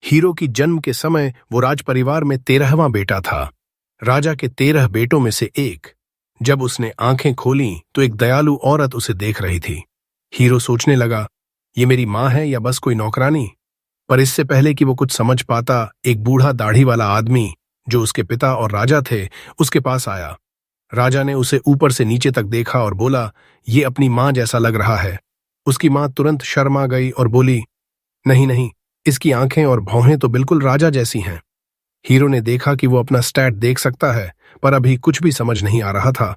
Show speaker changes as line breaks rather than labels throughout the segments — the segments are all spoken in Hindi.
हीरो की जन्म के समय वो राज परिवार में 13वां बेटा था, राजा के 13 बेटों में से एक। जब उसने आंखें खोली तो एक दयालु औरत उसे देख रही थी। हीरो सोचने लगा, ये मेरी माँ है या बस कोई नौकरानी। पर इससे पहले कि वो कुछ समझ पाता, एक बूढ़ा दाढ़ी वाला आदमी जो उसके पिता और राजा थे उसके पास आया। राजा ने उसे ऊपर से नीचे तक देखा और बोला, ये अपनी माँ जैसा लग रहा है। उसकी माँ तुरंत शर्मा गई और बोली, नहीं नहीं, इसकी आंखें और भौहें तो बिल्कुल राजा जैसी हैं। हीरो ने देखा कि वो अपना स्टैट देख सकता है, पर अभी कुछ भी समझ नहीं आ रहा था।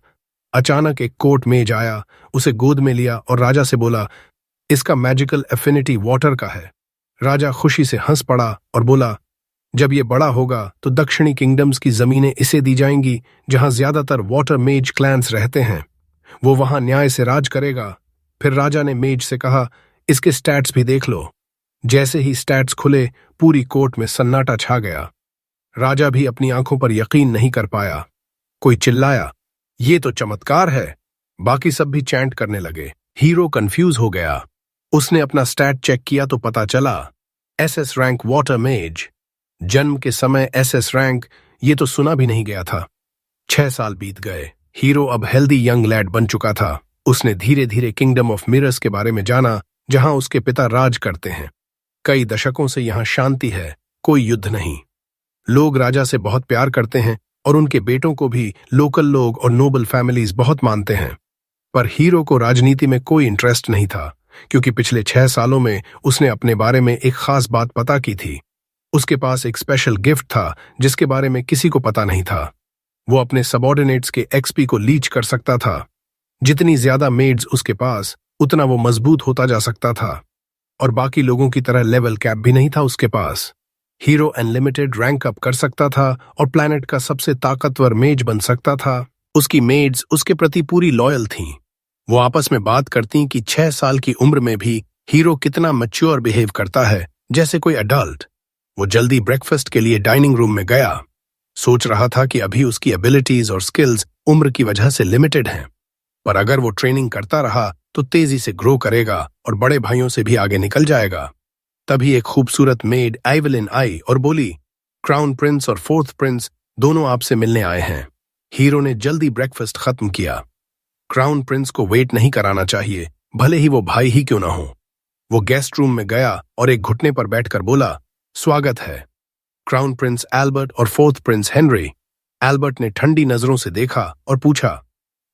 अचानक एक कोट मेज आया, उसे गोद में लिया और राजा से बोला, इसका मैजिकल एफिनिटी वाटर का है। राजा खुशी से हंस पड़ा और बोला, जब ये बड़ा होगा तो दक्षिणी किंगडम्स की जमीनें इसे दी जाएंगी जहां ज्यादातर वाटर मेज क्लैंस रहते हैं। वो वहां न्याय से राज करेगा। फिर राजा ने मेज से कहा, इसके स्टैट्स भी देख लो। जैसे ही स्टैट्स खुले, पूरी कोर्ट में सन्नाटा छा गया। राजा भी अपनी आंखों पर यकीन नहीं कर पाया। कोई चिल्लाया, ये तो चमत्कार है। बाकी सब भी चैंट करने लगे। हीरो कंफ्यूज हो गया। उसने अपना स्टैट चेक किया तो पता चला, एसएस रैंक वाटर मेज। जन्म के समय एसएस रैंक, ये तो सुना भी नहीं गया था। 6 साल बीत गए। हीरो अब हेल्दी यंग लैड बन चुका था। उसने धीरे धीरे किंगडम ऑफ मिरर्स के बारे में जाना, जहां उसके पिता राज करते हैं। कई दशकों से यहां शांति है, कोई युद्ध नहीं। लोग राजा से बहुत प्यार करते हैं और उनके बेटों को भी लोकल लोग और नोबल फैमिलीज बहुत मानते हैं। पर हीरो को राजनीति में कोई इंटरेस्ट नहीं था, क्योंकि पिछले 6 सालों में उसने अपने बारे में एक खास बात पता की थी। उसके पास एक स्पेशल गिफ्ट था जिसके बारे में किसी को पता नहीं था। वो अपने सबऑर्डिनेट्स के एक्सपी को लीच कर सकता था। जितनी ज्यादा मेड्स उसके पास, उतना वो मजबूत होता जा सकता था। और बाकी लोगों की तरह लेवल कैप भी नहीं था उसके पास। हीरो अनलिमिटेड रैंक अप कर सकता था और प्लैनेट का सबसे ताकतवर मेज बन सकता था। उसकी मेड्स उसके प्रति पूरी लॉयल थीं। वो आपस में बात करती कि 6 साल की उम्र में भी हीरो कितना मैच्योर बिहेव करता है, जैसे कोई अडल्ट। वो जल्दी ब्रेकफास्ट के लिए डाइनिंग रूम में गया। सोच रहा था कि अभी उसकी एबिलिटीज और स्किल्स उम्र की वजह से लिमिटेड हैं, पर अगर वो ट्रेनिंग करता रहा तो तेजी से ग्रो करेगा और बड़े भाइयों से भी आगे निकल जाएगा। तभी एक खूबसूरत मेड आइवलिन आई और बोली, क्राउन प्रिंस और 4th प्रिंस दोनों आपसे मिलने आए हैं। हीरो ने जल्दी ब्रेकफास्ट खत्म किया। क्राउन प्रिंस को वेट नहीं कराना चाहिए, भले ही वो भाई ही क्यों ना हो। वो गेस्ट रूम में गया और एक घुटने पर बैठकर बोला, स्वागत है। क्राउन प्रिंस एल्बर्ट और 4th प्रिंस हेनरी। एल्बर्ट ने ठंडी नजरों से देखा और पूछा,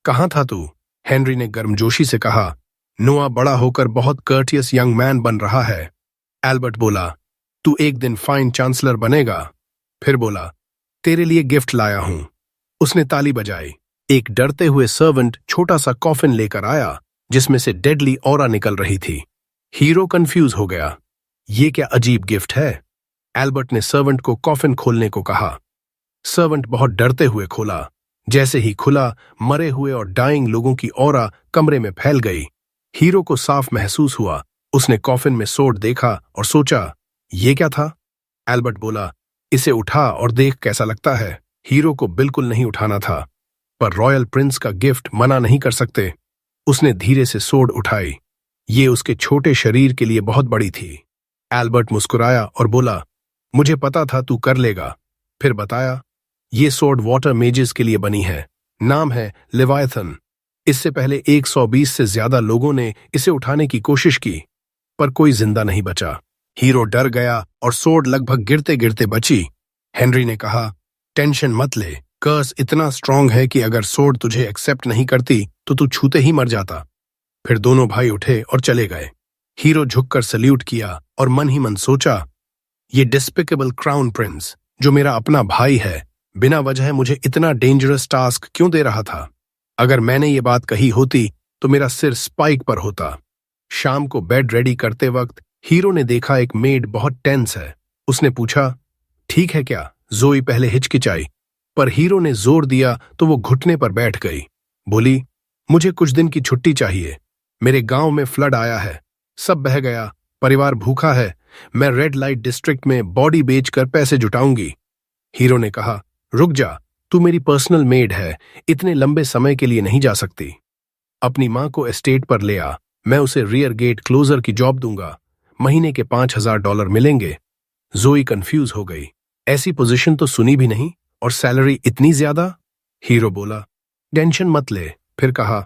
कहाँ था तू? हेनरी ने गर्मजोशी से कहा, नोआ बड़ा होकर बहुत कर्टियस यंग मैन बन रहा है। एल्बर्ट बोला, तू एक दिन फाइन चांसलर बनेगा। फिर बोला, तेरे लिए गिफ्ट लाया हूं। उसने ताली बजाई। एक डरते हुए सर्वेंट छोटा सा कॉफिन लेकर आया, जिसमें से डेडली ऑरा निकल रही थी। हीरो कंफ्यूज हो गया, ये क्या अजीब गिफ्ट है? एल्बर्ट ने सर्वेंट को कॉफिन खोलने को कहा। सर्वेंट बहुत डरते हुए खोला। जैसे ही खुला, मरे हुए और डाइंग लोगों की ऑरा कमरे में फैल गई। हीरो को साफ महसूस हुआ। उसने कॉफिन में सोड देखा और सोचा, ये क्या था? एल्बर्ट बोला, इसे उठा और देख कैसा लगता है। हीरो को बिल्कुल नहीं उठाना था, पर रॉयल प्रिंस का गिफ्ट मना नहीं कर सकते। उसने धीरे से सोड उठाई। ये उसके छोटे शरीर के लिए बहुत बड़ी थी। एल्बर्ट मुस्कुराया और बोला, मुझे पता था तू कर लेगा। फिर बताया, ये सोड वाटर मेजेस के लिए बनी है। नाम है लेवायथन। इससे पहले 120 से ज्यादा लोगों ने इसे उठाने की कोशिश की, पर कोई जिंदा नहीं बचा। हीरो डर गया और सोड लगभग गिरते गिरते बची। हेनरी ने कहा, टेंशन मत ले, कर्स इतना स्ट्रांग है कि अगर सोड तुझे एक्सेप्ट नहीं करती तो तू छूते ही मर जाता। फिर दोनों भाई उठे और चले गए। हीरो झुककर सल्यूट किया और मन ही मन सोचा, ये डिस्पिकेबल क्राउन प्रिंस, जो मेरा अपना भाई है, बिना वजह मुझे इतना डेंजरस टास्क क्यों दे रहा था? अगर मैंने ये बात कही होती तो मेरा सिर स्पाइक पर होता। शाम को बेड रेडी करते वक्त हीरो ने देखा एक मेड बहुत टेंस है। उसने पूछा, ठीक है क्या? जोई पहले हिचकिचाई, पर हीरो ने जोर दिया तो वो घुटने पर बैठ गई। बोली, मुझे कुछ दिन की छुट्टी चाहिए। मेरे गांव में फ्लड आया है, सब बह गया, परिवार भूखा है। मैं रेड लाइट डिस्ट्रिक्ट में बॉडी बेचकर पैसे जुटाऊंगी। हीरो ने कहा, रुक जा, तू मेरी पर्सनल मेड है, इतने लंबे समय के लिए नहीं जा सकती। अपनी माँ को एस्टेट पर ले आ, मैं उसे रियर गेट क्लोजर की जॉब दूंगा। महीने के $5000 मिलेंगे। जोई कंफ्यूज हो गई। ऐसी पोजीशन तो सुनी भी नहीं, और सैलरी इतनी ज्यादा। हीरो बोला, टेंशन मत ले। फिर कहा,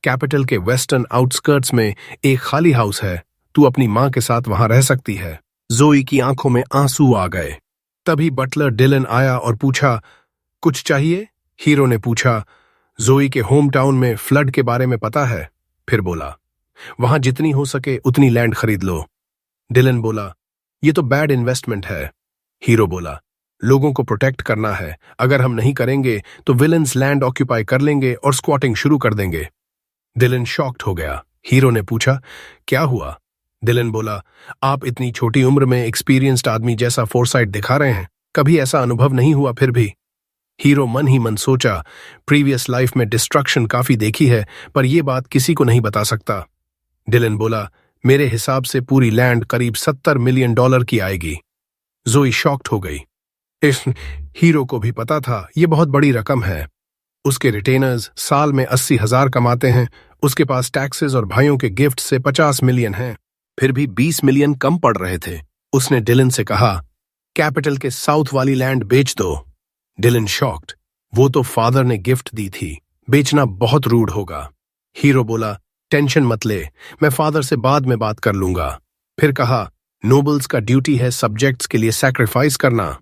कैपिटल के वेस्टर्न आउटस्कर्ट्स में एक खाली हाउस है, तू अपनी मां के साथ वहां रह सकती है। जोई की आंखों में आंसू आ गए। तभी बटलर डिलन आया और पूछा, कुछ चाहिए? हीरो ने पूछा, जोई के होम टाउन में फ्लड के बारे में पता है? फिर बोला, वहां जितनी हो सके उतनी लैंड खरीद लो। डिलन बोला, ये तो बैड इन्वेस्टमेंट है। हीरो बोला, लोगों को प्रोटेक्ट करना है, अगर हम नहीं करेंगे तो विलन्स लैंड ऑक्यूपाई कर लेंगे और स्क्वाटिंग शुरू कर देंगे। डिलन शॉक्ड हो गया। हीरो ने पूछा, क्या हुआ? डिलन बोला, आप इतनी छोटी उम्र में एक्सपीरियंस्ड आदमी जैसा फोरसाइट दिखा रहे हैं, कभी ऐसा अनुभव नहीं हुआ। फिर भी हीरो मन ही मन सोचा, प्रीवियस लाइफ में डिस्ट्रक्शन काफी देखी है, पर यह बात किसी को नहीं बता सकता। डिलन बोला, मेरे हिसाब से पूरी लैंड करीब $70 मिलियन की आएगी। जोई शॉक्ड हो गई। इस हीरो को भी पता था यह बहुत बड़ी रकम है। उसके रिटेनर्स साल में 80,000 कमाते हैं, उसके पास टैक्सेस और भाइयों के गिफ्ट से 50 मिलियन हैं, फिर भी 20 मिलियन कम पड़ रहे थे। उसने डिलन से कहा, कैपिटल के साउथ वाली लैंड बेच दो। डिलन शॉक्ड, वो तो फादर ने गिफ्ट दी थी, बेचना बहुत रूड होगा। हीरो बोला, टेंशन मत ले, मैं फादर से बाद में बात कर लूंगा। फिर कहा, नोबल्स का ड्यूटी है सब्जेक्ट्स के लिए सैक्रिफाइस करना,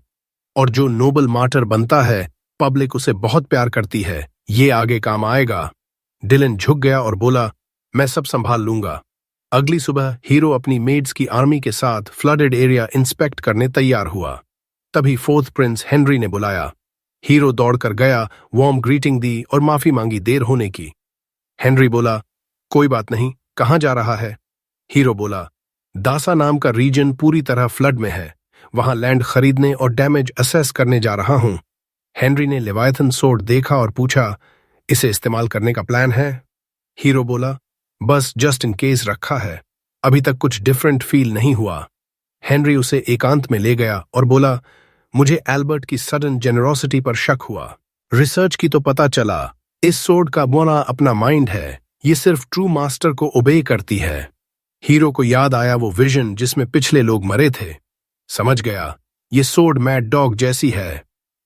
और जो नोबल मार्टर बनता है पब्लिक उसे बहुत प्यार करती है, ये आगे काम आएगा। डिलन झुक गया और बोला, मैं सब संभाल लूंगा। अगली सुबह हीरो अपनी मेड्स की आर्मी के साथ फ्लडेड एरिया इंस्पेक्ट करने तैयार हुआ। तभी फोर्थ प्रिंस हेनरी ने बुलाया। हीरो दौड़कर गया, वार्म ग्रीटिंग दी और माफी मांगी देर होने की। हेनरी बोला, कोई बात नहीं, कहां जा रहा है? हीरो बोला, दासा नाम का रीजन पूरी तरह फ्लड में है, वहां लैंड खरीदने और डैमेज असेस करने जा रहा हूं। हेनरी ने लेवायथन सोर्ड देखा और पूछा, इसे इस्तेमाल करने का प्लान है? हीरो बोला, बस जस्ट इन केस रखा है, अभी तक कुछ डिफरेंट फील नहीं हुआ। हेनरी उसे एकांत में ले गया और बोला, मुझे एल्बर्ट की सडन जेनरोसिटी पर शक हुआ। रिसर्च की तो पता चला, इस सोर्ड का बोना अपना माइंड है, ये सिर्फ ट्रू मास्टर को ओबे करती है। हीरो को याद आया वो विजन जिसमें पिछले लोग मरे थे। समझ गया, ये सोर्ड मैड डॉग जैसी है,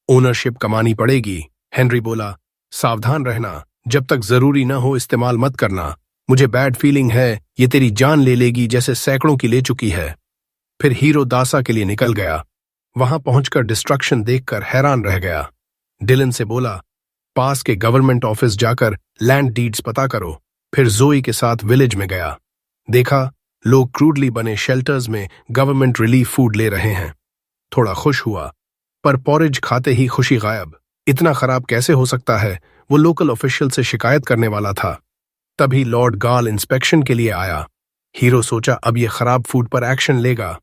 ओनरशिप कमानी पड़ेगी। हेनरी बोला, सावधान रहना, जब तक जरूरी न हो इस्तेमाल मत करना, मुझे बैड फीलिंग है ये तेरी जान ले लेगी जैसे सैकड़ों की ले चुकी है। फिर हीरो दासा के लिए निकल गया। वहां पहुंचकर डिस्ट्रक्शन देखकर हैरान रह गया। डिलन से बोला, पास के गवर्नमेंट ऑफिस जाकर लैंड डीड्स पता करो। फिर जोई के साथ विलेज में गया, देखा लोग क्रूडली बने शेल्टर्स में गवर्नमेंट रिलीफ फूड ले रहे हैं। थोड़ा खुश हुआ, पर पॉरेज खाते ही खुशी गायब। इतना खराब कैसे हो सकता है? वो लोकल ऑफिशियल से शिकायत करने वाला था। तभी लॉर्ड गाल इंस्पेक्शन के लिए आया। हीरो सोचा अब ये खराब फूड पर एक्शन लेगा,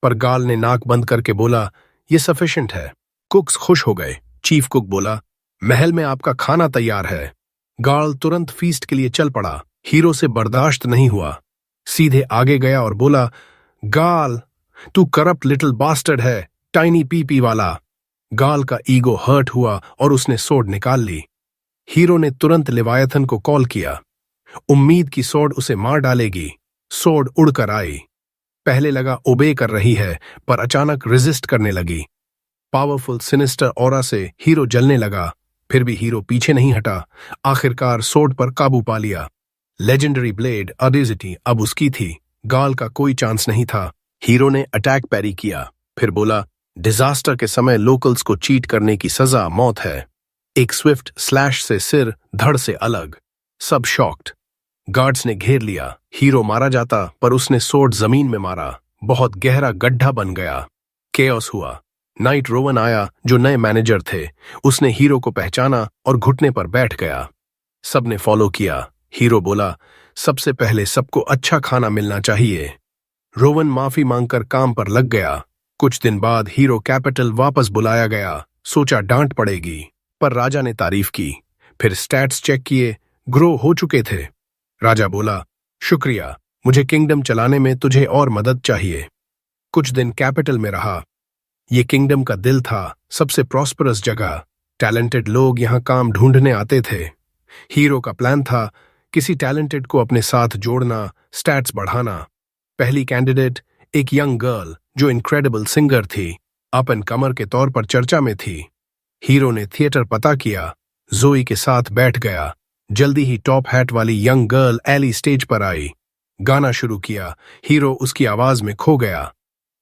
पर गाल ने नाक बंद करके बोला, ये सफिशिएंट है। कुक्स खुश हो गए। चीफ कुक बोला, महल में आपका खाना तैयार है। गाल तुरंत फीस्ट के लिए चल पड़ा। हीरो से बर्दाश्त नहीं हुआ, सीधे आगे गया और बोला, गाल, तू करप्ट लिटिल बास्टर्ड है, टाइनी पीपी वाला। गाल का ईगो हर्ट हुआ और उसने सोर्ड निकाल ली। हीरो ने तुरंत लेवायथन को कॉल किया। उम्मीद की सोर्ड उसे मार डालेगी। सोर्ड उड़कर आई। पहले लगा ओबे कर रही है, पर अचानक रेजिस्ट करने लगी। पावरफुल सिनिस्टर ऑरा से हीरो जलने लगा, फिर भी हीरो पीछे नहीं हटा। आखिरकार सोर्ड पर काबू पा लिया। लेजेंडरी ब्लेड अडिजिटी अब उसकी थी। गाल का कोई चांस नहीं था। हीरो ने अटैक पैरी किया, फिर बोला, डिजास्टर के समय लोकल्स को चीट करने की सजा मौत है। एक स्विफ्ट स्लैश से सिर धड़ से अलग। सब शॉक्ड। गार्ड्स ने घेर लिया। हीरो मारा जाता, पर उसने सोर्ड जमीन में मारा। बहुत गहरा गड्ढा बन गया। केओस हुआ। नाइट रोवन आया, जो नए मैनेजर थे। उसने हीरो को पहचाना और घुटने पर बैठ गया। सबने फॉलो किया। हीरो बोला, सबसे पहले सबको अच्छा खाना मिलना चाहिए। रोवन माफी मांगकर काम पर लग गया। कुछ दिन बाद हीरो कैपिटल वापस बुलाया गया। सोचा डांट पड़ेगी, पर राजा ने तारीफ की। फिर स्टैट्स चेक किए, ग्रो हो चुके थे। राजा बोला, शुक्रिया, मुझे किंगडम चलाने में तुझे और मदद चाहिए। कुछ दिन कैपिटल में रहा। ये किंगडम का दिल था, सबसे प्रॉस्परस जगह। टैलेंटेड लोग यहां काम ढूंढने आते थे। हीरो का प्लान था किसी टैलेंटेड को अपने साथ जोड़ना, स्टैट्स बढ़ाना। पहली कैंडिडेट एक यंग गर्ल जो इनक्रेडिबल सिंगर थी, अप एंड कमर के तौर पर चर्चा में थी। हीरो ने थिएटर पता किया, जोई के साथ बैठ गया। जल्दी ही टॉप हैट वाली यंग गर्ल एली स्टेज पर आई। गाना शुरू किया। हीरो उसकी आवाज में खो गया।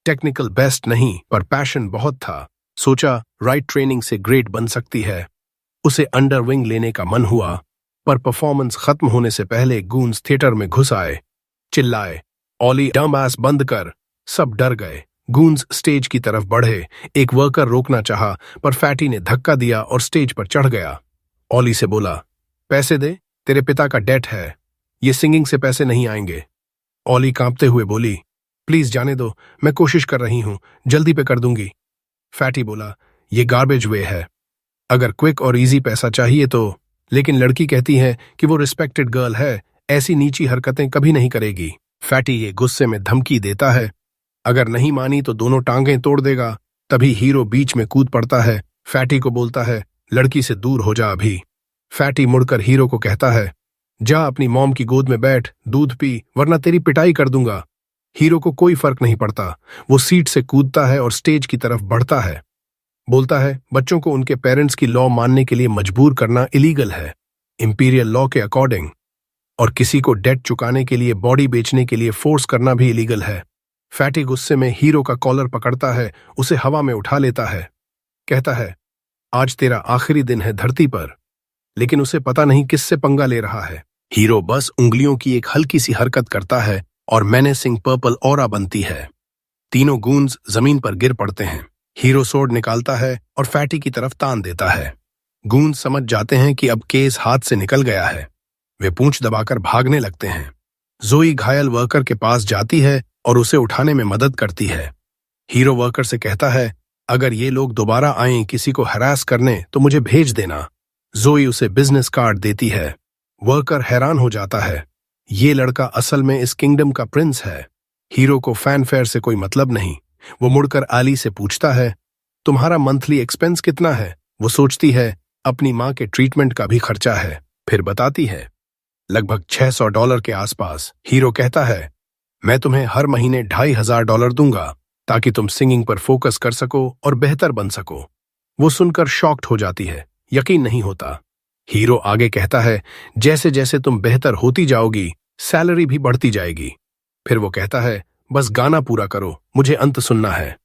टेक्निकल बेस्ट नहीं, पर पैशन बहुत था। सोचा राइट ट्रेनिंग से ग्रेट बन सकती है। उसे अंडर विंग लेने का मन हुआ, पर परफॉर्मेंस खत्म होने से पहले गूंज थिएटर में घुस आए। चिल्लाए, ऑली डम एस बंद कर। सब डर गए। गूंज स्टेज की तरफ बढ़े। एक वर्कर रोकना चाहा, पर फैटी ने धक्का दिया और स्टेज पर चढ़ गया। ऑली से बोला, पैसे दे, तेरे पिता का डेट है, ये सिंगिंग से पैसे नहीं आएंगे। ऑली कांपते हुए बोली, प्लीज जाने दो, मैं कोशिश कर रही हूं, जल्दी पे कर दूंगी। फैटी बोला, ये गार्बेज वे है, अगर क्विक और इजी पैसा चाहिए तो। लेकिन लड़की कहती है कि वो रिस्पेक्टेड गर्ल है, ऐसी नीची हरकतें कभी नहीं करेगी। फैटी ये गुस्से में धमकी देता है, अगर नहीं मानी तो दोनों टांगें तोड़ देगा। तभी हीरो बीच में कूद पड़ता है। फैटी को बोलता है, लड़की से दूर हो जा अभी। फैटी मुड़कर हीरो को कहता है, जा अपनी मॉम की गोद में बैठ, दूध पी, वरना तेरी पिटाई कर दूंगा। हीरो को कोई फर्क नहीं पड़ता। वो सीट से कूदता है और स्टेज की तरफ बढ़ता है। बोलता है, बच्चों को उनके पेरेंट्स की लॉ मानने के लिए मजबूर करना इलीगल है, इंपीरियल लॉ के अकॉर्डिंग। और किसी को डेट चुकाने के लिए बॉडी बेचने के लिए फोर्स करना भी इलीगल है। फैटी गुस्से में हीरो का कॉलर पकड़ता है, उसे हवा में उठा लेता है। कहता है, आज तेरा आखिरी दिन है धरती पर। लेकिन उसे पता नहीं किससे पंगा ले रहा है। हीरो बस उंगलियों की एक हल्की सी हरकत करता है और मेनेसिंग पर्पल ऑरा बनती है। तीनों गूंज जमीन पर गिर पड़ते हैं। हीरो सोर्ड निकालता है और फैटी की तरफ तान देता है। गूंज समझ जाते हैं कि अब केस हाथ से निकल गया है। वे पूंछ दबाकर भागने लगते हैं। जोई घायल वर्कर के पास जाती है और उसे उठाने में मदद करती है। हीरो वर्कर से कहता है, अगर ये लोग दोबारा आएं किसी को हरास करने तो मुझे भेज देना। जोई उसे बिजनेस कार्ड देती है। वर्कर हैरान हो जाता है, ये लड़का असल में इस किंगडम का प्रिंस है। हीरो को फैनफेयर से कोई मतलब नहीं। वो मुड़कर आली से पूछता है, तुम्हारा मंथली एक्सपेंस कितना है? वो सोचती है, अपनी माँ के ट्रीटमेंट का भी खर्चा है। फिर बताती है, लगभग $600 के आसपास। हीरो कहता है, मैं तुम्हें हर महीने $2500 दूंगा ताकि तुम सिंगिंग पर फोकस कर सको और बेहतर बन सको। वो सुनकर शॉक्ड हो जाती है, यकीन नहीं होता। हीरो आगे कहता है, जैसे जैसे तुम बेहतर होती जाओगी सैलरी भी बढ़ती जाएगी। फिर वो कहता है, बस गाना पूरा करो, मुझे अंत सुनना है।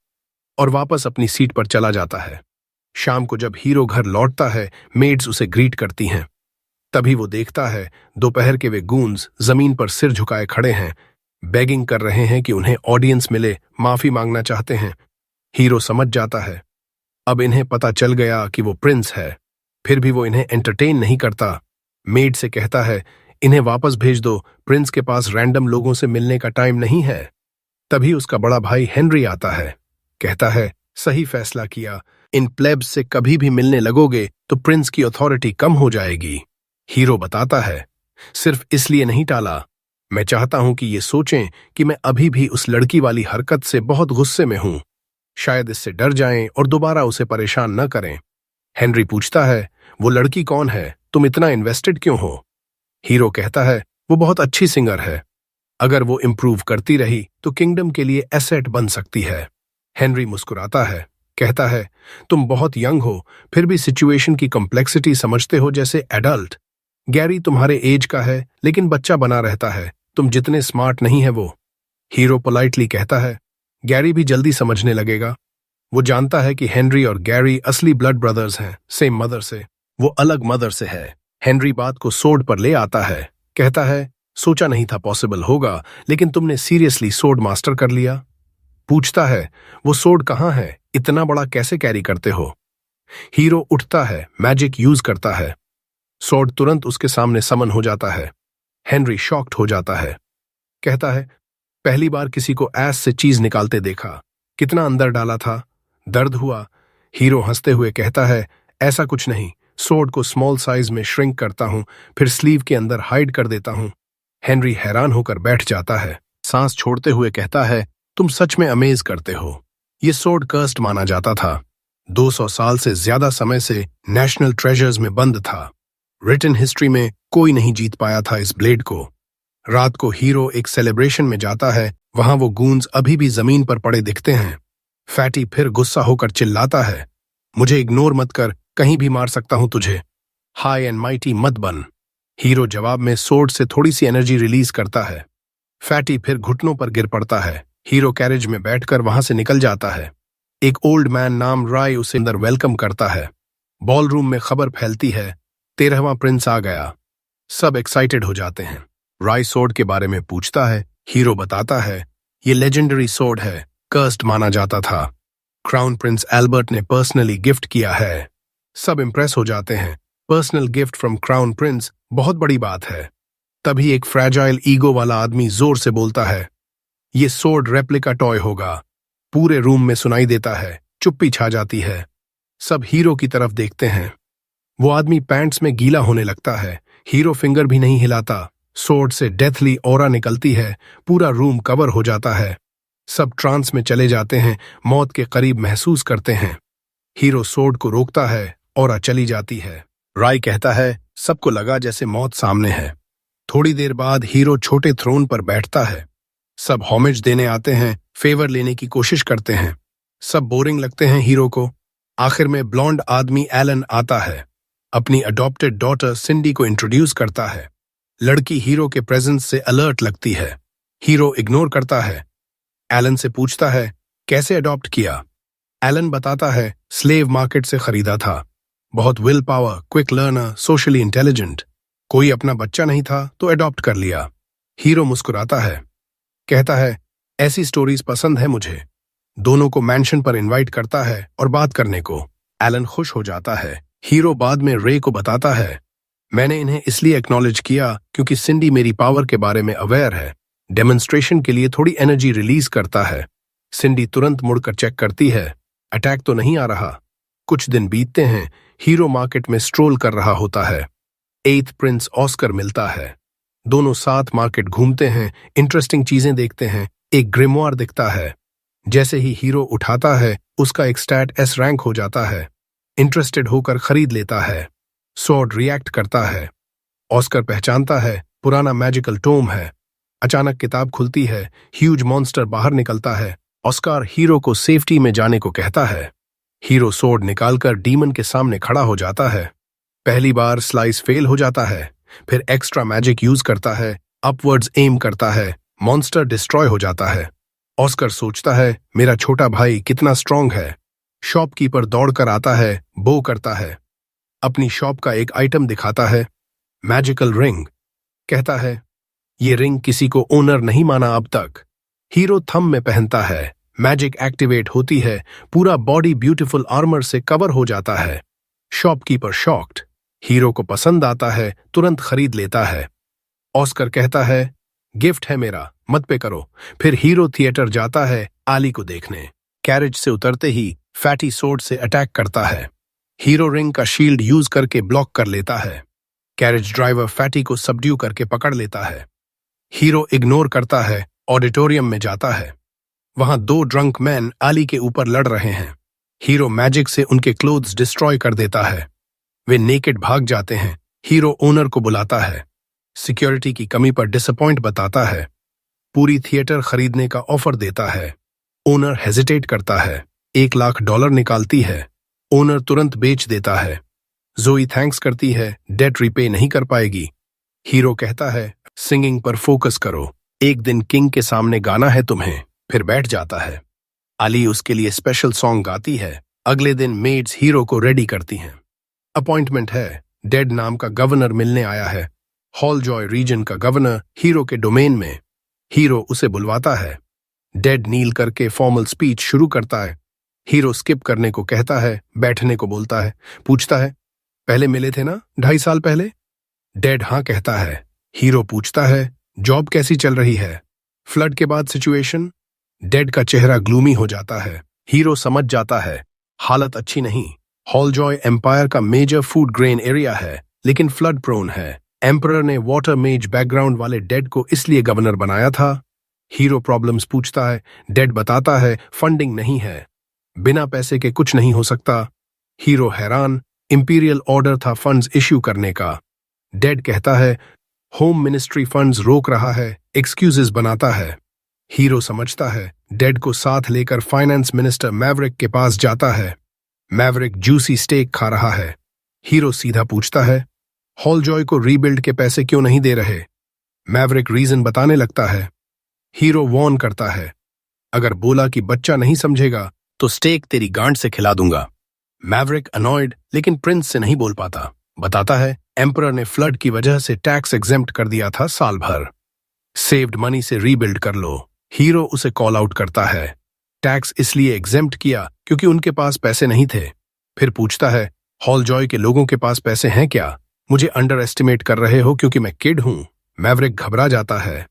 और वापस अपनी सीट पर चला जाता है। शाम को जब हीरो घर लौटता है, मेड्स उसे ग्रीट करती हैं। तभी वो देखता है, दोपहर के वे गूंज जमीन पर सिर झुकाए खड़े हैं, बेगिंग कर रहे हैं कि उन्हें ऑडियंस मिले, माफी मांगना चाहते हैं। हीरो समझ जाता है, अब इन्हें पता चल गया कि वो प्रिंस है। फिर भी वो इन्हें एंटरटेन नहीं करता। मेड से कहता है, इन्हें वापस भेज दो, प्रिंस के पास रैंडम लोगों से मिलने का टाइम नहीं है। तभी उसका बड़ा भाई हेनरी आता है। कहता है, सही फैसला किया, इन प्लेब्स से कभी भी मिलने लगोगे तो प्रिंस की अथॉरिटी कम हो जाएगी। हीरो बताता है, सिर्फ इसलिए नहीं टाला, मैं चाहता हूं कि ये सोचें कि मैं अभी भी उस लड़की वाली हरकत से बहुत गुस्से में हूं। शायद इससे डर जाएं और दोबारा उसे परेशान न करें। हेनरी पूछता है, वो लड़की कौन है? तुम इतना इन्वेस्टेड क्यों हो? हीरो कहता है, वो बहुत अच्छी सिंगर है, अगर वो इम्प्रूव करती रही तो किंगडम के लिए एसेट बन सकती है। हेनरी मुस्कुराता है, कहता है, तुम बहुत यंग हो, फिर भी सिचुएशन की कॉम्प्लेक्सिटी समझते हो जैसे एडल्ट। गैरी तुम्हारे एज का है, लेकिन बच्चा बना रहता है, तुम जितने स्मार्ट नहीं है वो। हीरो पोलाइटली कहता है, गैरी भी जल्दी समझने लगेगा। वो जानता है कि हेनरी और गैरी असली ब्लड ब्रदर्स हैं, सेम मदर से। वो अलग मदर से है। हेनरी बात को सोड पर ले आता है। कहता है, सोचा नहीं था पॉसिबल होगा, लेकिन तुमने सीरियसली सोड मास्टर कर लिया। पूछता है, वो सोड कहाँ है? इतना बड़ा कैसे कैरी करते हो? हीरो उठता है, मैजिक यूज करता है। सोड तुरंत उसके सामने समन हो जाता है। हेनरी शॉक्ड हो जाता है। कहता है, पहली बार किसी को ऐस से चीज निकालते देखा, कितना अंदर डाला था, दर्द हुआ। हीरो हंसते हुए कहता है, ऐसा कुछ नहीं, सोड को स्मॉल साइज में श्रिंक करता हूं, फिर स्लीव के अंदर हाइड कर देता हूं। हेनरी हैरान होकर बैठ जाता है। सांस छोड़ते हुए कहता है, तुम सच में अमेज करते हो। ये सोड कर्स्ड माना जाता था। 200 साल से ज्यादा समय से नेशनल ट्रेजर्स में बंद था। रिटन हिस्ट्री में कोई नहीं जीत पाया था इस ब्लेड को। रात को हीरो एक सेलिब्रेशन में जाता है वहां वो गूंज अभी भी जमीन पर पड़े दिखते हैं। फैटी फिर गुस्सा होकर चिल्लाता है, मुझे इग्नोर मत कर, कहीं भी मार सकता हूं तुझे, हाई एंड माइटी मत बन। हीरो जवाब में सोर्ड से थोड़ी सी एनर्जी रिलीज करता है। फैटी फिर घुटनों पर गिर पड़ता है। हीरो कैरेज में बैठकर वहां से निकल जाता है। एक ओल्ड मैन नाम राय उसे अंदर वेलकम करता है। बॉलरूम में खबर फैलती है, 13वां प्रिंस आ गया। सब एक्साइटेड हो जाते हैं। राय सोर्ड के बारे में पूछता है। हीरो बताता है, ये लेजेंडरी सोर्ड है, कर्स्ड माना जाता था, क्राउन प्रिंस एल्बर्ट ने पर्सनली गिफ्ट किया है। सब इंप्रेस हो जाते हैं। Personal gift from crown Prince, बहुत बड़ी बात है। तभी एक फ्रैजाइल ईगो वाला आदमी जोर से बोलता है, ये सोर्ड रेप्लिका टॉय होगा। पूरे रूम में सुनाई देता है, चुप्पी छा जाती है। सब हीरो की तरफ देखते हैं। वो आदमी पैंट्स में गीला होने लगता है। हीरो फिंगर भी नहीं हिलाता। सोर्ड से डेथली ऑरा निकलती है। पूरा रूम कवर हो जाता है। सब ट्रांस में चले जाते हैं, मौत के करीब महसूस करते हैं। हीरो सोर्ड को रोकता है, ऑरा चली जाती है। राय कहता है, सबको लगा जैसे मौत सामने है। थोड़ी देर बाद हीरो छोटे थ्रोन पर बैठता है। सब होमेज देने आते हैं, फेवर लेने की कोशिश करते हैं। सब बोरिंग लगते हैं हीरो को। आखिर में ब्लॉन्ड आदमी एलन आता है। अपनी अडॉप्टेड डॉटर सिंडी को इंट्रोड्यूस करता है। लड़की हीरो के प्रेजेंस से अलर्ट लगती है। हीरो इग्नोर करता है। एलन से पूछता है, कैसे अडॉप्ट किया? एलन बताता है, स्लेव मार्केट से खरीदा था। बहुत will power, quick learner, socially intelligent. कोई अपना बच्चा नहीं था तो अडॉप्ट कर लिया। हीरो मुस्कुराता है, कहता है, ऐसी स्टोरीज पसंद है मुझे। दोनों को मैंशन पर इनवाइट करता है और बात करने को। एलन खुश हो जाता है। हीरो बाद में रे को बताता है, मैंने इन्हें इसलिए एक्नॉलेज किया क्योंकि सिंडी मेरी पावर के बारे में अवेयर है। डेमोन्स्ट्रेशन के लिए थोड़ी एनर्जी रिलीज करता है। सिंडी तुरंत मुड़कर चेक करती है, अटैक तो नहीं आ रहा। कुछ दिन बीतते हैं। हीरो मार्केट में स्ट्रोल कर रहा होता है। 8th प्रिंस ऑस्कर मिलता है। दोनों साथ मार्केट घूमते हैं, इंटरेस्टिंग चीजें देखते हैं। एक ग्रिमवार दिखता है। जैसे ही हीरो उठाता है, उसका एक स्टैट S रैंक हो जाता है। इंटरेस्टेड होकर खरीद लेता है। सॉर्ड रिएक्ट करता है। ऑस्कर पहचानता है, पुराना मैजिकल टोम है। अचानक किताब खुलती है। ह्यूज मॉन्स्टर बाहर निकलता है। ऑस्कर हीरो को सेफ्टी में जाने को कहता है। हीरो सोर्ड निकालकर डीमन के सामने खड़ा हो जाता है। पहली बार स्लाइस फेल हो जाता है। फिर एक्स्ट्रा मैजिक यूज करता है, अपवर्ड्स एम करता है, मॉन्स्टर डिस्ट्रॉय हो जाता है। ऑस्कर सोचता है, मेरा छोटा भाई कितना स्ट्रांग है। शॉपकीपर दौड़कर आता है, बो करता है। अपनी शॉप का एक आइटम दिखाता है, मैजिकल रिंग। कहता है, ये रिंग किसी को ओनर नहीं माना अब तक। हीरो थंब में पहनता है। मैजिक एक्टिवेट होती है। पूरा बॉडी ब्यूटीफुल आर्मर से कवर हो जाता है। Shopkeeper shocked. हीरो को पसंद आता है, तुरंत खरीद लेता है। ऑस्कर कहता है, गिफ्ट है मेरा, मत पे करो। फिर हीरो थिएटर जाता है आली को देखने। कैरेज से उतरते ही फैटी सोर्ड से अटैक करता है। हीरो रिंग का शील्ड यूज करके ब्लॉक कर लेता है। कैरेज ड्राइवर फैटी को सबड्यू करके पकड़ लेता है। हीरो इग्नोर करता है, ऑडिटोरियम में जाता है। वहां 2 ड्रंक मैन आली के ऊपर लड़ रहे हैं। हीरो मैजिक से उनके क्लोथ्स डिस्ट्रॉय कर देता है। वे नेकेड भाग जाते हैं। हीरो ओनर को बुलाता है। सिक्योरिटी की कमी पर डिसअपॉइंट बताता है। पूरी थिएटर खरीदने का ऑफर देता है। ओनर हेजिटेट करता है। $1,00,000 निकालती है। ओनर तुरंत बेच देता है। जोई थैंक्स करती है, डेट रिपे नहीं कर पाएगी। हीरो कहता है, सिंगिंग पर फोकस करो, एक दिन किंग के सामने गाना है तुम्हें। फिर बैठ जाता है। आली उसके लिए स्पेशल सॉन्ग गाती है। अगले दिन मेड्स हीरो को रेडी करती हैं। अपॉइंटमेंट है, डेड नाम का गवर्नर मिलने आया है। हॉल जॉय रीजन का गवर्नर हीरो के डोमेन में। हीरो उसे बुलवाता है। डेड नील करके फॉर्मल स्पीच शुरू करता है। हीरो स्किप करने को कहता है, बैठने को बोलता है। पूछता है, पहले मिले थे ना 2.5 साल पहले? डेड हाँ कहता है। हीरो पूछता है, जॉब कैसी चल रही है? फ्लड के बाद सिचुएशन? डेड का चेहरा ग्लूमी हो जाता है। हीरो समझ जाता है, हालत अच्छी नहीं। हॉलजॉय एम्पायर का मेजर फूड ग्रेन एरिया है, लेकिन फ्लड प्रोन है। एम्परर ने वाटर मेज बैकग्राउंड वाले डेड को इसलिए गवर्नर बनाया था। हीरो प्रॉब्लम्स पूछता है। डेड बताता है, फंडिंग नहीं है, बिना पैसे के कुछ नहीं हो सकता। हीरो हैरान, इंपीरियल ऑर्डर था फंड्स इश्यू करने का। डेड कहता है, होम मिनिस्ट्री फंड्स रोक रहा है, एक्सक्यूजेस बनाता है। हीरो समझता है, डेड को साथ लेकर फाइनेंस मिनिस्टर मैवरिक के पास जाता है। मैवरिक जूसी स्टेक खा रहा है। हीरो सीधा पूछता है, हॉलजॉय को रीबिल्ड के पैसे क्यों नहीं दे रहे? मैवरिक रीजन बताने लगता है। हीरो वॉर्न करता है, अगर बोला कि बच्चा नहीं समझेगा तो स्टेक तेरी गांड से खिला दूंगा। मैवरिक अनॉयड लेकिन प्रिंस से नहीं बोल पाता। बताता है, एम्परर ने फ्लड की वजह से टैक्स एग्जेम्प्ट कर दिया था साल भर। सेव्ड मनी से रीबिल्ड कर लो। हीरो उसे कॉल आउट करता है। टैक्स इसलिए एग्जेम्प्ट किया क्योंकि उनके पास पैसे नहीं थे। फिर पूछता है, हॉलजॉय के लोगों के पास पैसे हैं क्या? मुझे अंडर एस्टिमेट कर रहे हो क्योंकि मैं किड हूं। मैवरिक घबरा जाता है।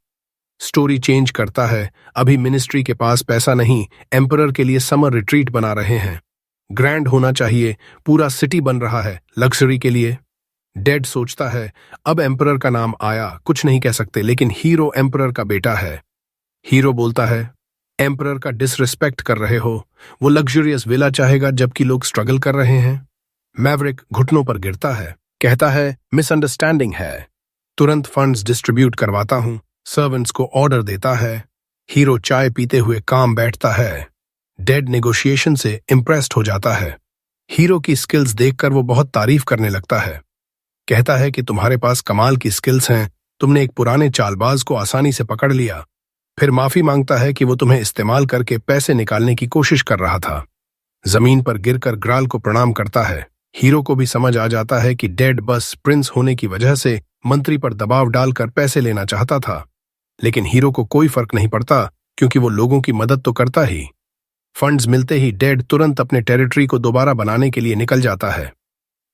स्टोरी चेंज करता है। अभी मिनिस्ट्री के पास पैसा नहीं, एम्परर के लिए समर रिट्रीट बना रहे हैं। ग्रैंड होना चाहिए, पूरा सिटी बन रहा है लग्जरी के लिए। डेड सोचता है, अब एम्परर का नाम आया, कुछ नहीं कह सकते, लेकिन हीरो एम्परर का बेटा है। हीरो बोलता है, एम्परर का डिसरिस्पेक्ट कर रहे हो। वो लग्जरियस विला चाहेगा जबकि लोग स्ट्रगल कर रहे हैं। मैवरिक घुटनों पर गिरता है, कहता है, मिसअंडरस्टैंडिंग है। तुरंत फंड्स डिस्ट्रीब्यूट करवाता हूं। सर्वेंट्स को ऑर्डर देता है। हीरो चाय पीते हुए काम बैठता है। डेड नेगोशिएशन से इम्प्रेस्ड हो जाता है। हीरो की स्किल्स देखकर वो बहुत तारीफ करने लगता है। कहता है कि तुम्हारे पास कमाल की स्किल्स हैं, तुमने एक पुराने चालबाज को आसानी से पकड़ लिया। फिर माफी मांगता है कि वो तुम्हें इस्तेमाल करके पैसे निकालने की कोशिश कर रहा था। जमीन पर गिरकर ग्राल को प्रणाम करता है। हीरो को भी समझ आ जाता है कि डेड बस प्रिंस होने की वजह से मंत्री पर दबाव डालकर पैसे लेना चाहता था, लेकिन हीरो को कोई फर्क नहीं पड़ता क्योंकि वो लोगों की मदद तो करता ही। फंड्स मिलते ही डेड तुरंत अपने टेरिटरी को दोबारा बनाने के लिए निकल जाता है।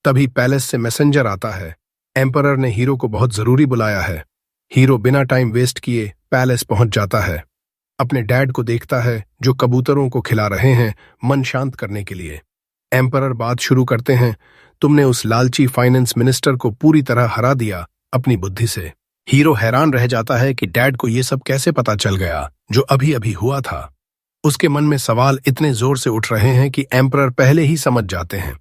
तभी पैलेस से मैसेंजर आता है। एम्परर ने हीरो को बहुत जरूरी बुलाया है। हीरो बिना टाइम वेस्ट किए पैलेस पहुंच जाता है। अपने डैड को देखता है जो कबूतरों को खिला रहे हैं मन शांत करने के लिए। एम्परर बात शुरू करते हैं, तुमने उस लालची फाइनेंस मिनिस्टर को पूरी तरह हरा दिया अपनी बुद्धि से। हीरो हैरान रह जाता है कि डैड को ये सब कैसे पता चल गया जो अभी अभी हुआ था। उसके मन में सवाल इतने जोर से उठ रहे हैं कि एम्परर पहले ही समझ जाते हैं।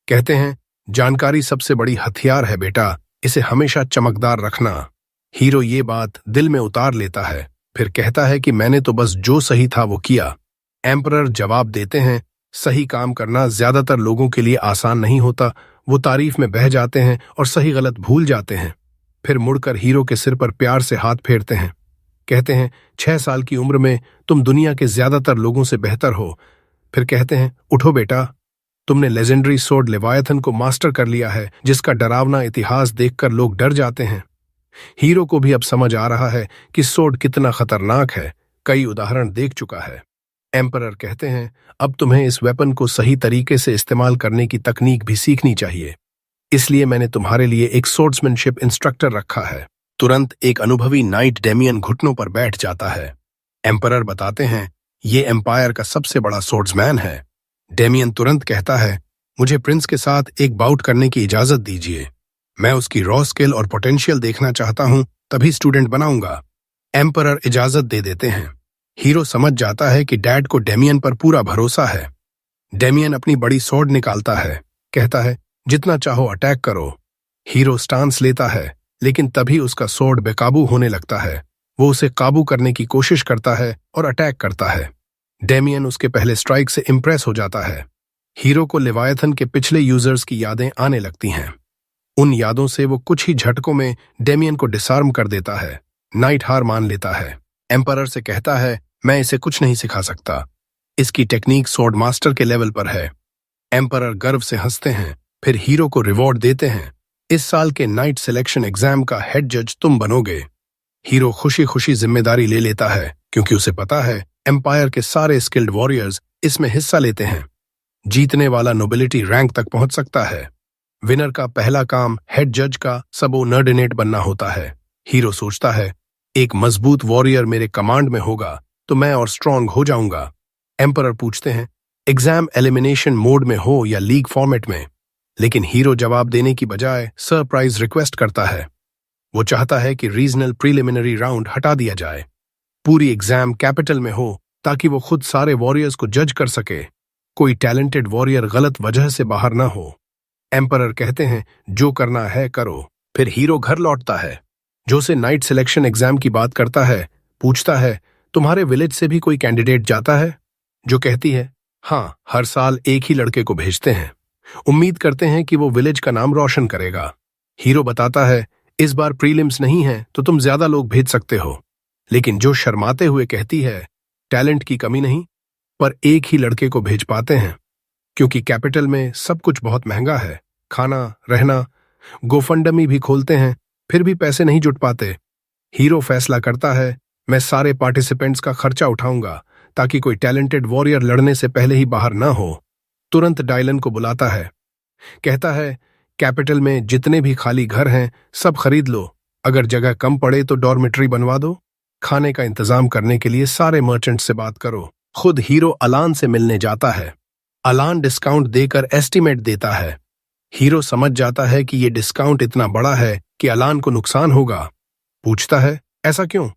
कहते हैं, जानकारी सबसे बड़ी हथियार है बेटा, इसे हमेशा चमकदार रखना। हीरो ये बात दिल में उतार लेता है। फिर कहता है कि मैंने तो बस जो सही था वो किया। एम्परर जवाब देते हैं, सही काम करना ज्यादातर लोगों के लिए आसान नहीं होता। वो तारीफ में बह जाते हैं और सही गलत भूल जाते हैं। फिर मुड़कर हीरो के सिर पर प्यार से हाथ फेरते हैं। कहते हैं, 6 साल की उम्र में तुम दुनिया के ज्यादातर लोगों से बेहतर हो। फिर कहते हैं, उठो बेटा, तुमने लेजेंडरी सोर्ड लेवायथन को मास्टर कर लिया है, जिसका डरावना इतिहास देखकर लोग डर जाते हैं। हीरो को भी अब समझ आ रहा है कि सोर्ड कितना खतरनाक है, कई उदाहरण देख चुका है। एम्परर कहते हैं, अब तुम्हें इस वेपन को सही तरीके से इस्तेमाल करने की तकनीक भी सीखनी चाहिए, इसलिए मैंने तुम्हारे लिए एक सोर्ड्समैनशिप इंस्ट्रक्टर रखा है। तुरंत एक अनुभवी नाइट डेमियन घुटनों पर बैठ जाता है। एम्परर बताते हैं, ये एम्पायर का सबसे बड़ा सोर्ड्समैन है। डेमियन तुरंत कहता है, मुझे प्रिंस के साथ एक बाउट करने की इजाजत दीजिए। मैं उसकी रॉ स्किल और पोटेंशियल देखना चाहता हूं, तभी स्टूडेंट बनाऊंगा। एम्परर इजाजत दे देते हैं। हीरो समझ जाता है कि डैड को डेमियन पर पूरा भरोसा है। डेमियन अपनी बड़ी स्वॉर्ड निकालता है। कहता है, जितना चाहो अटैक करो। हीरो स्टांस लेता है, लेकिन तभी उसका स्वॉर्ड बेकाबू होने लगता है। वो उसे काबू करने की कोशिश करता है और अटैक करता है। डेमियन उसके पहले स्ट्राइक से इम्प्रेस हो जाता है। हीरो को लेवायथन के पिछले यूजर्स की यादें आने लगती हैं। उन यादों से वो कुछ ही झटकों में डेमियन को डिसआर्म कर देता है। नाइट हार मान लेता है। एम्परर से कहता है, मैं इसे कुछ नहीं सिखा सकता, इसकी टेक्निक स्वॉर्ड मास्टर के लेवल पर है। एम्परर गर्व से हंसते हैं, फिर हीरो को रिवॉर्ड देते हैं। इस साल के नाइट सिलेक्शन एग्जाम का हेड जज तुम बनोगे। हीरो खुशी खुशी जिम्मेदारी ले लेता है क्योंकि उसे पता है एम्पायर के सारे स्किल्ड वॉरियर्स इसमें हिस्सा लेते हैं। जीतने वाला नोबिलिटी रैंक तक पहुंच सकता है। विनर का पहला काम हेड जज का सबोर्डिनेट बनना होता है। हीरो सोचता है, एक मजबूत वॉरियर मेरे कमांड में होगा तो मैं और स्ट्रांग हो जाऊंगा। एम्परर पूछते हैं, एग्जाम एलिमिनेशन मोड में हो या लीग फॉर्मेट में? लेकिन हीरो जवाब देने की बजाय सरप्राइज रिक्वेस्ट करता है। वो चाहता है कि रीजनल प्रीलिमिनरी राउंड हटा दिया जाए, पूरी एग्जाम कैपिटल में हो ताकि वो खुद सारे वॉरियर्स को जज कर सके, कोई टैलेंटेड वॉरियर गलत वजह से बाहर ना हो। एम्परर कहते हैं, जो करना है करो। फिर हीरो घर लौटता है। जो से नाइट सिलेक्शन एग्जाम की बात करता है, पूछता है, तुम्हारे विलेज से भी कोई कैंडिडेट जाता है? जो कहती है, हाँ, हर साल एक ही लड़के को भेजते हैं, उम्मीद करते हैं कि वो विलेज का नाम रोशन करेगा। हीरो बताता है, इस बार प्रीलिम्स नहीं है तो तुम ज्यादा लोग भेज सकते हो। लेकिन जो शर्माते हुए कहती है, टैलेंट की कमी नहीं, पर एक ही लड़के को भेज पाते हैं, क्योंकि कैपिटल में सब कुछ बहुत महंगा है, खाना, रहना, गोफंडमी भी खोलते हैं, फिर भी पैसे नहीं जुट पाते। हीरो फैसला करता है, मैं सारे पार्टिसिपेंट्स का खर्चा उठाऊंगा ताकि कोई टैलेंटेड वॉरियर लड़ने से पहले ही बाहर ना हो। तुरंत डायलन को बुलाता है, कहता है, कैपिटल में जितने भी खाली घर हैं सब खरीद लो, अगर जगह कम पड़े तो डॉर्मिटरी बनवा दो, खाने का इंतजाम करने के लिए सारे मर्चेंट से बात करो। खुद हीरो अलान से मिलने जाता है। अलान डिस्काउंट देकर एस्टीमेट देता है। हीरो समझ जाता है कि ये डिस्काउंट इतना बड़ा है कि अलान को नुकसान होगा। पूछता है, ऐसा क्यों?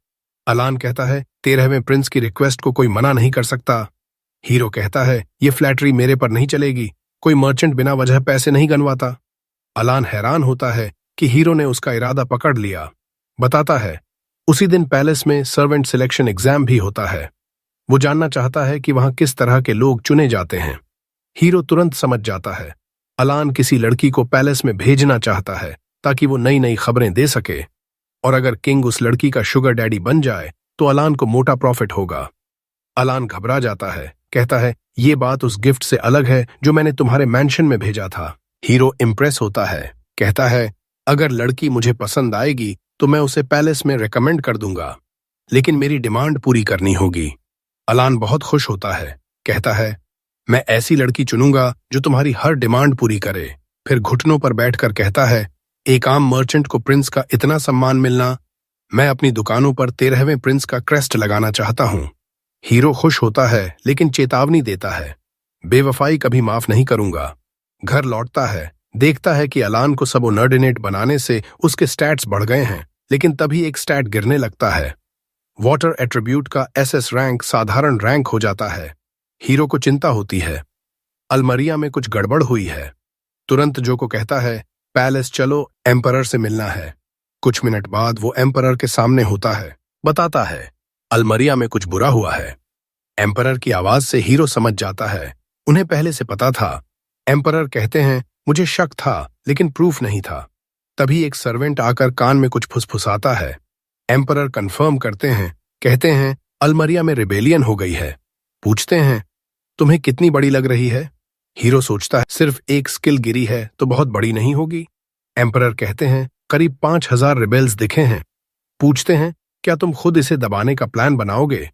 अलान कहता है, 13वें प्रिंस की रिक्वेस्ट को कोई मना नहीं कर सकता। हीरो कहता है, ये फ्लैटरी मेरे पर नहीं चलेगी, कोई मर्चेंट बिना वजह पैसे नहीं गनवाता। अलान हैरान होता है कि हीरो ने उसका इरादा पकड़ लिया। बताता है, उसी दिन पैलेस में सर्वेंट सिलेक्शन एग्जाम भी होता है। वो जानना चाहता है कि वहां किस तरह के लोग चुने जाते हैं। हीरो तुरंत समझ जाता है, अलान किसी लड़की को पैलेस में भेजना चाहता है ताकि वो नई नई खबरें दे सके, और अगर किंग उस लड़की का शुगर डैडी बन जाए तो अलान को मोटा प्रॉफिट होगा। अलान घबरा जाता है, कहता है, ये बात उस गिफ्ट से अलग है जो मैंने तुम्हारे मैंशन में भेजा था। हीरो इम्प्रेस होता है, कहता है, अगर लड़की मुझे पसंद आएगी तो मैं उसे पैलेस में रेकमेंड कर दूंगा, लेकिन मेरी डिमांड पूरी करनी होगी। अलान बहुत खुश होता है, कहता है, मैं ऐसी लड़की चुनूंगा जो तुम्हारी हर डिमांड पूरी करे। फिर घुटनों पर बैठकर कहता है, एक आम मर्चेंट को प्रिंस का इतना सम्मान मिलना, मैं अपनी दुकानों पर 13वें प्रिंस का क्रेस्ट लगाना चाहता हूं। हीरो खुश होता है लेकिन चेतावनी देता है, बेवफाई कभी माफ नहीं करूंगा। घर लौटता है, देखता है कि अलान को सबऑर्डिनेट बनाने से उसके स्टैट्स बढ़ गए हैं, लेकिन तभी एक स्टैट गिरने लगता है। वाटर एट्रीब्यूट का एसएस रैंक साधारण रैंक हो जाता है। हीरो को चिंता होती है, अल्मरिया में कुछ गड़बड़ हुई है। तुरंत जो को कहता है, पैलेस चलो, एम्परर से मिलना है। कुछ मिनट बाद वो एम्परर के सामने होता है। बताता है, अल्मरिया में कुछ बुरा हुआ है। एम्परर की आवाज से हीरो समझ जाता है, उन्हें पहले से पता था। एम्परर कहते हैं, मुझे शक था लेकिन प्रूफ नहीं था। तभी एक सर्वेंट आकर कान में कुछ फुसफुसाता है। एम्परर कंफर्म करते हैं, कहते हैं, अल्मरिया में रिबेलियन हो गई है। पूछते हैं, तुम्हें कितनी बड़ी लग रही है? हीरो सोचता है, सिर्फ एक स्किल गिरी है तो बहुत बड़ी नहीं होगी। एम्परर कहते हैं, करीब 5000 रिबेल्स दिखे हैं। पूछते हैं, क्या तुम खुद इसे दबाने का प्लान बनाओगे?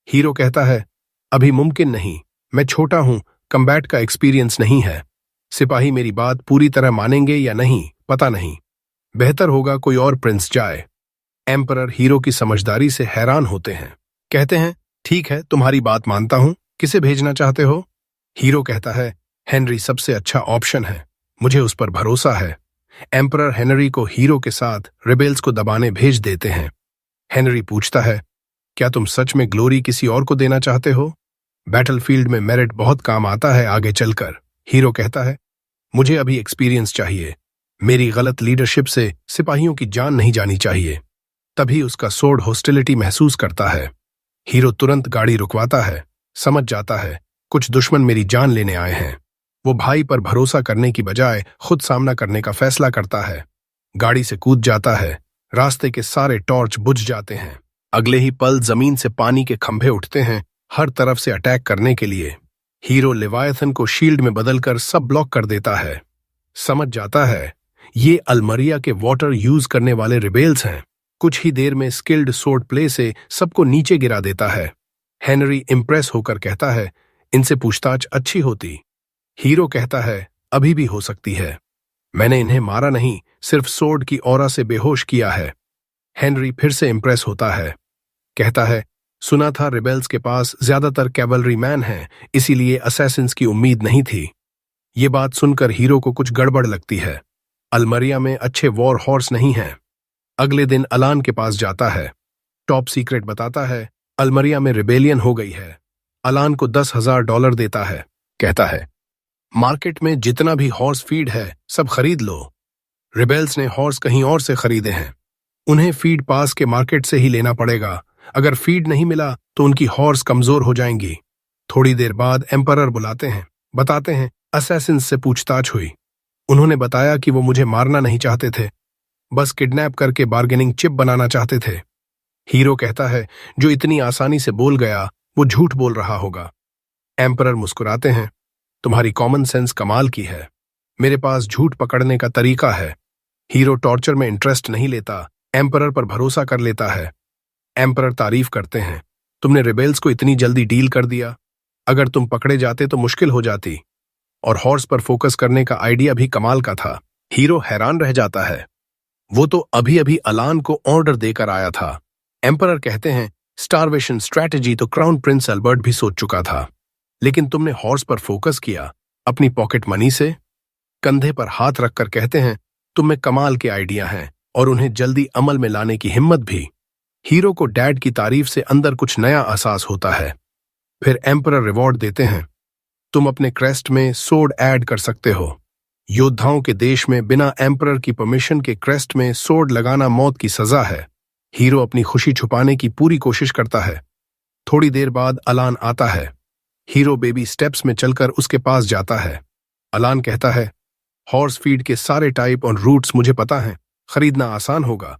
हीरो कहता है, अभी मुमकिन नहीं, मैं छोटा हूं, कम्बैट का एक्सपीरियंस नहीं है। सिपाही मेरी बात पूरी तरह मानेंगे या नहीं पता नहीं, बेहतर होगा कोई और प्रिंस जाए। एम्परर हीरो की समझदारी से हैरान होते हैं। कहते हैं, ठीक है, तुम्हारी बात मानता हूं, किसे भेजना चाहते हो? हीरो कहता है, हेनरी सबसे अच्छा ऑप्शन है, मुझे उस पर भरोसा है। एम्परर हेनरी को हीरो के साथ रिबेल्स को दबाने भेज देते हैं। हेनरी पूछता है, क्या तुम सच में ग्लोरी किसी और को देना चाहते हो? बैटलफील्ड में मेरिट बहुत काम आता है आगे चलकर। हीरो कहता है, मुझे अभी एक्सपीरियंस चाहिए, मेरी गलत लीडरशिप से सिपाहियों की जान नहीं जानी चाहिए। तभी उसका सोर्ड हॉस्टिलिटी महसूस करता है। हीरो तुरंत गाड़ी रुकवाता है, समझ जाता है कुछ दुश्मन मेरी जान लेने आए हैं। वो भाई पर भरोसा करने की बजाय खुद सामना करने का फैसला करता है। गाड़ी से कूद जाता है। रास्ते के सारे टॉर्च बुझ जाते हैं। अगले ही पल जमीन से पानी के खंभे उठते हैं, हर तरफ से अटैक करने के लिए। हीरो लेवायथन को शील्ड में बदलकर सब ब्लॉक कर देता है। समझ जाता है ये अल्मरिया के वाटर यूज करने वाले रिबेल्स हैं। कुछ ही देर में स्किल्ड सोर्ड प्ले से सबको नीचे गिरा देता है। हेनरी इम्प्रेस होकर कहता है, इनसे पूछताछ अच्छी होती। हीरो कहता है, अभी भी हो सकती है, मैंने इन्हें मारा नहीं, सिर्फ सोर्ड की ऑरा से बेहोश किया है। हेनरी फिर से इम्प्रेस होता है, कहता है, सुना था रिबेल्स के पास ज्यादातर कैवलरी मैन हैं, इसीलिए असैसिन्स की उम्मीद नहीं थी। ये बात सुनकर हीरो को कुछ गड़बड़ लगती है। अल्मरिया में अच्छे वॉर हॉर्स नहीं हैं। अगले दिन अलान के पास जाता है। टॉप सीक्रेट बताता है, अल्मरिया में रिबेलियन हो गई है। अलान को $10,000 देता है। कहता है, मार्केट में जितना भी हॉर्स फीड है सब खरीद लो। रिबेल्स ने हॉर्स कहीं और से खरीदे हैं, उन्हें फीड पास के मार्केट से ही लेना पड़ेगा, अगर फीड नहीं मिला तो उनकी हॉर्स कमजोर हो जाएंगी। थोड़ी देर बाद एम्परर बुलाते हैं, बताते हैं असैसिन्स से पूछताछ हुई। उन्होंने बताया कि वो मुझे मारना नहीं चाहते थे, बस किडनैप करके बार्गेनिंग चिप बनाना चाहते थे। हीरो कहता है जो इतनी आसानी से बोल गया वो झूठ बोल रहा होगा। एम्परर मुस्कुराते हैं, तुम्हारी कॉमन सेंस कमाल की है, मेरे पास झूठ पकड़ने का तरीका है। हीरो टॉर्चर में इंटरेस्ट नहीं लेता, एम्परर पर भरोसा कर लेता है। एम्परर तारीफ करते हैं, तुमने रिबेल्स को इतनी जल्दी डील कर दिया, अगर तुम पकड़े जाते तो मुश्किल हो जाती। और हॉर्स पर फोकस करने का आइडिया भी कमाल का था। हीरो हैरान रह जाता है, वो तो अभी अभी अलान को ऑर्डर देकर आया था। एम्परर कहते हैं स्टारवेशन स्ट्रैटेजी तो क्राउन प्रिंस अल्बर्ट भी सोच चुका था, लेकिन तुमने हॉर्स पर फोकस किया अपनी पॉकेट मनी से। कंधे पर हाथ रखकर कहते हैं तुम में कमाल के आइडिया हैं और उन्हें जल्दी अमल में लाने की हिम्मत भी। हीरो को डैड की तारीफ से अंदर कुछ नया एहसास होता है। फिर एम्परर रिवॉर्ड देते हैं, तुम अपने क्रेस्ट में सोड ऐड कर सकते हो। योद्धाओं के देश में बिना एम्परर की परमिशन के क्रेस्ट में सोड लगाना मौत की सजा है। हीरो अपनी खुशी छुपाने की पूरी कोशिश करता है। थोड़ी देर बाद अलान आता है। हीरो बेबी स्टेप्स में चलकर उसके पास जाता है। अलान कहता है हॉर्स फीड के सारे टाइप और रूट्स मुझे पता है, खरीदना आसान होगा,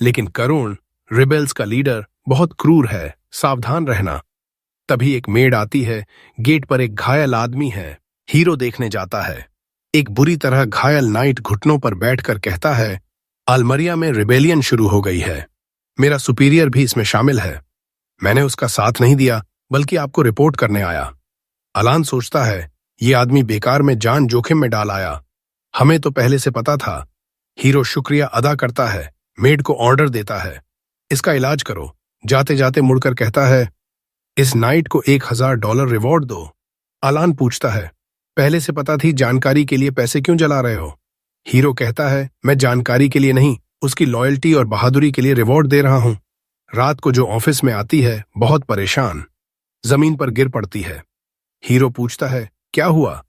लेकिन करुण रिबेल्स का लीडर बहुत क्रूर है, सावधान रहना। तभी एक मेड आती है, गेट पर एक घायल आदमी है। हीरो देखने जाता है। एक बुरी तरह घायल नाइट घुटनों पर बैठकर कहता है अल्मरिया में रिबेलियन शुरू हो गई है, मेरा सुपीरियर भी इसमें शामिल है। मैंने उसका साथ नहीं दिया, बल्कि आपको रिपोर्ट करने आया। अलान सोचता है ये आदमी बेकार में जान जोखिम में डाल आया, हमें तो पहले से पता था। हीरो शुक्रिया अदा करता है, मेड को ऑर्डर देता है इसका इलाज करो। जाते जाते मुड़कर कहता है इस नाइट को $1000 रिवॉर्ड दो। अलान पूछता है पहले से पता थी, जानकारी के लिए पैसे क्यों जला रहे हो? हीरो कहता है मैं जानकारी के लिए नहीं, उसकी लॉयल्टी और बहादुरी के लिए रिवॉर्ड दे रहा हूं। रात को जो ऑफिस में आती है बहुत परेशान, जमीन पर गिर पड़ती है। हीरो पूछता है क्या हुआ?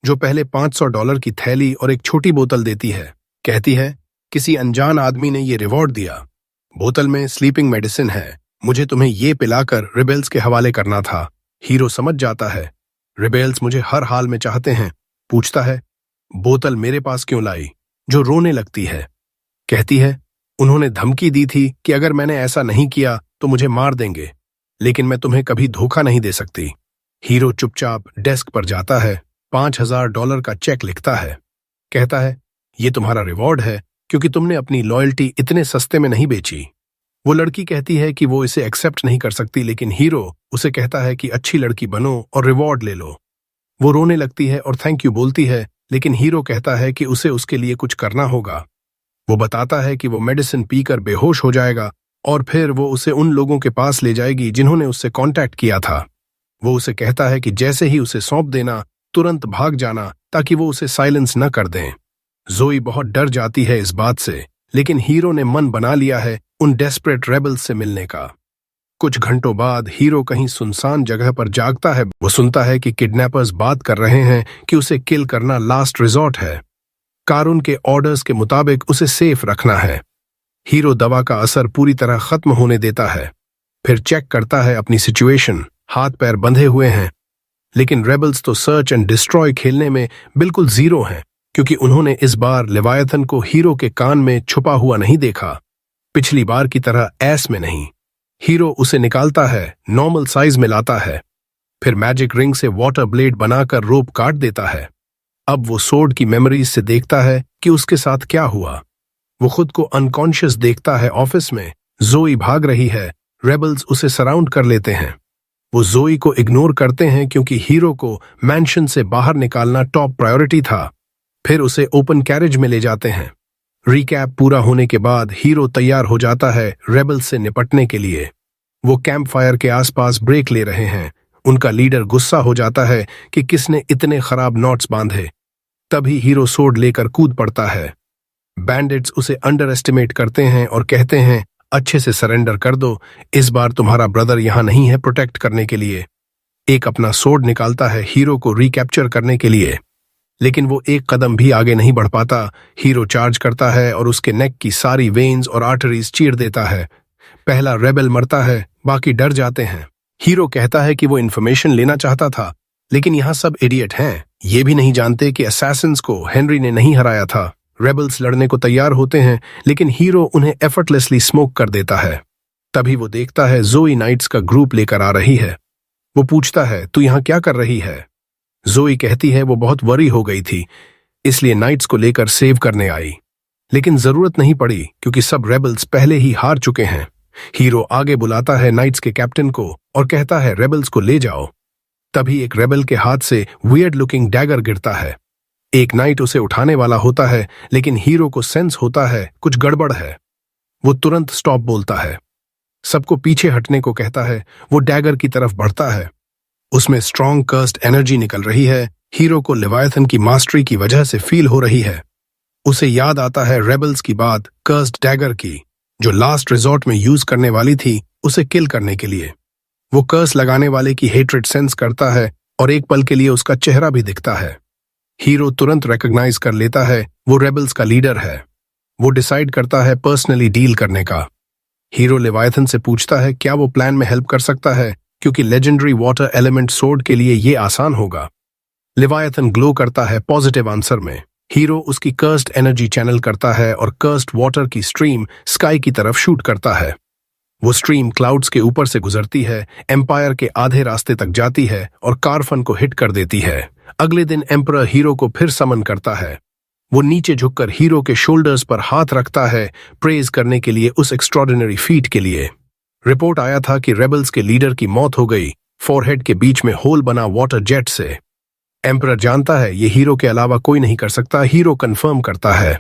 जो पहले $500 की थैली और एक छोटी बोतल देती है, कहती है किसी अनजान आदमी ने ये रिवॉर्ड दिया। बोतल में स्लीपिंग मेडिसिन है, मुझे तुम्हें ये पिलाकर रिबेल्स के हवाले करना था। हीरो समझ जाता है रिबेल्स मुझे हर हाल में चाहते हैं। पूछता है बोतल मेरे पास क्यों लाई? जो रोने लगती है, कहती है उन्होंने धमकी दी थी कि अगर मैंने ऐसा नहीं किया तो मुझे मार देंगे, लेकिन मैं तुम्हें कभी धोखा नहीं दे सकती। हीरो चुपचाप डेस्क पर जाता है, $5000 का चेक लिखता है। कहता है ये तुम्हारा रिवॉर्ड है क्योंकि तुमने अपनी लॉयल्टी इतने सस्ते में नहीं बेची। वो लड़की कहती है कि वो इसे एक्सेप्ट नहीं कर सकती, लेकिन हीरो उसे कहता है कि अच्छी लड़की बनो और रिवॉर्ड ले लो। वो रोने लगती है और थैंक यू बोलती है, लेकिन हीरो कहता है कि उसे उसके लिए कुछ करना होगा। वो बताता है कि वो मेडिसिन पीकर बेहोश हो जाएगा और फिर वो उसे उन लोगों के पास ले जाएगी जिन्होंने उससे कांटेक्ट किया था। वो उसे कहता है कि जैसे ही उसे सौंप देना तुरंत भाग जाना ताकि वो उसे साइलेंस न कर दें। जोई बहुत डर जाती है इस बात से, लेकिन हीरो ने मन बना लिया है उन डेस्परेट रेबल्स से मिलने का। कुछ घंटों बाद हीरो कहीं सुनसान जगह पर जागता है। वो सुनता है कि किडनैपर्स बात कर रहे हैं कि उसे किल करना लास्ट रिजॉर्ट है। कारून के ऑर्डर्स के मुताबिक उसे सेफ रखना है। हीरो दवा का असर पूरी तरह खत्म होने देता है, फिर चेक करता है अपनी सिचुएशन। हाथ पैर बंधे हुए हैं, लेकिन रेबल्स तो सर्च एंड डिस्ट्रॉय खेलने में बिल्कुल जीरो हैं, क्योंकि उन्होंने इस बार लेवायथन को हीरो के कान में छुपा हुआ नहीं देखा, पिछली बार की तरह ऐस में नहीं। हीरो उसे निकालता है, नॉर्मल साइज में लाता है, फिर मैजिक रिंग से वाटर ब्लेड बनाकर रोप काट देता है। अब वो सोड की मेमोरीज से देखता है कि उसके साथ क्या हुआ। वो खुद को अनकॉन्शियस देखता है। ऑफिस में जोई भाग रही है, रेबल्स उसे सराउंड कर लेते हैं। वो जोई को इग्नोर करते हैं क्योंकि हीरो को मैंशन से बाहर निकालना टॉप प्रायोरिटी था। फिर उसे ओपन कैरेज में ले जाते हैं। रिकैप पूरा होने के बाद हीरो तैयार हो जाता है रेबल्स से निपटने के लिए। वो कैंप फायर के आसपास ब्रेक ले रहे हैं। उनका लीडर गुस्सा हो जाता है कि किसने इतने खराब नॉट्स बांधे। तभी हीरो सोड लेकर कूद पड़ता है। बैंडिट्स उसे अंडर एस्टिमेट करते हैं और कहते हैं अच्छे से सरेंडर कर दो, इस बार तुम्हारा ब्रदर यहां नहीं है प्रोटेक्ट करने के लिए। एक अपना सोड निकालता है हीरो को रिकैप्चर करने के लिए, लेकिन वो एक कदम भी आगे नहीं बढ़ पाता। हीरो चार्ज करता है और उसके नेक की सारी वेन्स और आर्टरीज चीर देता है। पहला रेबल मरता है, बाकी डर जाते हैं। हीरो कहता है कि वो इन्फॉर्मेशन लेना चाहता था, लेकिन यहाँ सब इडियट हैं। ये भी नहीं जानते कि असैसिन्स को हेनरी ने नहीं हराया था। रेबल्स लड़ने को तैयार होते हैं, लेकिन हीरो उन्हें एफर्टलेसली स्मोक कर देता है। तभी वो देखता है जोई नाइट्स का ग्रुप लेकर आ रही है। वो पूछता है, तू यहाँ क्या कर रही है? जोई कहती है वो बहुत वरी हो गई थी, इसलिए नाइट्स को लेकर सेव करने आई, लेकिन जरूरत नहीं पड़ी क्योंकि सब रेबल्स पहले ही हार चुके हैं। हीरो आगे बुलाता है नाइट्स के कैप्टन को और कहता है रेबल्स को ले जाओ। तभी एक रेबल के हाथ से वियर्ड लुकिंग डैगर गिरता है। एक नाइट उसे उठाने वाला होता है, लेकिन हीरो को सेंस होता है कुछ गड़बड़ है। वो तुरंत स्टॉप बोलता है, सबको पीछे हटने को कहता है। वो डैगर की तरफ बढ़ता है, उसमें स्ट्रॉन्ग कर्स्ड एनर्जी निकल रही है। हीरो को लेवायथन की मास्टरी की वजह से फील हो रही है। उसे याद आता है रेबल्स की बात कर्स्ड डैगर की, जो लास्ट रिजॉर्ट में यूज करने वाली थी उसे किल करने के लिए। वो कर्स लगाने वाले की हेट्रेड सेंस करता है और एक पल के लिए उसका चेहरा भी दिखता है। हीरो तुरंत रिकॉग्नाइज कर लेता है वो रेबल्स का लीडर है। वो डिसाइड करता है पर्सनली डील करने का। हीरो लेवायथन से पूछता है क्या वो प्लान में हेल्प कर सकता है, क्योंकि लेजेंडरी वाटर एलिमेंट सोर्ड के लिए ये आसान होगा। लेवायथन ग्लो करता है पॉजिटिव आंसर में। हीरो उसकी कर्स्ड एनर्जी चैनल करता है और कर्स्ड वाटर की स्ट्रीम स्काई की तरफ शूट करता है। वो स्ट्रीम क्लाउड्स के ऊपर से गुजरती है, एम्पायर के आधे रास्ते तक जाती है और कारफन को हिट कर देती है। अगले दिन एम्परर हीरो को फिर समन करता है। वो नीचे झुककर हीरो के शोल्डर्स पर हाथ रखता है, प्रेज करने के लिए उस एक्स्ट्रॉर्डिनरी फीट के लिए। रिपोर्ट आया था कि रेबल्स के लीडर की मौत हो गई, फोरहेड के बीच में होल बना वाटर जेट से। एम्परर जानता है ये हीरो के अलावा कोई नहीं कर सकता। हीरो कंफर्म करता है।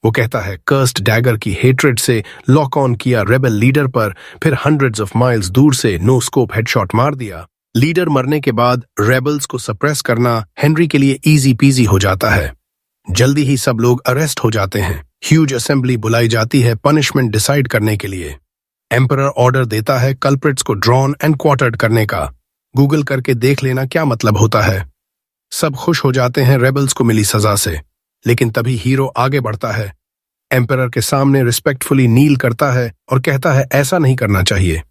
वो कहता है कर्स्ड डैगर की हेट्रेड से लॉक ऑन किया रेबल लीडर पर, फिर हंड्रेड्स ऑफ माइल्स दूर से नो स्कोप हेडशॉट मार दिया। लीडर मरने के बाद रेबल्स को सप्रेस करना हेनरी के लिए इजी पीजी हो जाता है। जल्दी ही सब लोग अरेस्ट हो जाते हैं। ह्यूज असेंबली बुलाई जाती है पनिशमेंट डिसाइड करने के लिए। एम्परर ऑर्डर देता है कल्प्रिट्स को ड्रॉन एंड क्वार्टर्ड करने का। गूगल करके देख लेना क्या मतलब होता है। सब खुश हो जाते हैं रेबल्स को मिली सजा से, लेकिन तभी हीरो आगे बढ़ता है, एम्परर के सामने रिस्पेक्टफुली नील करता है और कहता है ऐसा नहीं करना चाहिए।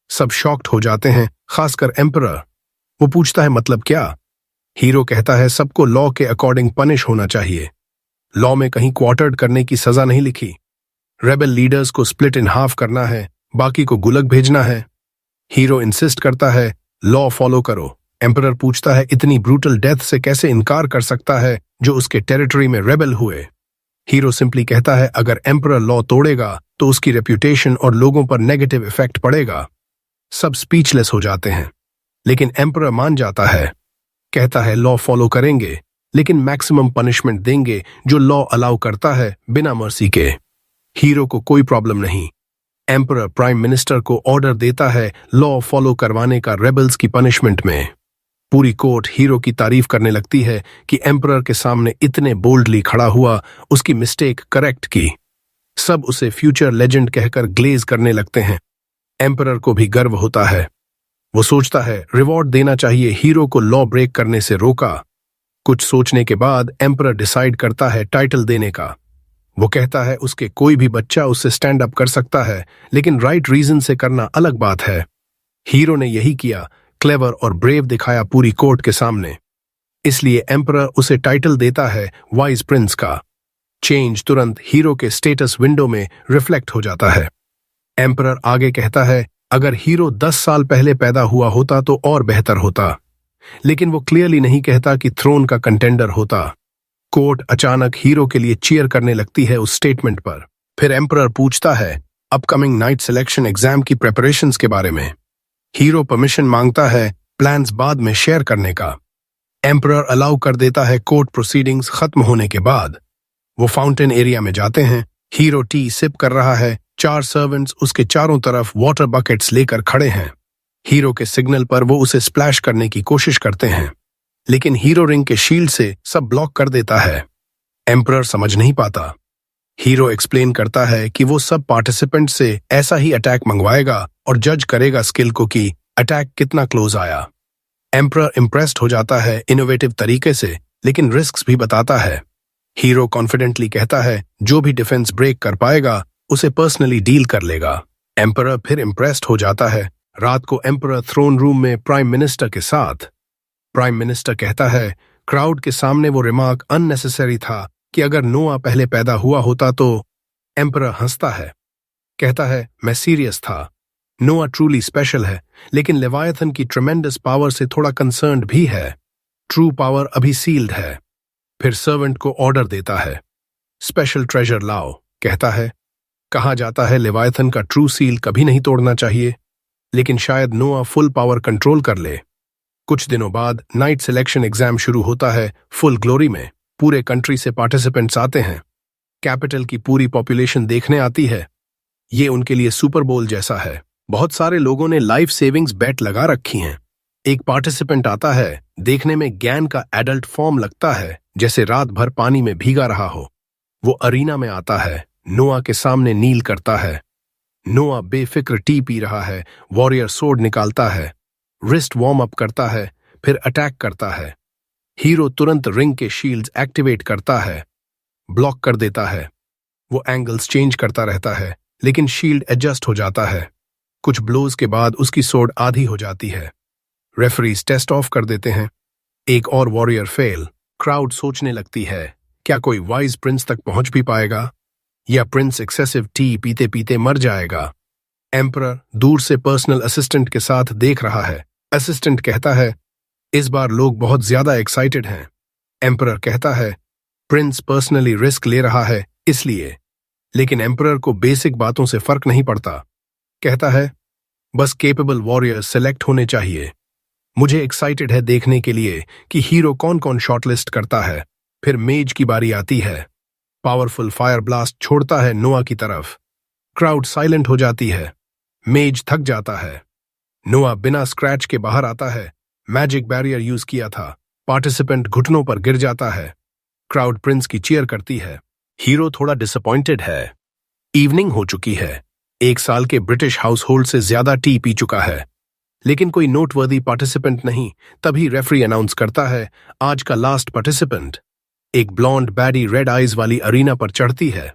सब शॉक्ड हो जाते हैं, खासकर एम्परर। वो पूछता है मतलब क्या? हीरो कहता है सबको लॉ के अकॉर्डिंग पनिश होना चाहिए। लॉ में कहीं क्वार्टर्ड करने की सजा नहीं लिखी। रेबल लीडर्स को स्प्लिट इन हाफ करना है, बाकी को गुलक भेजना है। हीरो इंसिस्ट करता है लॉ फॉलो करो। एम्परर पूछता है इतनी ब्रूटल डेथ से कैसे इनकार कर सकता है जो उसके टेरिटरी में रेबल हुए। हीरो सिंपली कहता है अगर एम्परर लॉ तोड़ेगा तो उसकी रेप्यूटेशन और लोगों पर नेगेटिव इफेक्ट पड़ेगा। सब स्पीचलेस हो जाते हैं, लेकिन एम्परर मान जाता है। कहता है लॉ फॉलो करेंगे, लेकिन मैक्सिमम पनिशमेंट देंगे जो लॉ अलाउ करता है बिना मर्सी के। हीरो को कोई प्रॉब्लम नहीं। एम्परर प्राइम मिनिस्टर को ऑर्डर देता है लॉ फॉलो करवाने का रेबल्स की पनिशमेंट में। पूरी कोर्ट हीरो की तारीफ करने लगती है कि एम्परर के सामने इतने बोल्डली खड़ा हुआ, उसकी मिस्टेक करेक्ट की। सब उसे फ्यूचर लेजेंड कहकर ग्लेज करने लगते हैं। एम्परर को भी गर्व होता है। वो सोचता है रिवॉर्ड देना चाहिए, हीरो को लॉ ब्रेक करने से रोका। कुछ सोचने के बाद एम्परर डिसाइड करता है टाइटल देने का। वो कहता है उसके कोई भी बच्चा उससे स्टैंड अप कर सकता है, लेकिन राइट रीजन से करना अलग बात है। हीरो ने यही किया, क्लेवर और ब्रेव दिखाया पूरी कोर्ट के सामने। इसलिए एम्परर उसे टाइटल देता है वाइज प्रिंस का। चेंज तुरंत हीरो के स्टेटस विंडो में रिफ्लेक्ट हो जाता है। एम्परर आगे कहता है अगर हीरो 10 साल पहले पैदा हुआ होता तो और बेहतर होता, लेकिन वो क्लियरली नहीं कहता कि थ्रोन का कंटेंडर होता। कोर्ट अचानक हीरो के लिए चीयर करने लगती है उस स्टेटमेंट पर। फिर एम्परर पूछता है अपकमिंग नाइट सिलेक्शन एग्जाम की प्रिपरेशंस के बारे में। हीरो परमिशन मांगता है प्लान्स बाद में शेयर करने का। एम्परर अलाउ कर देता है कोर्ट प्रोसीडिंग्स खत्म होने के बाद। वो फाउंटेन एरिया में जाते हैं। हीरो टी सिप कर रहा है। 4 सर्वेंट्स उसके चारों तरफ वाटर बकेट्स लेकर खड़े हैं। हीरो के सिग्नल पर वो उसे स्प्लैश करने की कोशिश करते हैं, लेकिन हीरो रिंग के शील्ड से सब ब्लॉक कर देता है। एम्परर समझ नहीं पाता। हीरो एक्सप्लेन करता है कि वो सब पार्टिसिपेंट से ऐसा ही अटैक मंगवाएगा और जज करेगा स्किल को कि अटैक कितना क्लोज आया। एम्परर इम्प्रेस्ड हो जाता है इनोवेटिव तरीके से, लेकिन रिस्क्स भी बताता है। हीरो कॉन्फिडेंटली कहता है जो भी डिफेंस ब्रेक कर पाएगा उसे पर्सनली डील कर लेगा। एम्परर फिर इम्प्रेस्ड हो जाता है। रात को एम्परर थ्रोन रूम में प्राइम मिनिस्टर के साथ। प्राइम मिनिस्टर कहता है, क्राउड के सामने वो रिमार्क अननेसेसरी था कि अगर नोआ पहले पैदा हुआ होता तो। एम्परर हंसता है, कहता है, मैं सीरियस था। नोआ ट्रूली स्पेशल है, लेकिन लेवायथन की ट्रेमेंडस पावर से थोड़ा कंसर्न्ड भी है। ट्रू पावर अभी सील्ड है। फिर सर्वेंट को ऑर्डर देता है, स्पेशल ट्रेजर लाओ। कहता है, कहा जाता है लेवायथन का ट्रू सील कभी नहीं तोड़ना चाहिए, लेकिन शायद नोआ फुल पावर कंट्रोल कर ले। कुछ दिनों बाद नाइट सिलेक्शन एग्जाम शुरू होता है फुल ग्लोरी में। पूरे कंट्री से पार्टिसिपेंट्स आते हैं। कैपिटल की पूरी पॉपुलेशन देखने आती है। ये उनके लिए सुपर बोल जैसा है। बहुत सारे लोगों ने लाइफ सेविंग्स बेट लगा रखी हैं। एक पार्टिसिपेंट आता है, देखने में गैन का एडल्ट फॉर्म लगता है, जैसे रात भर पानी में भीगा रहा हो। वो अरीना में आता है, नोआ के सामने नील करता है। नोआ बेफिक्र टी पी रहा है। वॉरियर सोर्ड निकालता है, रिस्ट वार्म अप करता है, फिर अटैक करता है। हीरो तुरंत रिंग के शील्ड्स एक्टिवेट करता है, ब्लॉक कर देता है। वो एंगल्स चेंज करता रहता है, लेकिन शील्ड एडजस्ट हो जाता है। कुछ ब्लोज के बाद उसकी सोर्ड आधी हो जाती है। रेफरीज टेस्ट ऑफ कर देते हैं। एक और वॉरियर फेल। क्राउड सोचने लगती है, क्या कोई वाइज प्रिंस तक पहुंच भी पाएगा, या प्रिंस एक्सेसिव टी पीते पीते मर जाएगा। एम्परर दूर से पर्सनल असिस्टेंट के साथ देख रहा है। असिस्टेंट कहता है, इस बार लोग बहुत ज्यादा एक्साइटेड हैं। एम्परर कहता है, प्रिंस पर्सनली रिस्क ले रहा है इसलिए। लेकिन एम्परर को बेसिक बातों से फर्क नहीं पड़ता। कहता है, बस केपेबल वॉरियर्स सेलेक्ट होने चाहिए। मुझे एक्साइटेड है देखने के लिए कि हीरो कौन कौन शॉर्टलिस्ट करता है। फिर मेज की बारी आती है। पावरफुल फायर ब्लास्ट छोड़ता है नोआ की तरफ। क्राउड साइलेंट हो जाती है। मेज थक जाता है। नोआ बिना स्क्रैच के बाहर आता है। मैजिक बैरियर यूज किया था। पार्टिसिपेंट घुटनों पर गिर जाता है। क्राउड प्रिंस की चीयर करती है। हीरो थोड़ा डिसअपॉइंटेड है। इवनिंग हो चुकी है। 1 साल के ब्रिटिश हाउस होल्ड से ज्यादा टी पी चुका है, लेकिन कोई नोटवर्दी पार्टिसिपेंट नहीं। तभी रेफरी अनाउंस करता है, आज का लास्ट पार्टिसिपेंट। एक ब्लॉन्ड बैडी रेड आइज वाली अरीना पर चढ़ती है।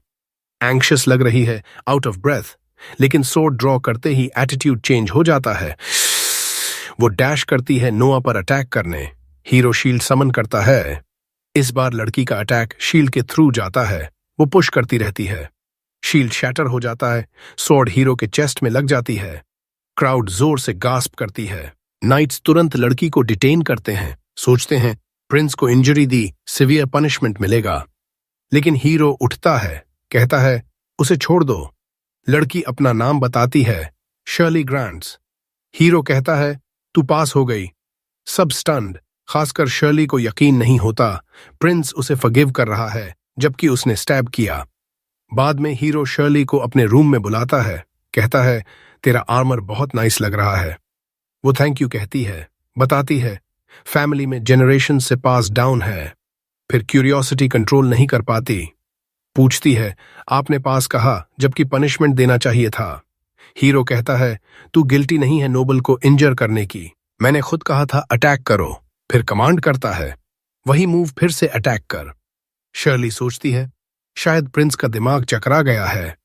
एंग्शियस लग रही है, आउट ऑफ ब्रेथ, लेकिन सोर्ड ड्रॉ करते ही एटीट्यूड चेंज हो जाता है। वो डैश करती है नोआ पर अटैक करने। हीरो शील्ड समन करता है। इस बार लड़की का अटैक शील्ड के थ्रू जाता है। वो पुश करती रहती है। शील्ड शैटर हो जाता है। स्वॉर्ड हीरो के चेस्ट में लग जाती है। क्राउड जोर से गास्प करती है। नाइट्स तुरंत लड़की को डिटेन करते हैं। सोचते हैं प्रिंस को इंजरी दी, सिवियर पनिशमेंट मिलेगा। लेकिन हीरो उठता है, कहता है, उसे छोड़ दो। लड़की अपना नाम बताती है, शर्ली ग्रांट्स। हीरो कहता है, तू पास हो गई। सब स्टन्ड, खासकर शर्ली को यकीन नहीं होता प्रिंस उसे फॉरगिव कर रहा है, जबकि उसने स्टैब किया। बाद में हीरो शर्ली को अपने रूम में बुलाता है। कहता है, तेरा आर्मर बहुत नाइस लग रहा है। वो थैंक यू कहती है। बताती है, फैमिली में जनरेशन से पास डाउन है। फिर क्यूरियोसिटी कंट्रोल नहीं कर पाती। पूछती है, आपने पास कहा जबकि पनिशमेंट देना चाहिए था। हीरो कहता है, तू गिल्टी नहीं है नोबल को इंजर करने की। मैंने खुद कहा था अटैक करो। फिर कमांड करता है, वही मूव फिर से अटैक कर। शर्ली सोचती है, शायद प्रिंस का दिमाग चकरा गया है।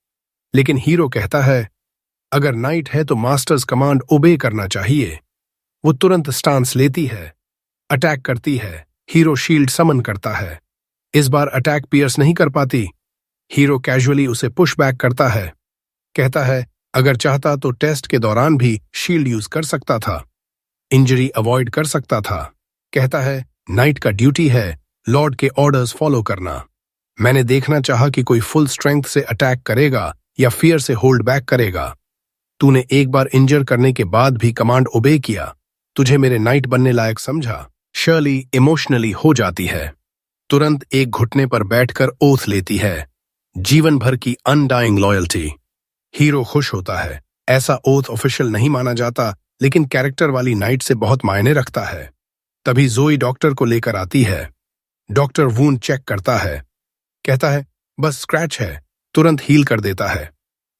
लेकिन हीरो कहता है, अगर नाइट है तो मास्टर्स कमांड ओबे करना चाहिए। वो तुरंत स्टांस लेती है, अटैक करती है। हीरो शील्ड समन करता है। इस बार अटैक पियर्स नहीं कर पाती। हीरो कैजुअली उसे पुश बैक करता है। कहता है, अगर चाहता तो टेस्ट के दौरान भी शील्ड यूज कर सकता था, इंजरी अवॉइड कर सकता था। कहता है, नाइट का ड्यूटी है लॉर्ड के ऑर्डर्स फॉलो करना। मैंने देखना चाहा कि कोई फुल स्ट्रेंथ से अटैक करेगा या फियर से होल्ड बैक करेगा। तूने एक बार इंजर करने के बाद भी कमांड ओबे किया। तुझे मेरे नाइट बनने लायक समझा। शर्ली इमोशनली हो जाती है। तुरंत एक घुटने पर बैठकर ओथ लेती है, जीवन भर की अनडाइंग लॉयल्टी। हीरो खुश होता है। ऐसा ओथ ऑफिशियल नहीं माना जाता, लेकिन कैरेक्टर वाली नाइट से बहुत मायने रखता है। तभी जोई डॉक्टर को लेकर आती है। डॉक्टर वूंड चेक करता है। कहता है, बस स्क्रैच है, तुरंत हील कर देता है।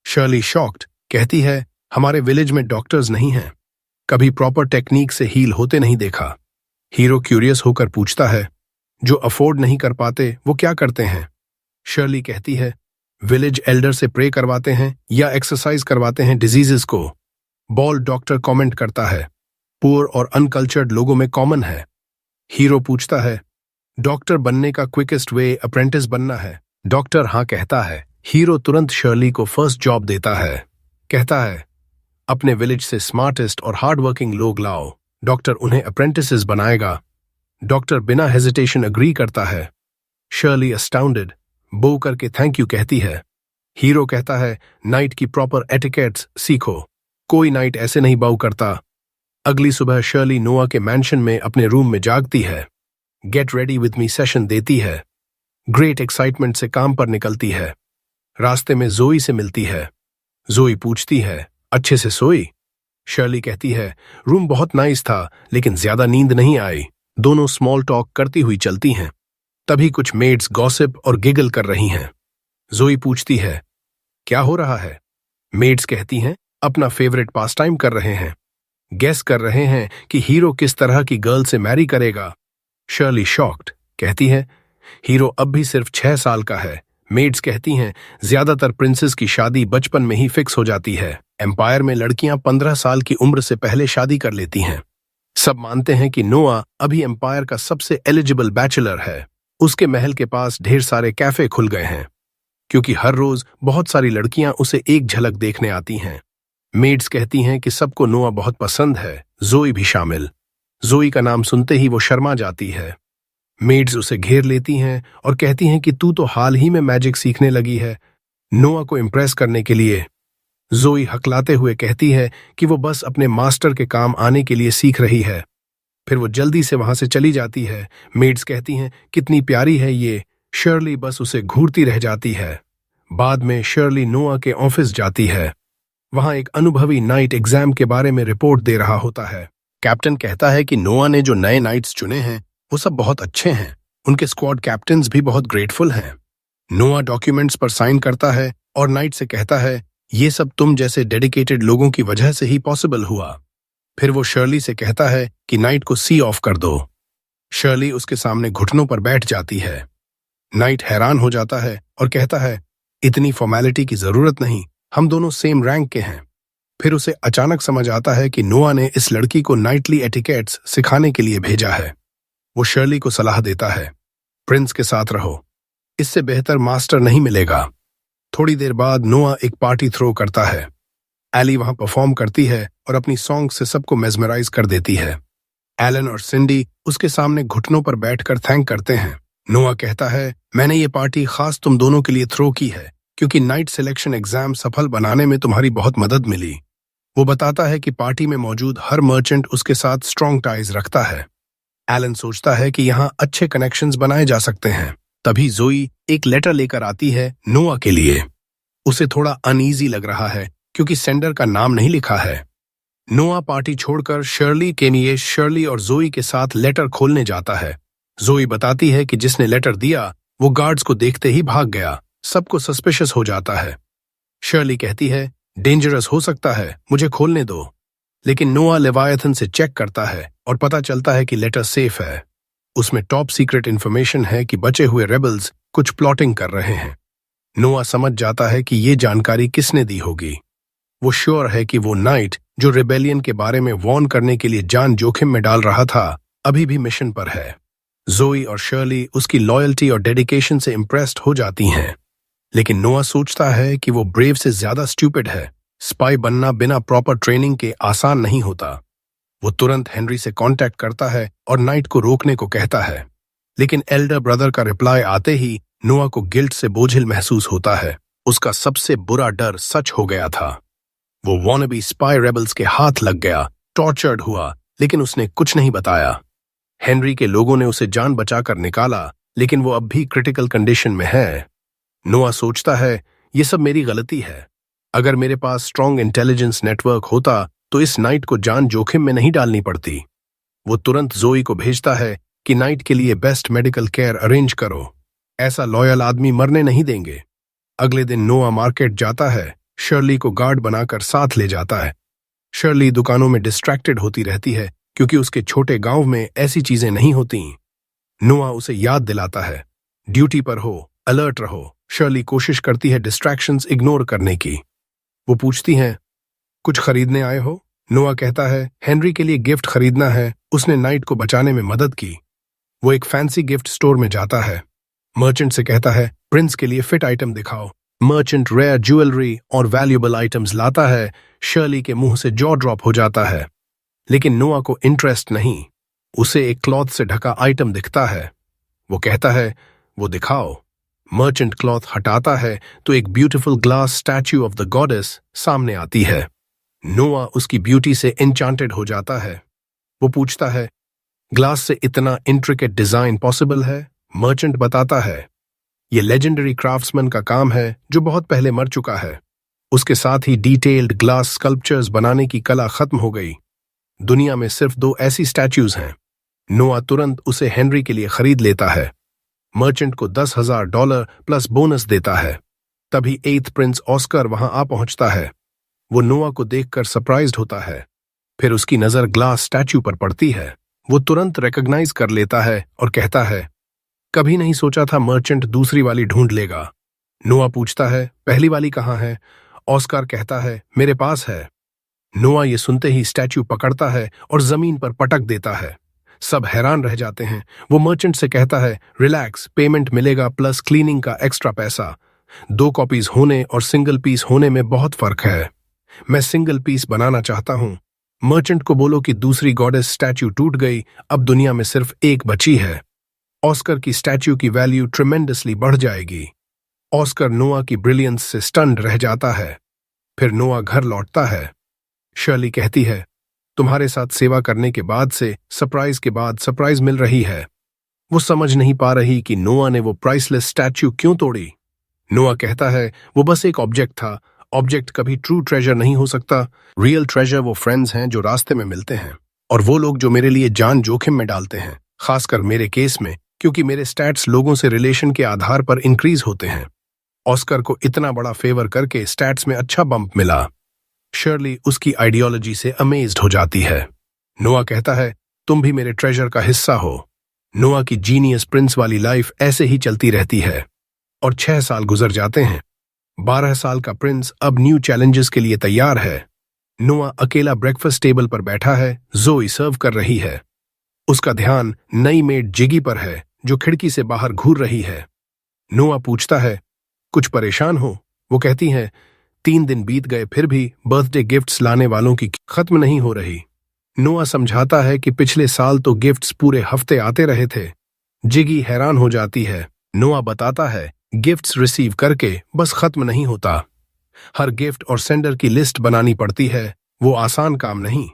शर्ली शॉक्ड, कहती है, हमारे विलेज में डॉक्टर्स नहीं हैं, कभी प्रॉपर टेक्निक से हील होते नहीं देखा। हीरो क्यूरियस होकर पूछता है, जो अफोर्ड नहीं कर पाते वो क्या करते हैं? शर्ली कहती है, विलेज एल्डर से प्रे करवाते हैं या एक्सरसाइज करवाते हैं डिजीजेस को। बॉल्ड डॉक्टर कमेंट करता है, पुअर और अनकल्चर्ड लोगों में कॉमन है। हीरो पूछता है, डॉक्टर बनने का क्विकेस्ट वे अप्रेंटिस बनना है। डॉक्टर हाँ कहता है। हीरो तुरंत शर्ली को फर्स्ट जॉब देता है। कहता है, अपने विलेज से स्मार्टेस्ट और हार्ड वर्किंग लोग लाओ। डॉक्टर उन्हें अप्रेंटिसेस बनाएगा। डॉक्टर बिना हेजिटेशन अग्री करता है। शर्ली अस्टाउंडेड बो करके थैंक यू कहती है। हीरो कहता है, नाइट की प्रॉपर एटिकेट्स सीखो, कोई नाइट ऐसे नहीं बाउ करता। अगली सुबह शर्ली नोआ के मैंशन में अपने रूम में जागती है। Get ready with me session देती है। ग्रेट एक्साइटमेंट से काम पर निकलती है। रास्ते में जोई से मिलती है। जोई पूछती है, अच्छे से सोई? शर्ली कहती है, रूम बहुत नाइस था लेकिन ज्यादा नींद नहीं आई। दोनों स्मॉल टॉक करती हुई चलती हैं। तभी कुछ मेड्स गॉसिप और गिगल कर रही हैं। जोई पूछती है, क्या हो रहा है? मेड्स कहती हैं, अपना फेवरेट पास टाइम कर रहे हैं, गेस कर रहे हैं कि हीरो किस तरह की गर्ल से मैरी करेगा। शर्ली शॉक्ड कहती है, हीरो अब भी सिर्फ 6 साल का है। मेड्स कहती हैं, ज्यादातर प्रिंसेस की शादी बचपन में ही फिक्स हो जाती है। एम्पायर में लड़कियां 15 साल की उम्र से पहले शादी कर लेती हैं। सब मानते हैं कि नोआ अभी एम्पायर का सबसे एलिजिबल बैचलर है। उसके महल के पास ढेर सारे कैफे खुल गए हैं क्योंकि हर रोज बहुत सारी लड़कियां उसे एक झलक देखने आती हैं। मेड्स कहती हैं कि सबको नोआ बहुत पसंद है, जोई भी शामिल। जोई का नाम सुनते ही वो शर्मा जाती है। मेड्स उसे घेर लेती हैं और कहती हैं कि तू तो हाल ही में मैजिक सीखने लगी है, नोआ को इम्प्रेस करने के लिए। जोई हकलाते हुए कहती है कि वो बस अपने मास्टर के काम आने के लिए सीख रही है। फिर वो जल्दी से वहां से चली जाती है। मेड्स कहती हैं, कितनी प्यारी है ये। शर्ली बस उसे घूरती रह जाती है। बाद में शर्ली नोआ के ऑफिस जाती है। वहां एक अनुभवी नाइट एग्जाम के बारे में रिपोर्ट दे रहा होता है। कैप्टन कहता है कि नोआ ने जो नए नाइट्स चुने हैं वो सब बहुत अच्छे हैं। उनके स्क्वाड कैप्टन्स भी बहुत ग्रेटफुल हैं। नोआ डॉक्यूमेंट्स पर साइन करता है और नाइट से कहता है, ये सब तुम जैसे डेडिकेटेड लोगों की वजह से ही पॉसिबल हुआ। फिर वो शर्ली से कहता है कि नाइट को सी ऑफ कर दो। शर्ली उसके सामने घुटनों पर बैठ जाती है। नाइट हैरान हो जाता है और कहता है, इतनी फॉर्मेलिटी की जरूरत नहीं, हम दोनों सेम रैंक के हैं। फिर उसे अचानक समझ आता है कि नोआ ने इस लड़की को नाइटली एटिकेट्स सिखाने के लिए भेजा है। वो शर्ली को सलाह देता है, प्रिंस के साथ रहो, इससे बेहतर मास्टर नहीं मिलेगा। थोड़ी देर बाद नोआ एक पार्टी थ्रो करता है। एली वहां परफॉर्म करती है और अपनी सॉन्ग से सबको मेस्मराइज कर देती है। एलन और सिंडी उसके सामने घुटनों पर बैठकर थैंक करते हैं। नोआ कहता है, मैंने ये पार्टी खास तुम दोनों के लिए थ्रो की है क्योंकि नाइट सिलेक्शन एग्जाम सफल बनाने में तुम्हारी बहुत मदद मिली। वो बताता है कि पार्टी में मौजूद हर मर्चेंट उसके साथ स्ट्रॉन्ग टाइज रखता है। एलन सोचता है कि यहाँ अच्छे कनेक्शंस बनाए जा सकते हैं। तभी जोई एक लेटर लेकर आती है नोआ के लिए। उसे थोड़ा अनईजी लग रहा है क्योंकि सेंडर का नाम नहीं लिखा है। नोआ पार्टी छोड़कर शर्ली के लिए शर्ली और जोई के साथ लेटर खोलने जाता है। जोई बताती है कि जिसने लेटर दिया वो गार्ड्स को देखते ही भाग गया। सबको सस्पिशियस हो जाता है। शर्ली कहती है, डेंजरस हो सकता है, मुझे खोलने दो। लेकिन नोआ लेवायथन से चेक करता है और पता चलता है कि लेटर सेफ है। उसमें टॉप सीक्रेट इंफॉर्मेशन है कि बचे हुए रेबल्स कुछ प्लॉटिंग कर रहे हैं। नोआ समझ जाता है कि ये जानकारी किसने दी होगी। वो श्योर है कि वो नाइट जो रिबेलियन के बारे में वॉर्न करने के लिए जान जोखिम में डाल रहा था, अभी भी मिशन पर है। जोई और शर्ली उसकी लॉयल्टी और डेडिकेशन से इम्प्रेस्ड हो जाती हैं। लेकिन नोआ सोचता है कि वो ब्रेव से ज्यादा स्टूपिड है। स्पाई बनना बिना प्रॉपर ट्रेनिंग के आसान नहीं होता। वो तुरंत हेनरी से कांटेक्ट करता है और नाइट को रोकने को कहता है। लेकिन एल्डर ब्रदर का रिप्लाई आते ही नोआ को गिल्ट से बोझिल महसूस होता है। उसका सबसे बुरा डर सच हो गया था। वो वॉनबी स्पाई रेबल्स के हाथ लग गया, टॉर्चर्ड हुआ, लेकिन उसने कुछ नहीं बताया। हेनरी के लोगों ने उसे जान बचाकर निकाला, लेकिन वो अब भी क्रिटिकल कंडीशन में है। नोआ सोचता है, ये सब मेरी गलती है। अगर मेरे पास स्ट्रॉन्ग इंटेलिजेंस नेटवर्क होता तो इस नाइट को जान जोखिम में नहीं डालनी पड़ती। वो तुरंत जोई को भेजता है कि नाइट के लिए बेस्ट मेडिकल केयर अरेंज करो। ऐसा लॉयल आदमी मरने नहीं देंगे। अगले दिन नोआ मार्केट जाता है। शर्ली को गार्ड बनाकर साथ ले जाता है। शर्ली दुकानों में डिस्ट्रैक्टेड होती रहती है क्योंकि उसके छोटे गांव में ऐसी चीजें नहीं होती। नोआ उसे याद दिलाता है, ड्यूटी पर हो, अलर्ट रहो, शर्ली कोशिश करती है डिस्ट्रैक्शंस इग्नोर करने की। वो पूछती हैं, कुछ खरीदने आए हो? नोआ कहता है, हेनरी के लिए गिफ्ट खरीदना है, उसने नाइट को बचाने में मदद की। वो एक फैंसी गिफ्ट स्टोर में जाता है। मर्चेंट से कहता है, प्रिंस के लिए फिट आइटम दिखाओ। मर्चेंट रेयर ज्वेलरी और वैल्यूएबल आइटम्स लाता है। शर्ली के मुंह से जॉ ड्रॉप हो जाता है, लेकिन नोआ को इंटरेस्ट नहीं। उसे एक क्लॉथ से ढका आइटम दिखता है। वो कहता है, वो दिखाओ। मर्चेंट क्लॉथ हटाता है तो एक beautiful glass statue of the goddess सामने आती है। नोआ उसकी ब्यूटी से एन्चांटेड हो जाता है। वो पूछता है, ग्लास से इतना इंट्रिकेट डिजाइन पॉसिबल है? मर्चेंट बताता है, ये लेजेंडरी क्राफ्ट्समैन का काम है जो बहुत पहले मर चुका है। उसके साथ ही डिटेल्ड ग्लास स्कल्पचर्स बनाने की कला खत्म हो गई। दुनिया में सिर्फ 2 ऐसी स्टैच्यूज हैं। नोआ तुरंत उसे हेनरी के लिए खरीद लेता है। मर्चेंट को $10,000 प्लस बोनस देता है। तभी 8th प्रिंस ऑस्कर वहां आ पहुंचता है। वो नोआ को देखकर सरप्राइज्ड होता है। फिर उसकी नजर ग्लास स्टैच्यू पर पड़ती है। वो तुरंत रिकॉग्नाइज कर लेता है और कहता है, कभी नहीं सोचा था मर्चेंट दूसरी वाली ढूंढ लेगा। नोआ पूछता है, पहली वाली कहाँ है? ऑस्कर कहता है, मेरे पास है। नोआ ये सुनते ही स्टैच्यू पकड़ता है और जमीन पर पटक देता है। सब हैरान रह जाते हैं। वो मर्चेंट से कहता है, रिलैक्स, पेमेंट मिलेगा प्लस क्लीनिंग का एक्स्ट्रा पैसा। 2 कॉपीज होने और सिंगल पीस होने में बहुत फर्क है। मैं सिंगल पीस बनाना चाहता हूं। मर्चेंट को बोलो कि दूसरी गॉडेस स्टैच्यू टूट गई, अब दुनिया में सिर्फ एक बची है। ऑस्कर की स्टैच्यू की वैल्यू ट्रिमेंडसली बढ़ जाएगी। ऑस्कर नोआ की ब्रिलियंस से स्टन्ड रह जाता है। फिर नोआ घर लौटता है। शर्ली कहती है, तुम्हारे साथ सेवा करने के बाद से सरप्राइज के बाद सरप्राइज मिल रही है। वो समझ नहीं पा रही कि नोआ ने वो प्राइसलेस स्टैच्यू क्यों तोड़ी। नोआ कहता है, वो बस एक ऑब्जेक्ट था। ऑब्जेक्ट कभी ट्रू ट्रेजर नहीं हो सकता। रियल ट्रेजर वो फ्रेंड्स हैं जो रास्ते में मिलते हैं, और वो लोग जो मेरे लिए जान जोखिम में डालते हैं, खासकर मेरे केस में, क्योंकि मेरे स्टैट्स लोगों से रिलेशन के आधार पर इंक्रीज होते हैं। ऑस्कर को इतना बड़ा फेवर करके स्टैट्स में अच्छा बम्प मिला। शर्ली उसकी आइडियोलॉजी से अमेज्ड हो जाती है। नोआ कहता है, तुम भी मेरे ट्रेजर का हिस्सा हो। नोआ की जीनियस प्रिंस वाली लाइफ ऐसे ही चलती रहती है और 6 साल गुजर जाते हैं। 12 साल का प्रिंस अब न्यू चैलेंजेस के लिए तैयार है। नोआ अकेला ब्रेकफास्ट टेबल पर बैठा है। जोई सर्व कर रही है। उसका ध्यान नई मेड जिगी पर है जो खिड़की से बाहर घूर रही है। नोआ पूछता है, कुछ परेशान हो? वो कहती है, 3 दिन बीत गए फिर भी बर्थडे गिफ्ट्स लाने वालों की खत्म नहीं हो रही। नोआ समझाता है कि पिछले साल तो गिफ्ट्स पूरे हफ्ते आते रहे थे। जिगी हैरान हो जाती है। नोआ बताता है, गिफ्ट्स रिसीव करके बस खत्म नहीं होता। हर गिफ्ट और सेंडर की लिस्ट बनानी पड़ती है। वो आसान काम नहीं।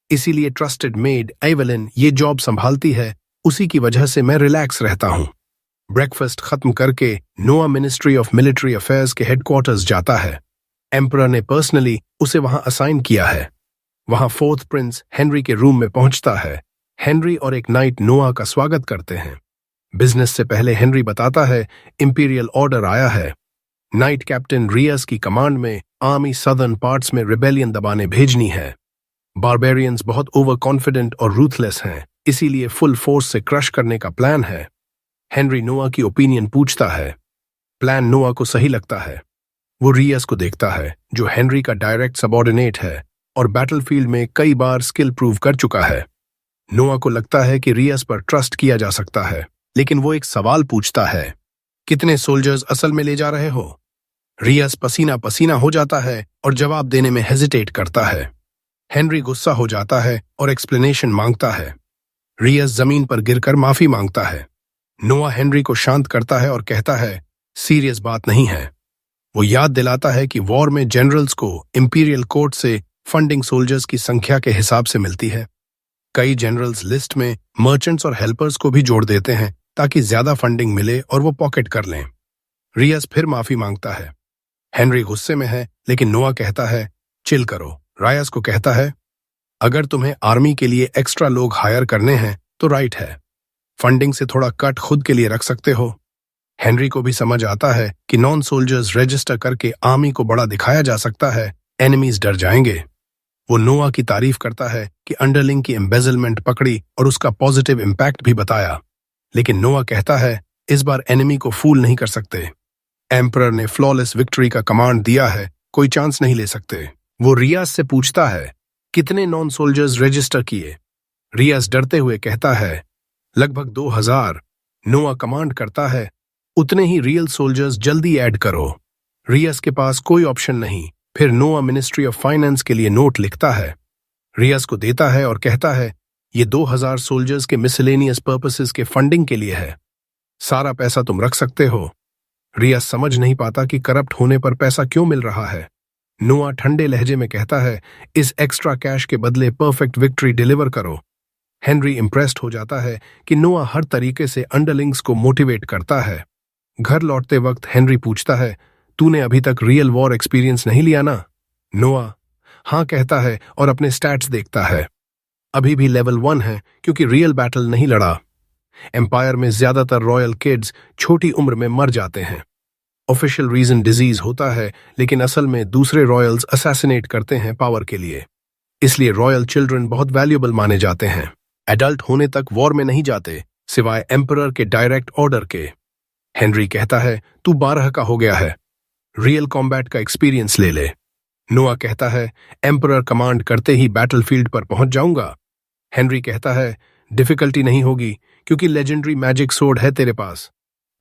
इसीलिए ट्रस्टेड मेड एवलिन ये जॉब संभालती है। उसी की वजह से मैं रिलैक्स रहता हूं। ब्रेकफास्ट खत्म करके नोआ मिनिस्ट्री ऑफ मिलिट्री अफेयर्स के हेडक्वार्टर्स जाता है। एम्परर ने पर्सनली उसे वहां असाइन किया है। वहां 4th प्रिंस हेनरी के रूम में पहुंचता है। हेनरी और एक नाइट नोआ का स्वागत करते हैं। बिजनेस से पहले हेनरी बताता है, इंपीरियल ऑर्डर आया है। नाइट कैप्टन रियस की कमांड में आर्मी सदर्न पार्ट्स में रिबेलियन दबाने भेजनी है। बारबेरियंस बहुत ओवर कॉन्फिडेंट और रूथलेस हैं, इसीलिए फुल फोर्स से क्रश करने का प्लान है। हेनरी नोआ की ओपिनियन पूछता है। प्लान नोआ को सही लगता है। वो रियस को देखता है, जो हेनरी का डायरेक्ट सबऑर्डिनेट है और बैटलफील्ड में कई बार स्किल प्रूव कर चुका है। नोआ को लगता है कि रियस पर ट्रस्ट किया जा सकता है, लेकिन वो एक सवाल पूछता है, कितने सोल्जर्स असल में ले जा रहे हो? रियस पसीना पसीना हो जाता है और जवाब देने में हेजिटेट करता है। हेनरी गुस्सा हो जाता है और एक्सप्लेनेशन मांगता है। रियस जमीन पर गिरकर माफी मांगता है। नोआ हेनरी को शांत करता है और कहता है, सीरियस बात नहीं है। वो याद दिलाता है कि वॉर में जनरल्स को इंपीरियल कोर्ट से फंडिंग सोल्जर्स की संख्या के हिसाब से मिलती है। कई जनरल्स लिस्ट में मर्चेंट्स और हेल्पर्स को भी जोड़ देते हैं ताकि ज्यादा फंडिंग मिले और वो पॉकेट कर लें। रियस फिर माफी मांगता है। हेनरी गुस्से में है, लेकिन नोआ कहता है, चिल करो। रायस को कहता है, अगर तुम्हें आर्मी के लिए एक्स्ट्रा लोग हायर करने हैं तो राइट है। फंडिंग से थोड़ा कट खुद के लिए रख सकते हो। हेनरी को भी समझ आता है कि नॉन सोल्जर्स रजिस्टर करके आर्मी को बड़ा दिखाया जा सकता है, एनिमीज डर जाएंगे। वो नोआ की तारीफ करता है कि अंडरलिंग की एम्बेजलमेंट पकड़ी और उसका पॉजिटिव इम्पैक्ट भी बताया, लेकिन नोआ कहता है, इस बार एनिमी को फूल नहीं कर सकते। एम्परर ने फ्लॉलेस विक्ट्री का कमांड दिया है, कोई चांस नहीं ले सकते। वो रियाज से पूछता है, कितने नॉन सोल्जर्स रजिस्टर किए? रियाज डरते हुए कहता है, लगभग 2000। नोआ कमांड करता है, उतने ही रियल सोल्जर्स जल्दी ऐड करो। रियाज के पास कोई ऑप्शन नहीं। फिर नोआ मिनिस्ट्री ऑफ फाइनेंस के लिए नोट लिखता है, रियाज को देता है और कहता है, ये 2000 सोल्जर्स के मिसलेनियस पर्पसेस के फंडिंग के लिए है, सारा पैसा तुम रख सकते हो। रियाज समझ नहीं पाता कि करप्ट होने पर पैसा क्यों मिल रहा है। नोआ ठंडे लहजे में कहता है, इस एक्स्ट्रा कैश के बदले परफेक्ट विक्ट्री डिलीवर करो। हेनरी इम्प्रेस्ड हो जाता है कि नोआ हर तरीके से अंडरलिंग्स को मोटिवेट करता है। घर लौटते वक्त हेनरी पूछता है, तूने अभी तक रियल वॉर एक्सपीरियंस नहीं लिया ना? नोआ हाँ कहता है और अपने स्टैट्स देखता है। अभी भी लेवल 1 है क्योंकि रियल बैटल नहीं लड़ा। एम्पायर में ज्यादातर रॉयल किड्स छोटी उम्र में मर जाते हैं। ऑफिशियल रीजन डिजीज होता है, लेकिन असल में दूसरे रॉयल्स असैसिनेट करते हैं पावर के लिए। इसलिए रॉयल चिल्ड्रन बहुत वैल्यूएबल माने जाते हैं। एडल्ट होने तक वॉर में नहीं जाते, सिवाय एम्परर के डायरेक्ट ऑर्डर के। हेनरी कहता है, तू 12 का हो गया है, रियल कॉम्बैट का एक्सपीरियंस ले ले। नोआ कहता है, एम्परर कमांड करते ही बैटलफील्ड पर पहुंच जाऊंगा। हेनरी कहता है, डिफिकल्टी नहीं होगी क्योंकि लेजेंडरी मैजिक सोर्ड है तेरे पास।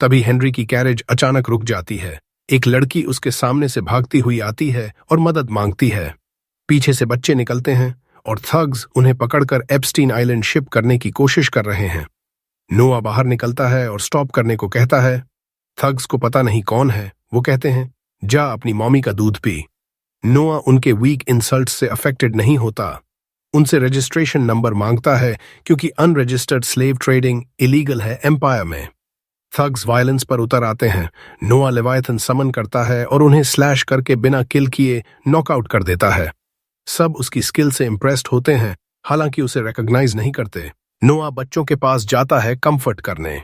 तभी हेनरी की कैरेज अचानक रुक जाती है। एक लड़की उसके सामने से भागती हुई आती है और मदद मांगती है। पीछे से बच्चे निकलते हैं और थग्स उन्हें पकड़कर एप्स्टीन आइलैंड शिप करने की कोशिश कर रहे हैं। नोआ बाहर निकलता है और स्टॉप करने को कहता है। थग्स को पता नहीं कौन है। वो कहते हैं, जा अपनी मॉमी का दूध पी। नोआ उनके वीक इंसल्ट से अफेक्टेड नहीं होता। उनसे रजिस्ट्रेशन नंबर मांगता है क्योंकि अनरजिस्टर्ड स्लेव ट्रेडिंग इलीगल है एम्पायर में। थग्स वायलेंस पर उतर आते हैं। नोआ लेवायथन समन करता है और उन्हें स्लैश करके बिना किल किए नॉकआउट कर देता है। सब उसकी स्किल से इम्प्रेस्ड होते हैं, हालांकि उसे रिकॉग्नाइज नहीं करते। नोआ बच्चों के पास जाता है कंफर्ट करने।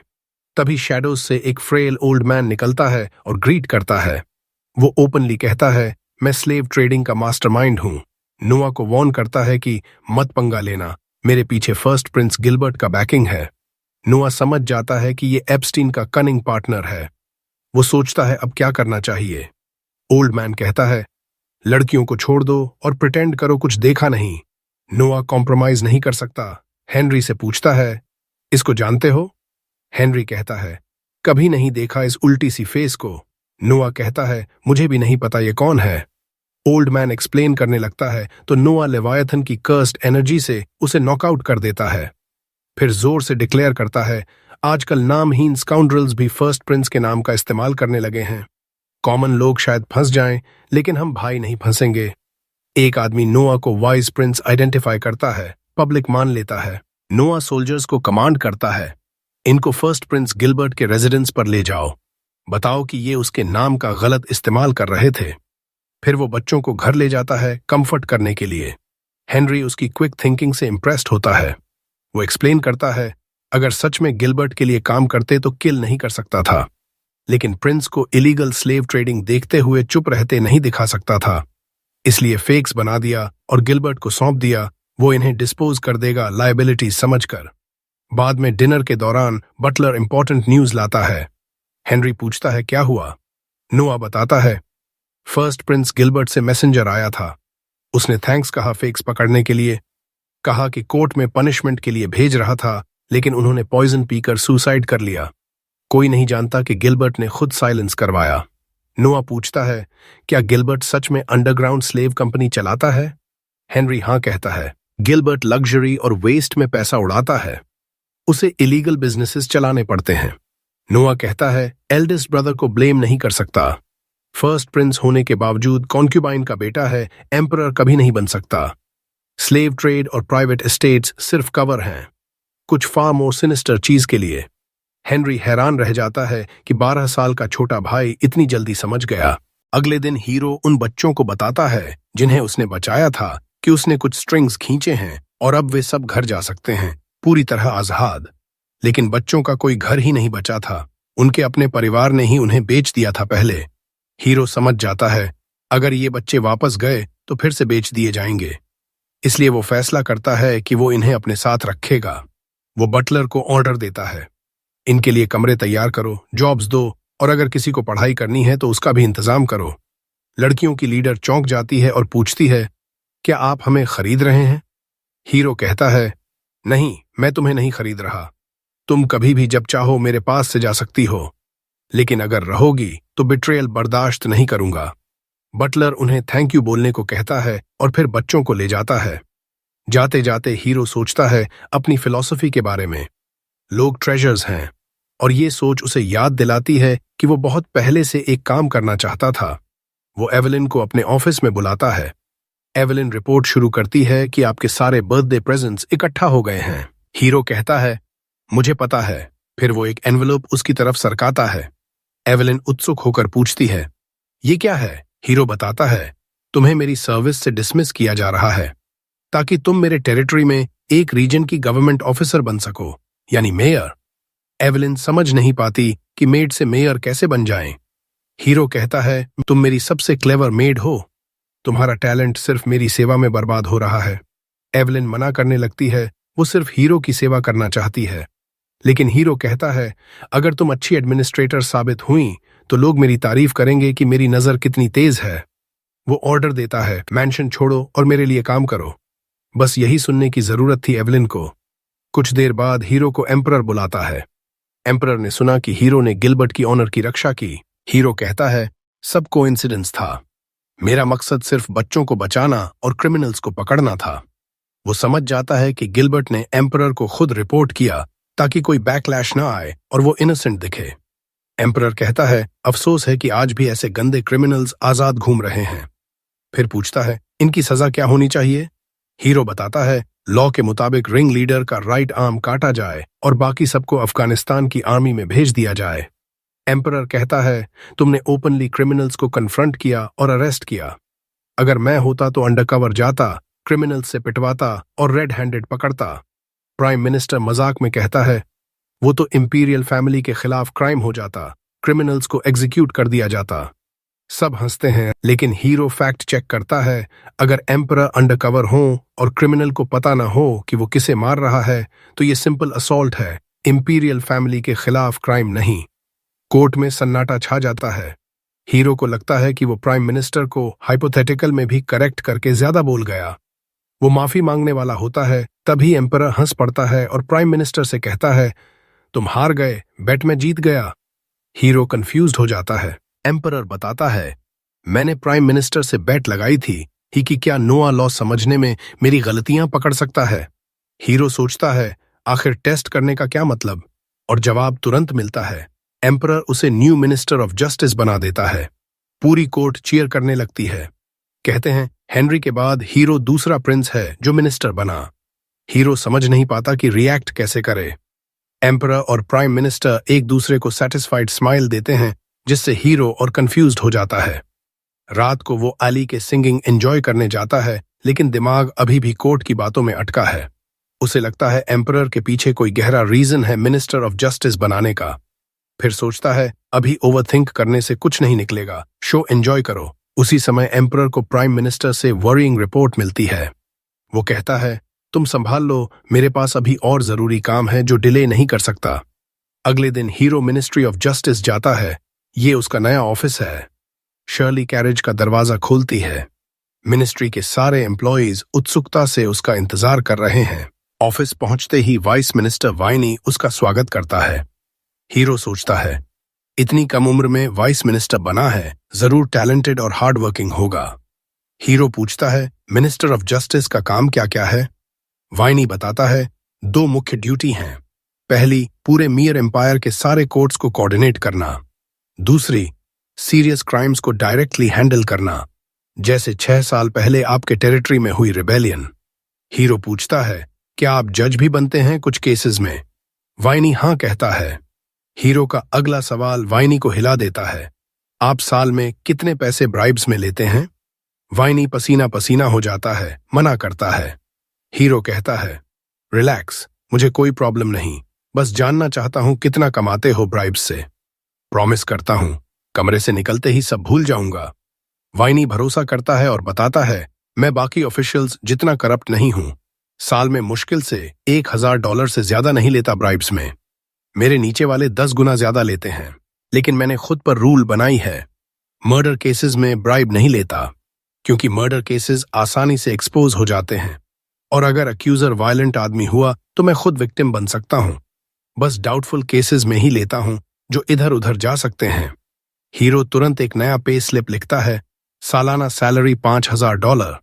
तभी शैडोज से एक फ्रेल ओल्ड मैन निकलता है और ग्रीट करता है। वो ओपनली कहता है, मैं स्लेव ट्रेडिंग का मास्टरमाइंड हूं। नोआ को वॉर्न करता है कि मत पंगा लेना, मेरे पीछे फर्स्ट प्रिंस गिलबर्ट का बैकिंग है। नोआ समझ जाता है कि ये एप्स्टीन का कनिंग पार्टनर है। वो सोचता है अब क्या करना चाहिए। ओल्ड मैन कहता है, लड़कियों को छोड़ दो और प्रिटेंड करो कुछ देखा नहीं। नोआ कॉम्प्रोमाइज नहीं कर सकता। हेनरी से पूछता है, इसको जानते हो? हेनरी कहता है, कभी नहीं देखा इस उल्टी सी फेस को। नोआ कहता है, मुझे भी नहीं पता ये कौन है। ओल्ड मैन एक्सप्लेन करने लगता है तो नोआ लेवायथन की कर्स्ड एनर्जी से उसे नॉकआउट कर देता है। फिर जोर से डिक्लेयर करता है, आजकल नामहीन स्काउंड्रल्स भी फर्स्ट प्रिंस के नाम का इस्तेमाल करने लगे हैं। कॉमन लोग शायद फंस जाएं, लेकिन हम भाई नहीं फंसेंगे। एक आदमी नोआ को वाइज प्रिंस आइडेंटिफाई करता है, पब्लिक मान लेता है। नोआ सोल्जर्स को कमांड करता है, इनको फर्स्ट प्रिंस गिलबर्ट के रेजिडेंस पर ले जाओ, बताओ कि ये उसके नाम का गलत इस्तेमाल कर रहे थे। फिर वो बच्चों को घर ले जाता है कंफर्ट करने के लिए। हेनरी उसकी क्विक थिंकिंग से इम्प्रेस्ड होता है। वो एक्सप्लेन करता है, अगर सच में गिलबर्ट के लिए काम करते तो किल नहीं कर सकता था, लेकिन प्रिंस को इलीगल स्लेव ट्रेडिंग देखते हुए चुप रहते नहीं दिखा सकता था, इसलिए फेक्स बना दिया और गिलबर्ट को सौंप दिया। वो इन्हें डिस्पोज कर देगा लायबिलिटी समझकर। बाद में डिनर के दौरान बटलर इंपॉर्टेंट न्यूज लाता है। हेनरी पूछता है, क्या हुआ? नोआ बताता है, फर्स्ट प्रिंस गिलबर्ट से मैसेंजर आया था। उसने थैंक्स कहा फेक्स पकड़ने के लिए, कहा कि कोर्ट में पनिशमेंट के लिए भेज रहा था, लेकिन उन्होंने पॉइजन पीकर सुसाइड कर लिया। कोई नहीं जानता कि गिलबर्ट ने खुद साइलेंस करवाया। नोआ पूछता है, क्या गिलबर्ट सच में अंडरग्राउंड स्लेव कंपनी चलाता है? हेनरी हाँ कहता है। गिलबर्ट लग्जरी और वेस्ट में पैसा उड़ाता है, उसे इलीगल बिजनेसेस चलाने पड़ते हैं। नोआ कहता है, एल्डेस्ट ब्रदर को ब्लेम नहीं कर सकता। फर्स्ट प्रिंस होने के बावजूद कॉन्क्यूबाइन का बेटा है, एम्परर कभी नहीं बन सकता। स्लेव ट्रेड और प्राइवेट एस्टेट्स सिर्फ कवर हैं, कुछ फार मोर सिनिस्टर चीज के लिए। हेनरी हैरान रह जाता है कि 12 साल का छोटा भाई इतनी जल्दी समझ गया। अगले दिन हीरो उन बच्चों को बताता है जिन्हें उसने बचाया था कि उसने कुछ स्ट्रिंग्स खींचे हैं और अब वे सब घर जा सकते हैं, पूरी तरह आजाद। लेकिन बच्चों का कोई घर ही नहीं बचा था, उनके अपने परिवार ने ही उन्हें बेच दिया था पहले। हीरो समझ जाता है, अगर ये बच्चे वापस गए तो फिर से बेच दिए जाएंगे, इसलिए वो फैसला करता है कि वो इन्हें अपने साथ रखेगा। वो बटलर को ऑर्डर देता है, इनके लिए कमरे तैयार करो, जॉब्स दो और अगर किसी को पढ़ाई करनी है तो उसका भी इंतजाम करो। लड़कियों की लीडर चौंक जाती है और पूछती है, क्या आप हमें खरीद रहे हैं? हीरो कहता है, नहीं, मैं तुम्हें नहीं खरीद रहा। तुम कभी भी जब चाहो मेरे पास से जा सकती हो, लेकिन अगर रहोगी तो बिट्रेयल बर्दाश्त नहीं करूंगा। बटलर उन्हें थैंक यू बोलने को कहता है और फिर बच्चों को ले जाता है। जाते जाते हीरो सोचता है अपनी फिलॉसफी के बारे में। लोग ट्रेजर्स हैं, और ये सोच उसे याद दिलाती है कि वो बहुत पहले से एक काम करना चाहता था। वो एवेलिन को अपने ऑफिस में बुलाता है। एवेलिन रिपोर्ट शुरू करती है कि आपके सारे बर्थडे प्रेजेंट्स इकट्ठा हो गए हैं। हीरो कहता है, मुझे पता है। फिर वो एक एनवेलप उसकी तरफ सरकाता है। एवेलिन उत्सुक होकर पूछती है, ये क्या है? हीरो बताता है, तुम्हें मेरी सर्विस से डिसमिस किया जा रहा है ताकि तुम मेरे टेरिटरी में एक रीजन की गवर्नमेंट ऑफिसर बन सको, यानी मेयर। एवेलिन समझ नहीं पाती कि मेड से मेयर कैसे बन जाएं। हीरो कहता है, तुम मेरी सबसे क्लेवर मेड हो। तुम्हारा टैलेंट सिर्फ मेरी सेवा में बर्बाद हो रहा है। एवेलिन मना करने लगती है, वो सिर्फ हीरो की सेवा करना चाहती है। लेकिन हीरो कहता है, अगर तुम अच्छी एडमिनिस्ट्रेटर साबित हुई तो लोग मेरी तारीफ करेंगे कि मेरी नजर कितनी तेज है। वो ऑर्डर देता है, मैंशन छोड़ो और मेरे लिए काम करो। बस यही सुनने की जरूरत थी एवेलिन को। कुछ देर बाद हीरो को एम्परर बुलाता है। एम्परर ने सुना कि हीरो ने गिलबर्ट की ऑनर की रक्षा की। हीरो कहता है, सब कोइंसिडेंस था। मेरा मकसद सिर्फ बच्चों को बचाना और क्रिमिनल्स को पकड़ना था। वो समझ जाता है कि गिलबर्ट ने एम्परर को खुद रिपोर्ट किया ताकि कोई बैकलैश ना आए और वो इनोसेंट दिखे। एम्परर कहता है, अफसोस है कि आज भी ऐसे गंदे क्रिमिनल्स आजाद घूम रहे हैं। फिर पूछता है, इनकी सजा क्या होनी चाहिए? हीरो बताता है, लॉ के मुताबिक रिंग लीडर का राइट आर्म काटा जाए और बाकी सबको अफगानिस्तान की आर्मी में भेज दिया जाए। एम्परर कहता है, तुमने ओपनली क्रिमिनल्स को कन्फ्रंट किया और अरेस्ट किया। अगर मैं होता तो अंडरकवर जाता, क्रिमिनल्स से पिटवाता और रेड हैंडेड पकड़ता। प्राइम मिनिस्टर मजाक में कहता है, वो तो इंपीरियल फैमिली के खिलाफ क्राइम हो जाता, क्रिमिनल्स को एग्जीक्यूट कर दिया जाता। सब हंसते हैं, लेकिन हीरो फैक्ट चेक करता है, अगर एम्परर अंडरकवर हो और क्रिमिनल को पता ना हो कि वो किसे मार रहा है तो ये सिंपल असॉल्ट है, इंपीरियल फैमिली के खिलाफ क्राइम नहीं। कोर्ट में सन्नाटा छा जाता है। हीरो को लगता है कि वो प्राइम मिनिस्टर को हाइपोथेटिकल में भी करेक्ट करके ज्यादा बोल गया। वो माफी मांगने वाला होता है, तभी एम्परर हंस पड़ता है और प्राइम मिनिस्टर से कहता है, तुम हार गए, बेट में जीत गया। हीरो कंफ्यूज्ड हो जाता है। एम्परर बताता है, मैंने प्राइम मिनिस्टर से बेट लगाई थी ही कि क्या नोआ लॉ समझने में मेरी गलतियां पकड़ सकता है। हीरो सोचता है, आखिर टेस्ट करने का क्या मतलब, और जवाब तुरंत मिलता है। एम्परर उसे न्यू मिनिस्टर ऑफ जस्टिस बना देता है। पूरी कोर्ट चीयर करने लगती है। कहते हैं, हेनरी के बाद हीरो दूसरा प्रिंस है जो मिनिस्टर बना। हीरो समझ नहीं पाता कि रिएक्ट कैसे करे। एम्परर और प्राइम मिनिस्टर एक दूसरे को सेटिस्फाइड स्माइल देते हैं, जिससे हीरो और कंफ्यूज्ड हो जाता है। रात को वो अली के सिंगिंग एंजॉय करने जाता है, लेकिन दिमाग अभी भी कोर्ट की बातों में अटका है। उसे लगता है एम्परर के पीछे कोई गहरा रीजन है मिनिस्टर ऑफ जस्टिस बनाने का। फिर सोचता है, अभी ओवरथिंक करने से कुछ नहीं निकलेगा, शो एंजॉय करो। उसी समय एम्परर को प्राइम मिनिस्टर से वरीइंग रिपोर्ट मिलती है। वो कहता है, तुम संभाल लो, मेरे पास अभी और जरूरी काम है जो डिले नहीं कर सकता। अगले दिन हीरो मिनिस्ट्री ऑफ जस्टिस जाता है। ये उसका नया ऑफिस है। शर्ली कैरेज का दरवाजा खोलती है। मिनिस्ट्री के सारे एम्प्लॉयज उत्सुकता से उसका इंतजार कर रहे हैं। ऑफिस पहुंचते ही वाइस मिनिस्टर वाइनी उसका स्वागत करता है। हीरो सोचता है, इतनी कम उम्र में वाइस मिनिस्टर बना है, जरूर टैलेंटेड और हार्ड वर्किंग होगा। हीरो पूछता है, मिनिस्टर ऑफ जस्टिस का काम क्या क्या है? वाइनी बताता है, 2 मुख्य ड्यूटी हैं। पहली, पूरे मियर एम्पायर के सारे कोर्ट्स को कोऑर्डिनेट करना। दूसरी, सीरियस क्राइम्स को डायरेक्टली हैंडल करना, जैसे 6 साल पहले आपके टेरिटरी में हुई रिबेलियन। हीरो पूछता है, क्या आप जज भी बनते हैं कुछ केसेस में? वाइनी हाँ कहता है। हीरो का अगला सवाल वाइनी को हिला देता है, आप साल में कितने पैसे ब्राइब्स में लेते हैं? वाइनी पसीना पसीना हो जाता है, मना करता है। हीरो कहता है, रिलैक्स, मुझे कोई प्रॉब्लम नहीं, बस जानना चाहता हूं कितना कमाते हो ब्राइब्स से। प्रॉमिस करता हूं, कमरे से निकलते ही सब भूल जाऊंगा। वाइनी भरोसा करता है और बताता है, मैं बाकी ऑफिशियल्स जितना करप्ट नहीं हूं। साल में मुश्किल से $1000 से ज्यादा नहीं लेता ब्राइब्स में। मेरे नीचे वाले 10 गुना ज्यादा लेते हैं। लेकिन मैंने खुद पर रूल बनाई है, मर्डर केसेस में ब्राइब नहीं लेता, क्योंकि मर्डर केसेस आसानी से एक्सपोज हो जाते हैं और अगर अक्यूजर वायलेंट आदमी हुआ तो मैं खुद विक्टिम बन सकता हूं। बस डाउटफुल केसेस में ही लेता हूं जो इधर उधर जा सकते हैं। हीरो तुरंत एक नया पे स्लिप लिखता है, सालाना सैलरी $5,000,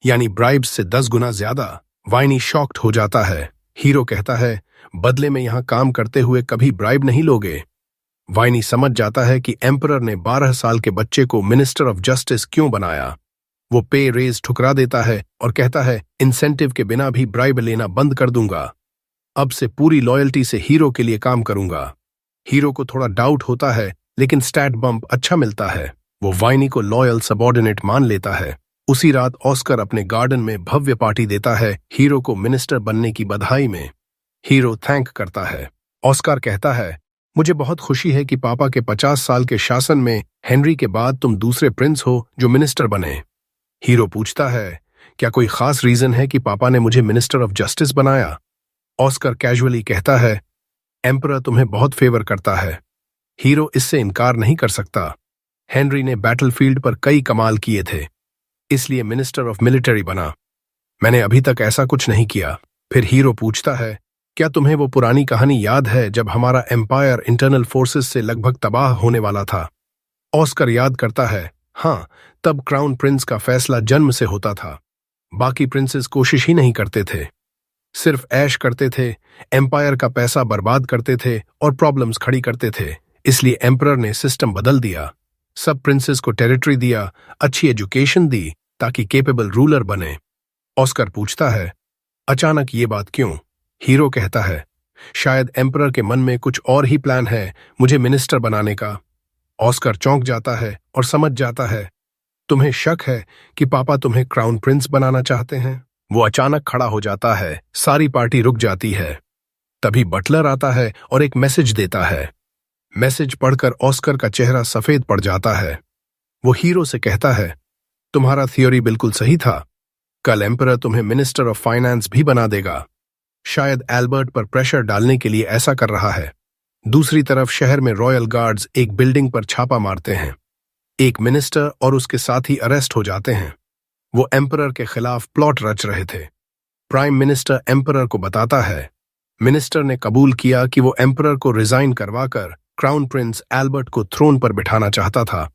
यानी ब्राइब्स से 10 गुना ज्यादा। वाइनी शॉक्ड हो जाता है। हीरो कहता है, बदले में यहां काम करते हुए कभी ब्राइब नहीं लोगे। वाइनी समझ जाता है कि एम्परर ने 12 साल के बच्चे को मिनिस्टर ऑफ जस्टिस क्यों बनाया। वो पे रेज ठुकरा देता है और कहता है, इंसेंटिव के बिना भी ब्राइब लेना बंद कर दूंगा। अब से पूरी लॉयल्टी से हीरो के लिए काम करूंगा। हीरो को थोड़ा डाउट होता है, लेकिन स्टैट बम्प अच्छा मिलता है। वो वाइनी को लॉयल सबॉर्डिनेट मान लेता है। उसी रात ऑस्कर अपने गार्डन में भव्य पार्टी देता है हीरो को मिनिस्टर बनने की बधाई में। हीरो थैंक करता है। ऑस्कर कहता है, मुझे बहुत खुशी है कि पापा के 50 साल के शासन में हेनरी के बाद तुम दूसरे प्रिंस हो जो मिनिस्टर बने। हीरो पूछता है, क्या कोई खास रीजन है कि पापा ने मुझे मिनिस्टर ऑफ जस्टिस बनाया? ऑस्कर कैजुअली कहता है, एम्परर तुम्हें बहुत फेवर करता है। हीरो इससे इनकार नहीं कर सकता। हेनरी ने बैटलफील्ड पर कई कमाल किए थे, इसलिए मिनिस्टर ऑफ मिलिट्री बना। मैंने अभी तक ऐसा कुछ नहीं किया। फिर हीरो पूछता है, क्या तुम्हें वो पुरानी कहानी याद है जब हमारा एम्पायर इंटरनल फोर्सेस से लगभग तबाह होने वाला था? ऑस्कर याद करता है, हाँ, तब क्राउन प्रिंस का फैसला जन्म से होता था। बाकी प्रिंसेस कोशिश ही नहीं करते थे, सिर्फ ऐश करते थे, एम्पायर का पैसा बर्बाद करते थे और प्रॉब्लम्स खड़ी करते थे। इसलिए एम्परर ने सिस्टम बदल दिया। सब प्रिंसेस को टेरिटरी दिया, अच्छी एजुकेशन दी ताकि केपेबल रूलर बने। ऑस्कर पूछता है, अचानक ये बात क्यों? हीरो कहता है, शायद एम्परर के मन में कुछ और ही प्लान है मुझे मिनिस्टर बनाने का। ऑस्कर चौंक जाता है और समझ जाता है, तुम्हें शक है कि पापा तुम्हें क्राउन प्रिंस बनाना चाहते हैं? वो अचानक खड़ा हो जाता है। सारी पार्टी रुक जाती है। तभी बटलर आता है और एक मैसेज देता है। मैसेज पढ़कर ऑस्कर का चेहरा सफेद पड़ जाता है। वो हीरो से कहता है, तुम्हारा थियोरी बिल्कुल सही था। कल एम्परर तुम्हें मिनिस्टर ऑफ फाइनेंस भी बना देगा। शायद एल्बर्ट पर प्रेशर डालने के लिए ऐसा कर रहा है। दूसरी तरफ शहर में रॉयल गार्ड्स एक बिल्डिंग पर छापा मारते हैं। एक मिनिस्टर और उसके साथी अरेस्ट हो जाते हैं। वो एम्परर के खिलाफ प्लॉट रच रहे थे। प्राइम मिनिस्टर एम्परर को बताता है। मिनिस्टर ने कबूल किया कि वो एम्परर को रिजाइन करवाकर क्राउन प्रिंस एल्बर्ट को थ्रोन पर बिठाना चाहता था।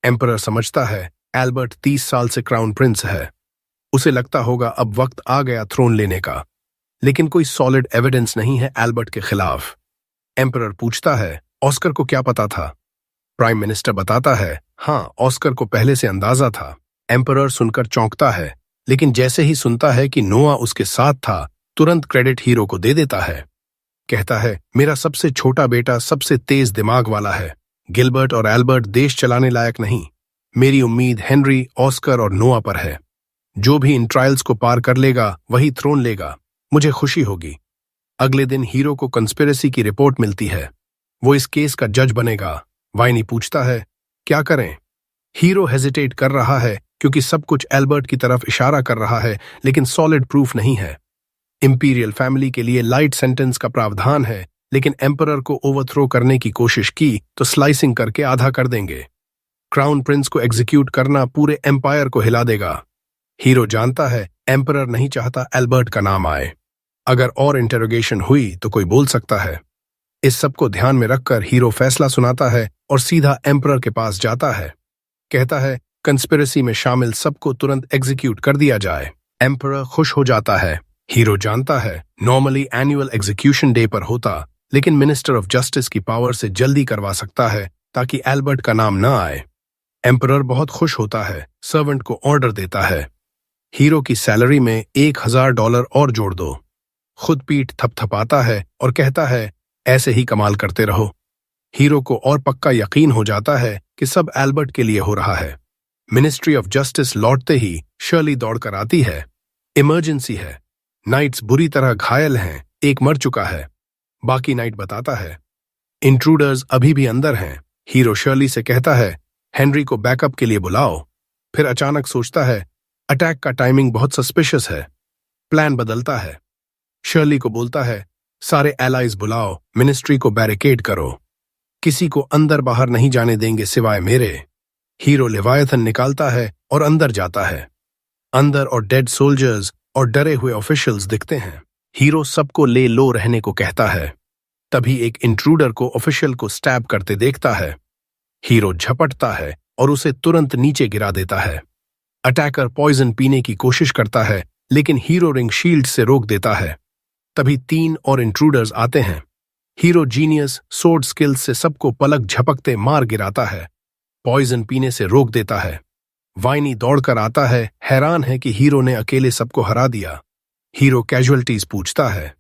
एम्परर समझता है एल्बर्ट 30 साल से क्राउन प्रिंस है। उसे लगता होगा अब वक्त आ गया थ्रोन लेने का, लेकिन कोई सॉलिड एविडेंस नहीं है एल्बर्ट के खिलाफ। एम्परर पूछता है, ऑस्कर को क्या पता था? प्राइम मिनिस्टर बताता है, हाँ, ऑस्कर को पहले से अंदाजा था। एम्परर सुनकर चौंकता है, लेकिन जैसे ही सुनता है कि नोआ उसके साथ था, तुरंत क्रेडिट हीरो को दे देता है। कहता है, मेरा सबसे छोटा बेटा सबसे तेज दिमाग वाला है। गिलबर्ट और एल्बर्ट देश चलाने लायक नहीं। मेरी उम्मीद हेनरी, ऑस्कर और नोआ पर है। जो भी इन ट्रायल्स को पार कर लेगा वही थ्रोन लेगा। मुझे खुशी होगी। अगले दिन हीरो को कंस्पिरेसी की रिपोर्ट मिलती है। वो इस केस का जज बनेगा। वाइनी पूछता है, क्या करें? हीरो हेजिटेट कर रहा है क्योंकि सब कुछ एल्बर्ट की तरफ इशारा कर रहा है, लेकिन सॉलिड प्रूफ नहीं है। इंपीरियल फैमिली के लिए लाइट सेंटेंस का प्रावधान है, लेकिन एम्परर को ओवरथ्रो करने की कोशिश की तो स्लाइसिंग करके आधा कर देंगे। क्राउन प्रिंस को एग्जीक्यूट करना पूरे एम्पायर को हिला देगा। हीरो जानता है एम्परर नहीं चाहता एल्बर्ट का नाम आए। अगर और इंटेरोगेशन हुई तो कोई बोल सकता है। इस सब को ध्यान में रखकर हीरो फैसला सुनाता है और सीधा एम्परर के पास जाता है। कहता है, कंस्पिरेसी में शामिल सबको तुरंत एग्जीक्यूट कर दिया जाए। एम्परर खुश हो जाता है। हीरो जानता है नॉर्मली एनुअल एग्जीक्यूशन डे पर होता, लेकिन मिनिस्टर ऑफ जस्टिस की पावर से जल्दी करवा सकता है ताकि एल्बर्ट का नाम न आए। एम्परर बहुत खुश होता है, सर्वेंट को ऑर्डर देता है, हीरो की सैलरी में $1,000 और जोड़ दो। खुद पीठ थपथपाता है और कहता है, ऐसे ही कमाल करते रहो। हीरो को और पक्का यकीन हो जाता है कि सब एल्बर्ट के लिए हो रहा है। मिनिस्ट्री ऑफ जस्टिस लौटते ही शर्ली दौड़कर आती है। इमरजेंसी है, नाइट्स बुरी तरह घायल हैं, एक मर चुका है। बाकी नाइट बताता है, इंट्रूडर्स अभी भी अंदर हैं। हीरो शर्ली से कहता है, हेनरी को बैकअप के लिए बुलाओ। फिर अचानक सोचता है, अटैक का टाइमिंग बहुत सस्पिशियस है। प्लान बदलता है। शर्ली को बोलता है, सारे एलाइज बुलाओ, मिनिस्ट्री को बैरिकेड करो। किसी को अंदर बाहर नहीं जाने देंगे सिवाय मेरे। हीरो लेवायथन निकालता है और अंदर जाता है। अंदर और डेड सोल्जर्स और डरे हुए ऑफिशियल्स दिखते हैं। हीरो सबको ले लो रहने को कहता है। तभी एक इंट्रूडर को ऑफिशियल को स्टैब करते देखता है। हीरो झपटता है और उसे तुरंत नीचे गिरा देता है। अटैकर पॉइजन पीने की कोशिश करता है, लेकिन हीरो रिंग शील्ड से रोक देता है। तभी 3 और इंट्रूडर्स आते हैं। हीरो जीनियस सोर्ड स्किल्स से सबको पलक झपकते मार गिराता है। पॉइजन पीने से रोक देता है। वाइनी दौड़कर आता है, हैरान है कि हीरो ने अकेले सबको हरा दिया। हीरो कैजुअलिटीज पूछता है।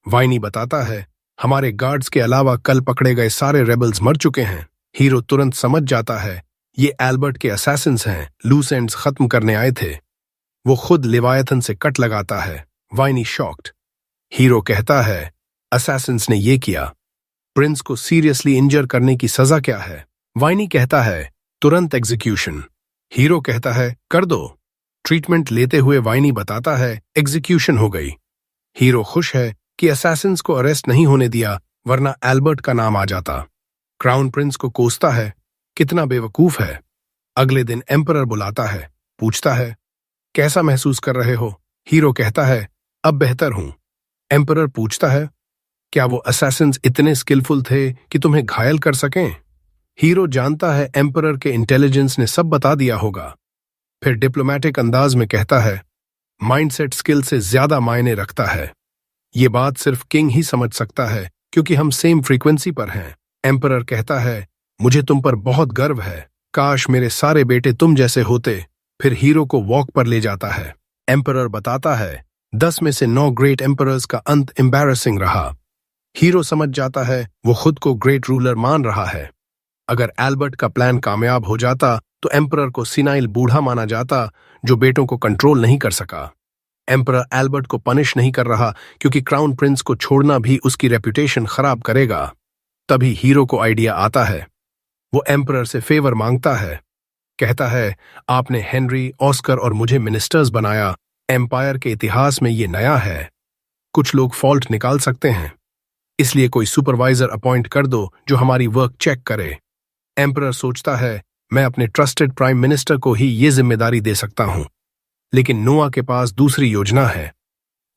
वाइनी बताता है, हमारे गार्ड्स के अलावा कल पकड़े गए सारे रेबल्स मर चुके हैं। हीरो तुरंत समझ जाता है, ये एल्बर्ट के असैसिन्स हैं, लूस एंड्स खत्म करने आए थे। वो खुद लेवायथन से कट लगाता है। वाइनी शॉक्ड। हीरो कहता है, असैसिन्स ने ये किया। प्रिंस को सीरियसली इंजर करने की सजा क्या है? वाइनी कहता है, तुरंत एग्जीक्यूशन। हीरो कहता है, कर दो। ट्रीटमेंट लेते हुए वाइनी बताता है, एग्जीक्यूशन हो गई। हीरो खुश है कि असैसिन्स को अरेस्ट नहीं होने दिया, वरना एल्बर्ट का नाम आ जाता। क्राउन प्रिंस को कोसता है, कितना बेवकूफ है। अगले दिन एम्परर बुलाता है, पूछता है, कैसा महसूस कर रहे हो? हीरो कहता है, अब बेहतर हूं। एम्परर पूछता है, क्या वो असैसिन्स इतने स्किलफुल थे कि तुम्हें घायल कर सकें? हीरो जानता है एम्परर के इंटेलिजेंस ने सब बता दिया होगा। फिर डिप्लोमेटिक अंदाज में कहता है, माइंडसेट स्किल से ज्यादा मायने रखता है। ये बात सिर्फ किंग ही समझ सकता है, क्योंकि हम सेम फ्रीक्वेंसी पर हैं। एम्परर कहता है, मुझे तुम पर बहुत गर्व है। काश मेरे सारे बेटे तुम जैसे होते। फिर हीरो को वॉक पर ले जाता है। एम्परर बताता है, 10 में से 9 ग्रेट एम्परर्स का अंत एम्बैरेसिंग रहा। हीरो समझ जाता है वो खुद को ग्रेट रूलर मान रहा है। अगर एल्बर्ट का प्लान कामयाब हो जाता तो एम्परर को सिनाइल बूढ़ा माना जाता जो बेटों को कंट्रोल नहीं कर सका। एम्परर एल्बर्ट को पनिश नहीं कर रहा क्योंकि क्राउन प्रिंस को छोड़ना भी उसकी रेपुटेशन खराब करेगा। तभी हीरो को आइडिया आता है। वो एम्परर से फेवर मांगता है। कहता है, आपने हेनरी, ऑस्कर और मुझे मिनिस्टर्स बनाया। एम्पायर के इतिहास में ये नया है। कुछ लोग फॉल्ट निकाल सकते हैं, इसलिए कोई सुपरवाइजर अपॉइंट कर दो जो हमारी वर्क चेक करे। एम्परर सोचता है, मैं अपने ट्रस्टेड प्राइम मिनिस्टर को ही ये जिम्मेदारी दे सकता हूं। लेकिन नोआ के पास दूसरी योजना है।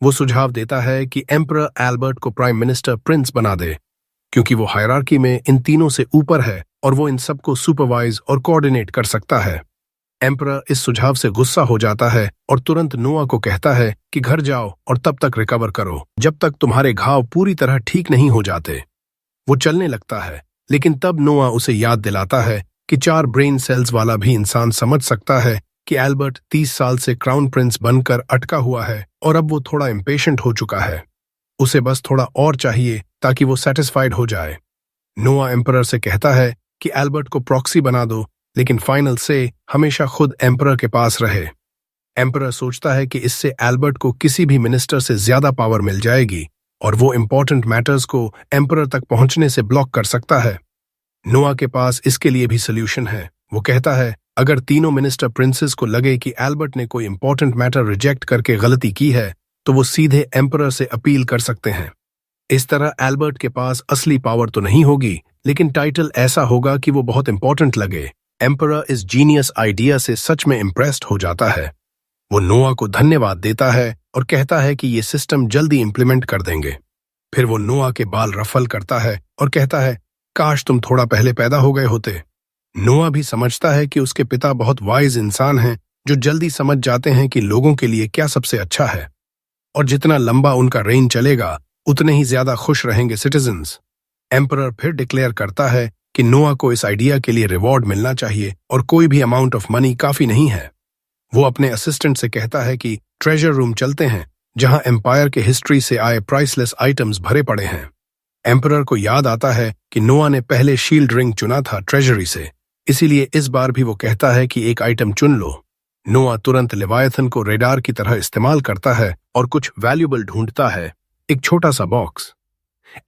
वो सुझाव देता है कि एम्परर एल्बर्ट को प्राइम मिनिस्टर प्रिंस बना दे, क्योंकि वो हायरार्की में इन तीनों से ऊपर है और वो इन सबको सुपरवाइज और कोऑर्डिनेट कर सकता है। एम्परर इस सुझाव से गुस्सा हो जाता है और तुरंत नोआ को कहता है कि घर जाओ और तब तक रिकवर करो, जब तक तुम्हारे घाव पूरी तरह ठीक नहीं हो जाते। वो चलने लगता है, लेकिन तब नोआ उसे याद दिलाता है कि 4 ब्रेन सेल्स वाला भी इंसान समझ सकता है कि एल्बर्ट 30 साल से क्राउन प्रिंस बनकर अटका हुआ है और अब वो थोड़ा इम्पेशेंट हो चुका है। उसे बस थोड़ा और चाहिए ताकि वो सेटिस्फाइड हो जाए। नोआ एम्परर से कहता है कि एल्बर्ट को प्रॉक्सी बना दो, लेकिन फाइनल से हमेशा खुद एम्परर के पास रहे। एम्परर सोचता है कि इससे एल्बर्ट को किसी भी मिनिस्टर से ज्यादा पावर मिल जाएगी और वो इंपॉर्टेंट मैटर्स को एम्परर तक पहुंचने से ब्लॉक कर सकता है। नोआ के पास इसके लिए भी सोल्यूशन है। वो कहता है, अगर तीनों मिनिस्टर प्रिंसेस को लगे कि एल्बर्ट ने कोई इंपॉर्टेंट मैटर रिजेक्ट करके गलती की है, तो वो सीधे एम्परर से अपील कर सकते हैं। इस तरह एल्बर्ट के पास असली पावर तो नहीं होगी, लेकिन टाइटल ऐसा होगा कि वो बहुत इंपॉर्टेंट लगे। एम्परर इस जीनियस आइडिया से सच में इम्प्रेस्ड हो जाता है। वो नोआ को धन्यवाद देता है और कहता है कि ये सिस्टम जल्दी इंप्लीमेंट कर देंगे। फिर वो नोआ के बाल रफल करता है और कहता है, काश तुम थोड़ा पहले पैदा हो गए होते। नोआ भी समझता है कि उसके पिता बहुत वाइज इंसान हैं जो जल्दी समझ जाते हैं कि लोगों के लिए क्या सबसे अच्छा है, और जितना लंबा उनका रेन चलेगा उतने ही ज्यादा खुश रहेंगे सिटीजन्स। एम्परर फिर डिक्लेयर करता है कि नोआ को इस आइडिया के लिए रिवॉर्ड मिलना चाहिए और कोई भी अमाउंट ऑफ मनी काफी नहीं है। वो अपने असिस्टेंट से कहता है कि ट्रेजर रूम चलते हैं, जहां एम्पायर के हिस्ट्री से आए प्राइसलेस आइटम्स भरे पड़े हैं। एम्परर को याद आता है कि नोआ ने पहले शील्ड रिंग चुना था ट्रेजरी से, इसीलिए इस बार भी वो कहता है कि एक आइटम चुन लो। नोआ तुरंत लेवायथन को रेडार की तरह इस्तेमाल करता है और कुछ वैल्यूबल ढूंढता है, एक छोटा सा बॉक्स।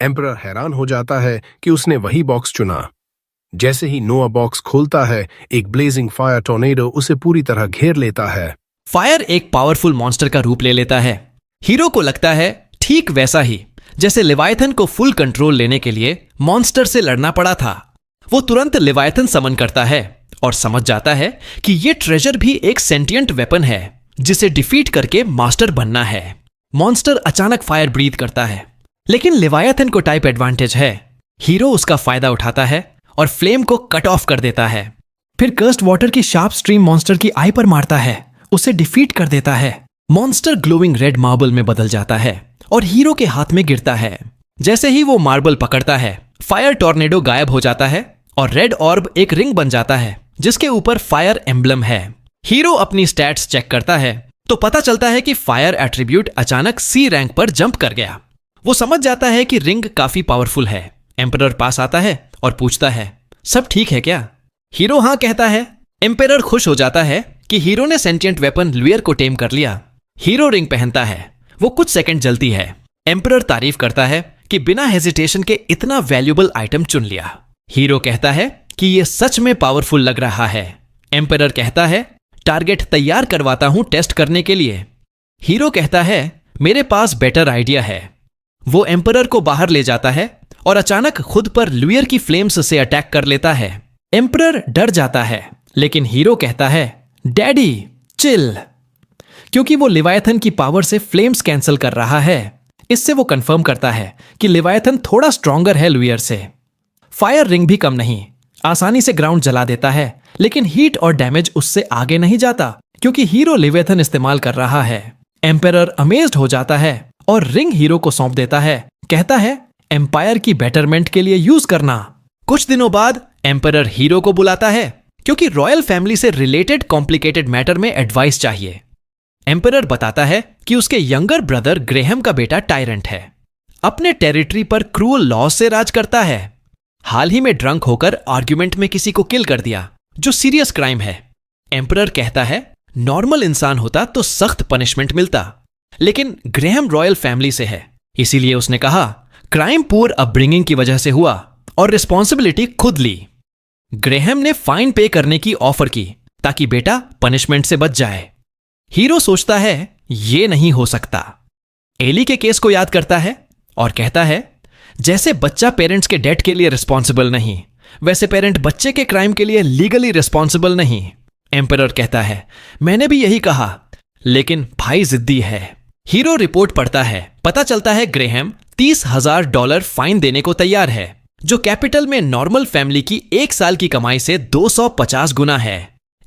एम्परर हैरान हो जाता है कि उसने वही बॉक्स चुना। जैसे ही नोआ बॉक्स खोलता है, एक ब्लेजिंग फायर टॉर्नेडो उसे पूरी तरह घेर लेता है।
फायर एक पावरफुल मॉन्स्टर का रूप ले लेता है। हीरो को लगता है ठीक वैसा ही जैसे लेवायथन को फुल कंट्रोल लेने के लिए मॉन्स्टर से लड़ना पड़ा था। वो तुरंत लेवायथन समन करता है और समझ जाता है कि ये ट्रेजर भी एक सेंटिएंट वेपन है जिसे डिफीट करके मास्टर बनना है। मॉन्स्टर अचानक फायर ब्रीथ करता है, लेकिन लेवायथन को टाइप एडवांटेज है। हीरो उसका फायदा उठाता है और फ्लेम को कट ऑफ कर देता है। फिर कर्स्ड वाटर की शार्प स्ट्रीम मॉन्स्टर की आई पर मारता है, उसे डिफीट कर देता है। मॉन्स्टर ग्लोइंग रेड मार्बल में बदल जाता है और हीरो के हाथ में गिरता है। जैसे ही वो मार्बल पकड़ता है, फायर टॉर्नेडो गायब हो जाता है और रेड ऑर्ब एक रिंग बन जाता है जिसके ऊपर फायर एम्ब्लम है। हीरो अपनी स्टैट्स चेक करता है तो पता चलता है कि फायर एट्रीब्यूट अचानक सी रैंक पर जंप कर गया। वो समझ जाता है कि रिंग काफी पावरफुल है। एम्परर पास आता है और पूछता है, सब ठीक है क्या? हीरो हाँ कहता है। एम्परर खुश हो जाता है कि हीरो ने सेंटिएंट वेपन लुयर को टेम कर लिया। हीरो रिंग पहनता है, वो कुछ सेकंड जलती है। एम्परर तारीफ करता है कि बिना हेजिटेशन के इतना वैल्यूबल आइटम चुन लिया। हीरो कहता है कि ये सच में पावरफुल लग रहा है। एम्परर कहता है, टारगेट तैयार करवाता हूं टेस्ट करने के लिए। हीरो कहता है, मेरे पास बेटर आइडिया है। वो एम्परर को बाहर ले जाता है और अचानक खुद पर लुयर की फ्लेम्स से अटैक कर लेता है। एम्परर डर जाता है, लेकिन हीरो कहता है, डैडी चिल, क्योंकि वो लेवायथन की पावर से फ्लेम्स कैंसिल कर रहा है। इससे वो कंफर्म करता है कि लेवायथन थोड़ा स्ट्रॉन्गर है लुयर से। फायर रिंग भी कम नहीं, आसानी से ग्राउंड जला देता है, लेकिन हीट और डैमेज उससे आगे नहीं जाता क्योंकि हीरो लेवायथन इस्तेमाल कर रहा है। एम्परर अमेज्ड हो जाता है और रिंग हीरो को सौंप देता है। कहता है, एम्पायर की बेटरमेंट के लिए यूज करना। कुछ दिनों बाद एम्परर हीरो को बुलाता है क्योंकि रॉयल फैमिली से रिलेटेड कॉम्प्लिकेटेड मैटर में एडवाइस चाहिए। एम्परर बताता है कि उसके यंगर ब्रदर ग्रेहम का बेटा टायरेंट है, अपने टेरिटरी पर क्रूअल लॉ से राज करता है। हाल ही में ड्रंक होकर आर्ग्यूमेंट में किसी को किल कर दिया, जो सीरियस क्राइम है। एम्परर कहता है, नॉर्मल इंसान होता तो सख्त पनिशमेंट मिलता, लेकिन ग्रेहम रॉयल फैमिली से है, इसीलिए उसने कहा क्राइम पुअर अपब्रिंगिंग की वजह से हुआ और रिस्पॉन्सिबिलिटी खुद ली। ग्रेहम ने फाइन पे करने की ऑफर की ताकि बेटा पनिशमेंट से बच जाए। हीरो सोचता है ये नहीं हो सकता। एली के केस को याद करता है और कहता है, जैसे बच्चा पेरेंट्स के डेट के लिए रिस्पॉन्सिबल नहीं, वैसे पेरेंट बच्चे के क्राइम के लिए लीगली रिस्पॉन्सिबल नहीं। एम्परर कहता है, मैंने भी यही कहा, लेकिन भाई जिद्दी है। हीरो रिपोर्ट पढ़ता है, पता चलता है ग्रेहम $30,000 फाइन देने को तैयार है, जो कैपिटल में नॉर्मल फैमिली की 1 साल की कमाई से 250 गुना है।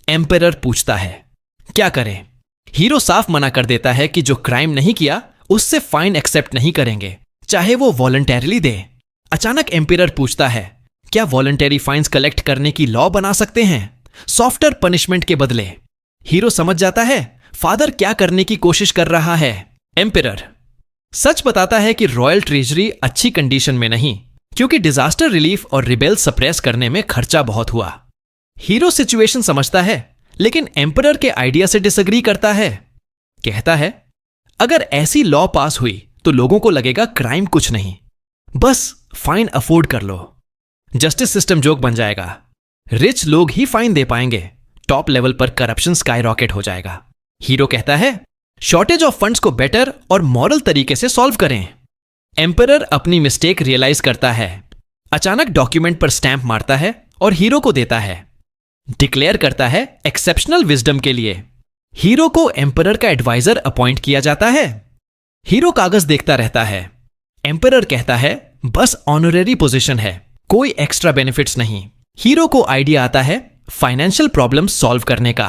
एम्परर पूछता है, क्या करें? हीरो साफ मना कर देता है कि जो क्राइम नहीं किया उससे फाइन एक्सेप्ट नहीं करेंगे, चाहे वो वॉलंटरीली दे। अचानक एम्परर पूछता है, क्या वॉलंटरी फाइन्स कलेक्ट करने की लॉ बना सकते हैं सॉफ्टर पनिशमेंट के बदले? हीरो समझ जाता है फादर क्या करने की कोशिश कर रहा है। एम्परर सच बताता है कि रॉयल ट्रेजरी अच्छी कंडीशन में नहीं, क्योंकि डिजास्टर रिलीफ और रिबेल सप्रेस करने में खर्चा बहुत हुआ। हीरो सिचुएशन समझता है, लेकिन एम्परर के आइडिया से डिसएग्री करता है। कहता है, अगर ऐसी लॉ पास हुई तो लोगों को लगेगा क्राइम कुछ नहीं, बस फाइन अफोर्ड कर लो। जस्टिस सिस्टम जोक बन जाएगा, रिच लोग ही फाइन दे पाएंगे, टॉप लेवल पर करप्शन स्काई रॉकेट हो जाएगा। हीरो कहता है, शॉर्टेज ऑफ फंड्स को बेटर और मॉरल तरीके से सॉल्व करें। एम्परर अपनी मिस्टेक रियलाइज करता है, अचानक डॉक्यूमेंट पर स्टैंप मारता है और हीरो को देता है। डिक्लेयर करता है एक्सेप्शनल विजडम के लिए। हीरो को एम्परर का एडवाइजर अपॉइंट किया जाता है। हीरो कागज देखता रहता है। एम्परर कहता है, बस ऑनरेरी पोजीशन है, कोई एक्स्ट्रा बेनिफिट्स नहीं। हीरो को आइडिया आता है फाइनेंशियल प्रॉब्लम सॉल्व करने का।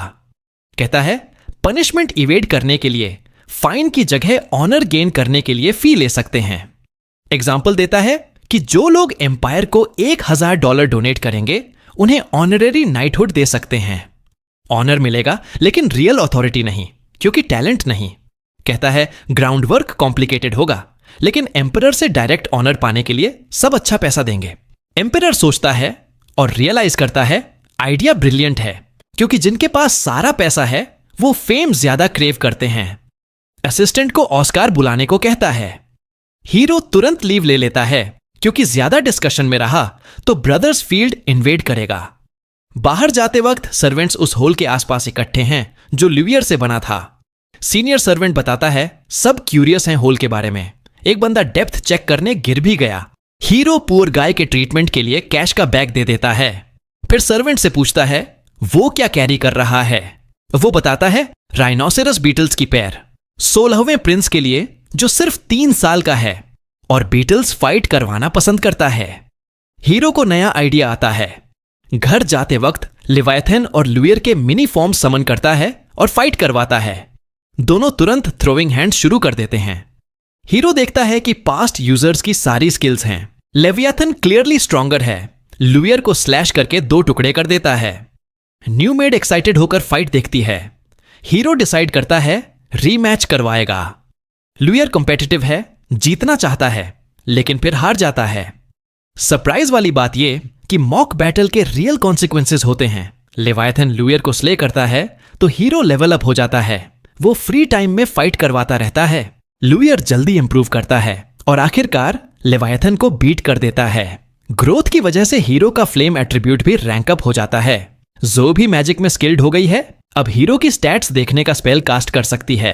कहता है, पनिशमेंट इवेड करने के लिए फाइन की जगह ऑनर गेन करने के लिए फी ले सकते हैं। एग्जाम्पल देता है कि जो लोग एम्पायर को $1,000 डोनेट करेंगे उन्हें ऑनरेरी नाइटहुड दे सकते हैं। ऑनर मिलेगा लेकिन रियल अथॉरिटी नहीं, क्योंकि टैलेंट नहीं। कहता है, ग्राउंड वर्क कॉम्प्लिकेटेड होगा, लेकिन एम्परर से डायरेक्ट ऑनर पाने के लिए सब अच्छा पैसा देंगे। एम्परर सोचता है और रियलाइज करता है आइडिया ब्रिलियंट है, क्योंकि जिनके पास सारा पैसा है वो फेम ज्यादा क्रेव करते हैं। असिस्टेंट को ऑस्कार बुलाने को कहता है। हीरो तुरंत लीव ले लेता है, क्योंकि ज्यादा डिस्कशन में रहा तो ब्रदर्स फील्ड इन्वेड करेगा। बाहर जाते वक्त सर्वेंट्स उस होल के आसपास इकट्ठे हैं जो ल्यूवियर से बना था। सीनियर सर्वेंट बताता है सब क्यूरियस हैं होल के बारे में। एक बंदा डेप्थ चेक करने गिर भी गया, हीरो पुअर गाय के ट्रीटमेंट के लिए कैश का बैग दे देता है। फिर सर्वेंट से पूछता है वो क्या कैरी कर रहा है। वो बताता है राइनोसेरस बीटल्स की पैर, 16वें प्रिंस के लिए जो सिर्फ 3 साल का है और बीटल्स फाइट करवाना पसंद करता है। हीरो को नया आइडिया आता है। घर जाते वक्त लिवायथन और लुयर के मिनी फॉर्म समन करता है और फाइट करवाता है। दोनों तुरंत थ्रोइंग हैंड शुरू कर देते हैं। हीरो देखता है कि पास्ट यूजर्स की सारी स्किल्स हैं। लेवियाथन क्लियरली स्ट्रॉन्गर है, लुयर को स्लैश करके 2 टुकड़े कर देता है। न्यू मेड एक्साइटेड होकर फाइट देखती है। हीरो डिसाइड करता है रीमैच करवाएगा। लुयर कॉम्पिटिटिव है, जीतना चाहता है, लेकिन फिर हार जाता है। सरप्राइज वाली बात यह कि मॉक बैटल के रियल कॉन्सिक्वेंसेस होते हैं। लेवायथन लुयर को स्ले करता है तो हीरो लेवल अप हो जाता है। वो फ्री टाइम में फाइट करवाता रहता है। लुयर जल्दी इंप्रूव करता है और आखिरकार लेवायथन को बीट कर देता है। ग्रोथ की वजह से हीरो का फ्लेम एट्रीब्यूट भी रैंक अप हो जाता है। जो भी मैजिक में स्किल्ड हो गई है, अब हीरो की स्टैट्स देखने का स्पेल कास्ट कर सकती है।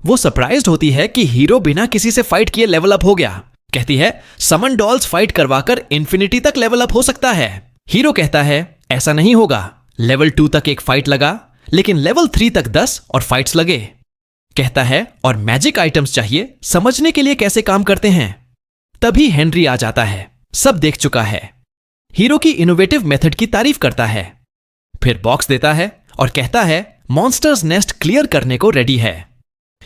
वो सरप्राइज्ड होती है कि हीरो बिना किसी से फाइट किए लेवल अप हो गया। कहती है समन डॉल्स फाइट करवाकर इन्फिनिटी तक लेवल अप हो सकता है। हीरो कहता है ऐसा नहीं होगा, लेवल 2 तक एक फाइट लगा, लेकिन लेवल 3 तक 10 और फाइट्स लगे। कहता है और मैजिक आइटम्स चाहिए समझने के लिए कैसे काम करते हैं। तभी हेनरी आ जाता है, सब देख चुका है। हीरो की इनोवेटिव मेथड की तारीफ करता है। फिर बॉक्स देता है और कहता है मॉन्स्टर्स नेस्ट क्लियर करने को रेडी है।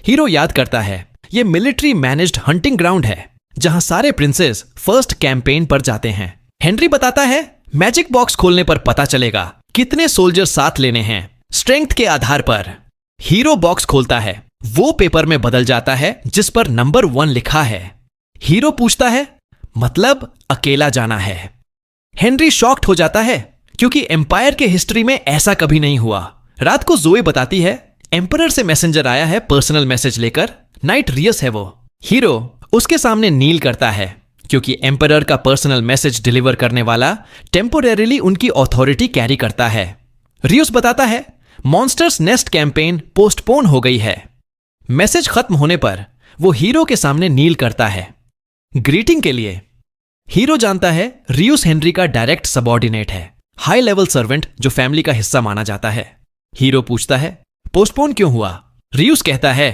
हीरो याद करता है यह मिलिट्री मैनेज्ड हंटिंग ग्राउंड है जहां सारे प्रिंसेस फर्स्ट कैंपेन पर जाते हैं। हेनरी बताता है मैजिक बॉक्स खोलने पर पता चलेगा कितने सोल्जर साथ लेने हैं, स्ट्रेंथ के आधार पर। हीरो बॉक्स खोलता है, वो पेपर में बदल जाता है जिस पर नंबर 1 लिखा है। हीरो पूछता है मतलब अकेला जाना है। हेनरी शॉक्ड हो जाता है क्योंकि एम्पायर के हिस्ट्री में ऐसा कभी नहीं हुआ। रात को जोए बताती है एम्परर से मैसेंजर आया है पर्सनल मैसेज लेकर, नाइट रियस है वो। हीरो उसके सामने नील करता है क्योंकि एम्परर का पर्सनल मैसेज डिलीवर करने वाला टेम्पोरेरीली उनकी अथॉरिटी कैरी करता है। रियस बताता है मॉन्स्टर्स नेस्ट कैंपेन पोस्टपोन हो गई है। मैसेज खत्म होने पर वो हीरो के सामने नील करता है ग्रीटिंग के लिए। हीरो जानता है रियूस हेनरी का डायरेक्ट सबऑर्डिनेट है, हाई लेवल सर्वेंट जो फैमिली का हिस्सा माना जाता है। हीरो पूछता है पोस्टपोन क्यों हुआ। रियूस कहता है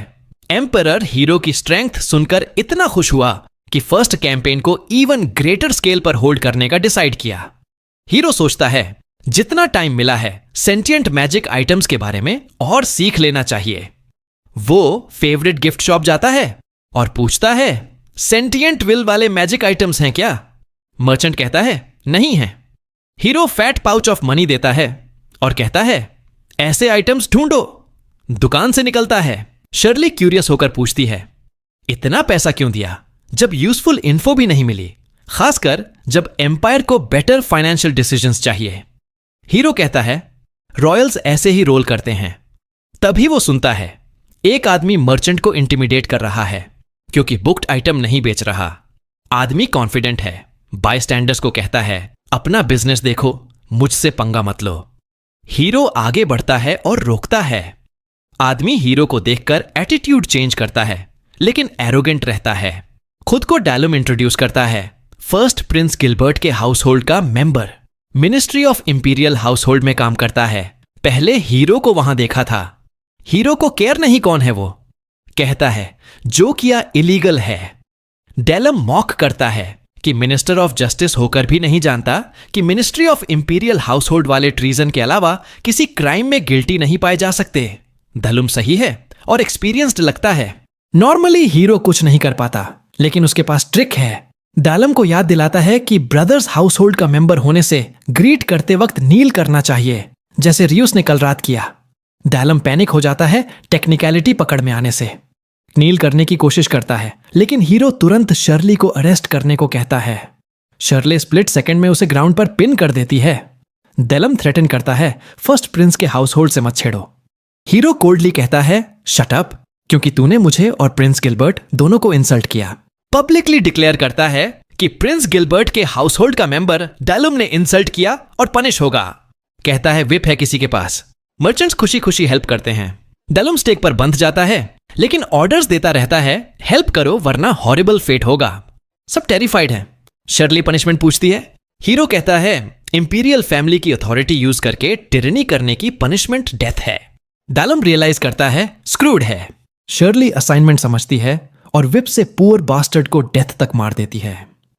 एम्परर हीरो की स्ट्रेंथ सुनकर इतना खुश हुआ कि फर्स्ट कैंपेन को इवन ग्रेटर स्केल पर होल्ड करने का डिसाइड किया। हीरो सोचता है जितना टाइम मिला है सेंटिएंट मैजिक आइटम्स के बारे में और सीख लेना चाहिए। वो फेवरेट गिफ्ट शॉप जाता है और पूछता है सेंटिएंट विल वाले मैजिक आइटम्स हैं क्या। मर्चेंट कहता है नहीं है। Hero fat pouch of money देता है और कहता है ऐसे आइटम्स ढूंढो। दुकान से निकलता है। शर्ली क्यूरियस होकर पूछती है इतना पैसा क्यों दिया जब यूजफुल इन्फो भी नहीं मिली, खासकर जब एम्पायर को बेटर फाइनेंशियल डिसीजंस चाहिए। हीरो कहता है रॉयल्स ऐसे ही रोल करते हैं। तभी वो सुनता है एक आदमी मर्चेंट को इंटिमिडेट कर रहा है क्योंकि बुक्ड आइटम नहीं बेच रहा। आदमी कॉन्फिडेंट है, बायस्टैंडर्स को कहता है अपना बिजनेस देखो, मुझसे पंगा मत लो। हीरो आगे बढ़ता है और रोकता है। आदमी हीरो को देखकर एटीट्यूड चेंज करता है लेकिन एरोगेंट रहता है। खुद को डैलम इंट्रोड्यूस करता है, फर्स्ट प्रिंस गिलबर्ट के हाउस होल्ड का member. Ministry of imperial house hold में काम करता है। पहले हीरो को वहां देखा था। हीरो को केयर नहीं कौन है वो। कहता है जो किया इलीगल है। डैलम मॉक करता है कि मिनिस्टर ऑफ जस्टिस होकर भी नहीं जानता कि ministry of imperial house hold वाले ट्रीजन के अलावा किसी क्राइम में गिल्टी नहीं पाए जा सकते। धलुम सही है और एक्सपीरियंस्ड लगता है। नॉर्मली हीरो कुछ नहीं कर पाता लेकिन उसके पास ट्रिक है। डालम को याद दिलाता है कि ब्रदर्स हाउस होल्ड का मेंबर होने से ग्रीट करते वक्त नील करना चाहिए जैसे रियूस ने कल रात किया। डालम पैनिक हो जाता है टेक्निकलिटी पकड़ में आने से। नील करने की कोशिश करता है लेकिन हीरो तुरंत शर्ली को अरेस्ट करने को कहता है। शर्ले स्प्लिट सेकंड में उसे ग्राउंड पर पिन कर देती है। डालम थ्रेटन करता है फर्स्ट प्रिंस के हाउस होल्ड से मत छेड़ो। हीरो कोल्डली कहता है शट अप, क्योंकि तूने मुझे और प्रिंस गिलबर्ट दोनों को इंसल्ट किया। पब्लिकली डिक्लेयर करता है कि प्रिंस गिलबर्ट के हाउस होल्ड का मेंबर डालम ने इंसल्ट किया और पनिश होगा। कहता है विप है किसी के पास। मर्चेंट्स खुशी खुशी हेल्प करते हैं। डालम स्टेक पर बंध जाता है लेकिन ऑर्डर्स देता रहता है हेल्प करो वरना हॉरिबल फेट होगा। सब टेरिफाइड हैं। शर्ली पनिशमेंट पूछती है। हीरो कहता है इंपीरियल फैमिली की अथॉरिटी यूज करके टिरनी करने की पनिशमेंट डेथ है। डालम रियलाइज करता है स्क्रूड है। शर्ली असाइनमेंट समझती है और विप से पुअर बास्टर्ड को डेथ तक मार देती है।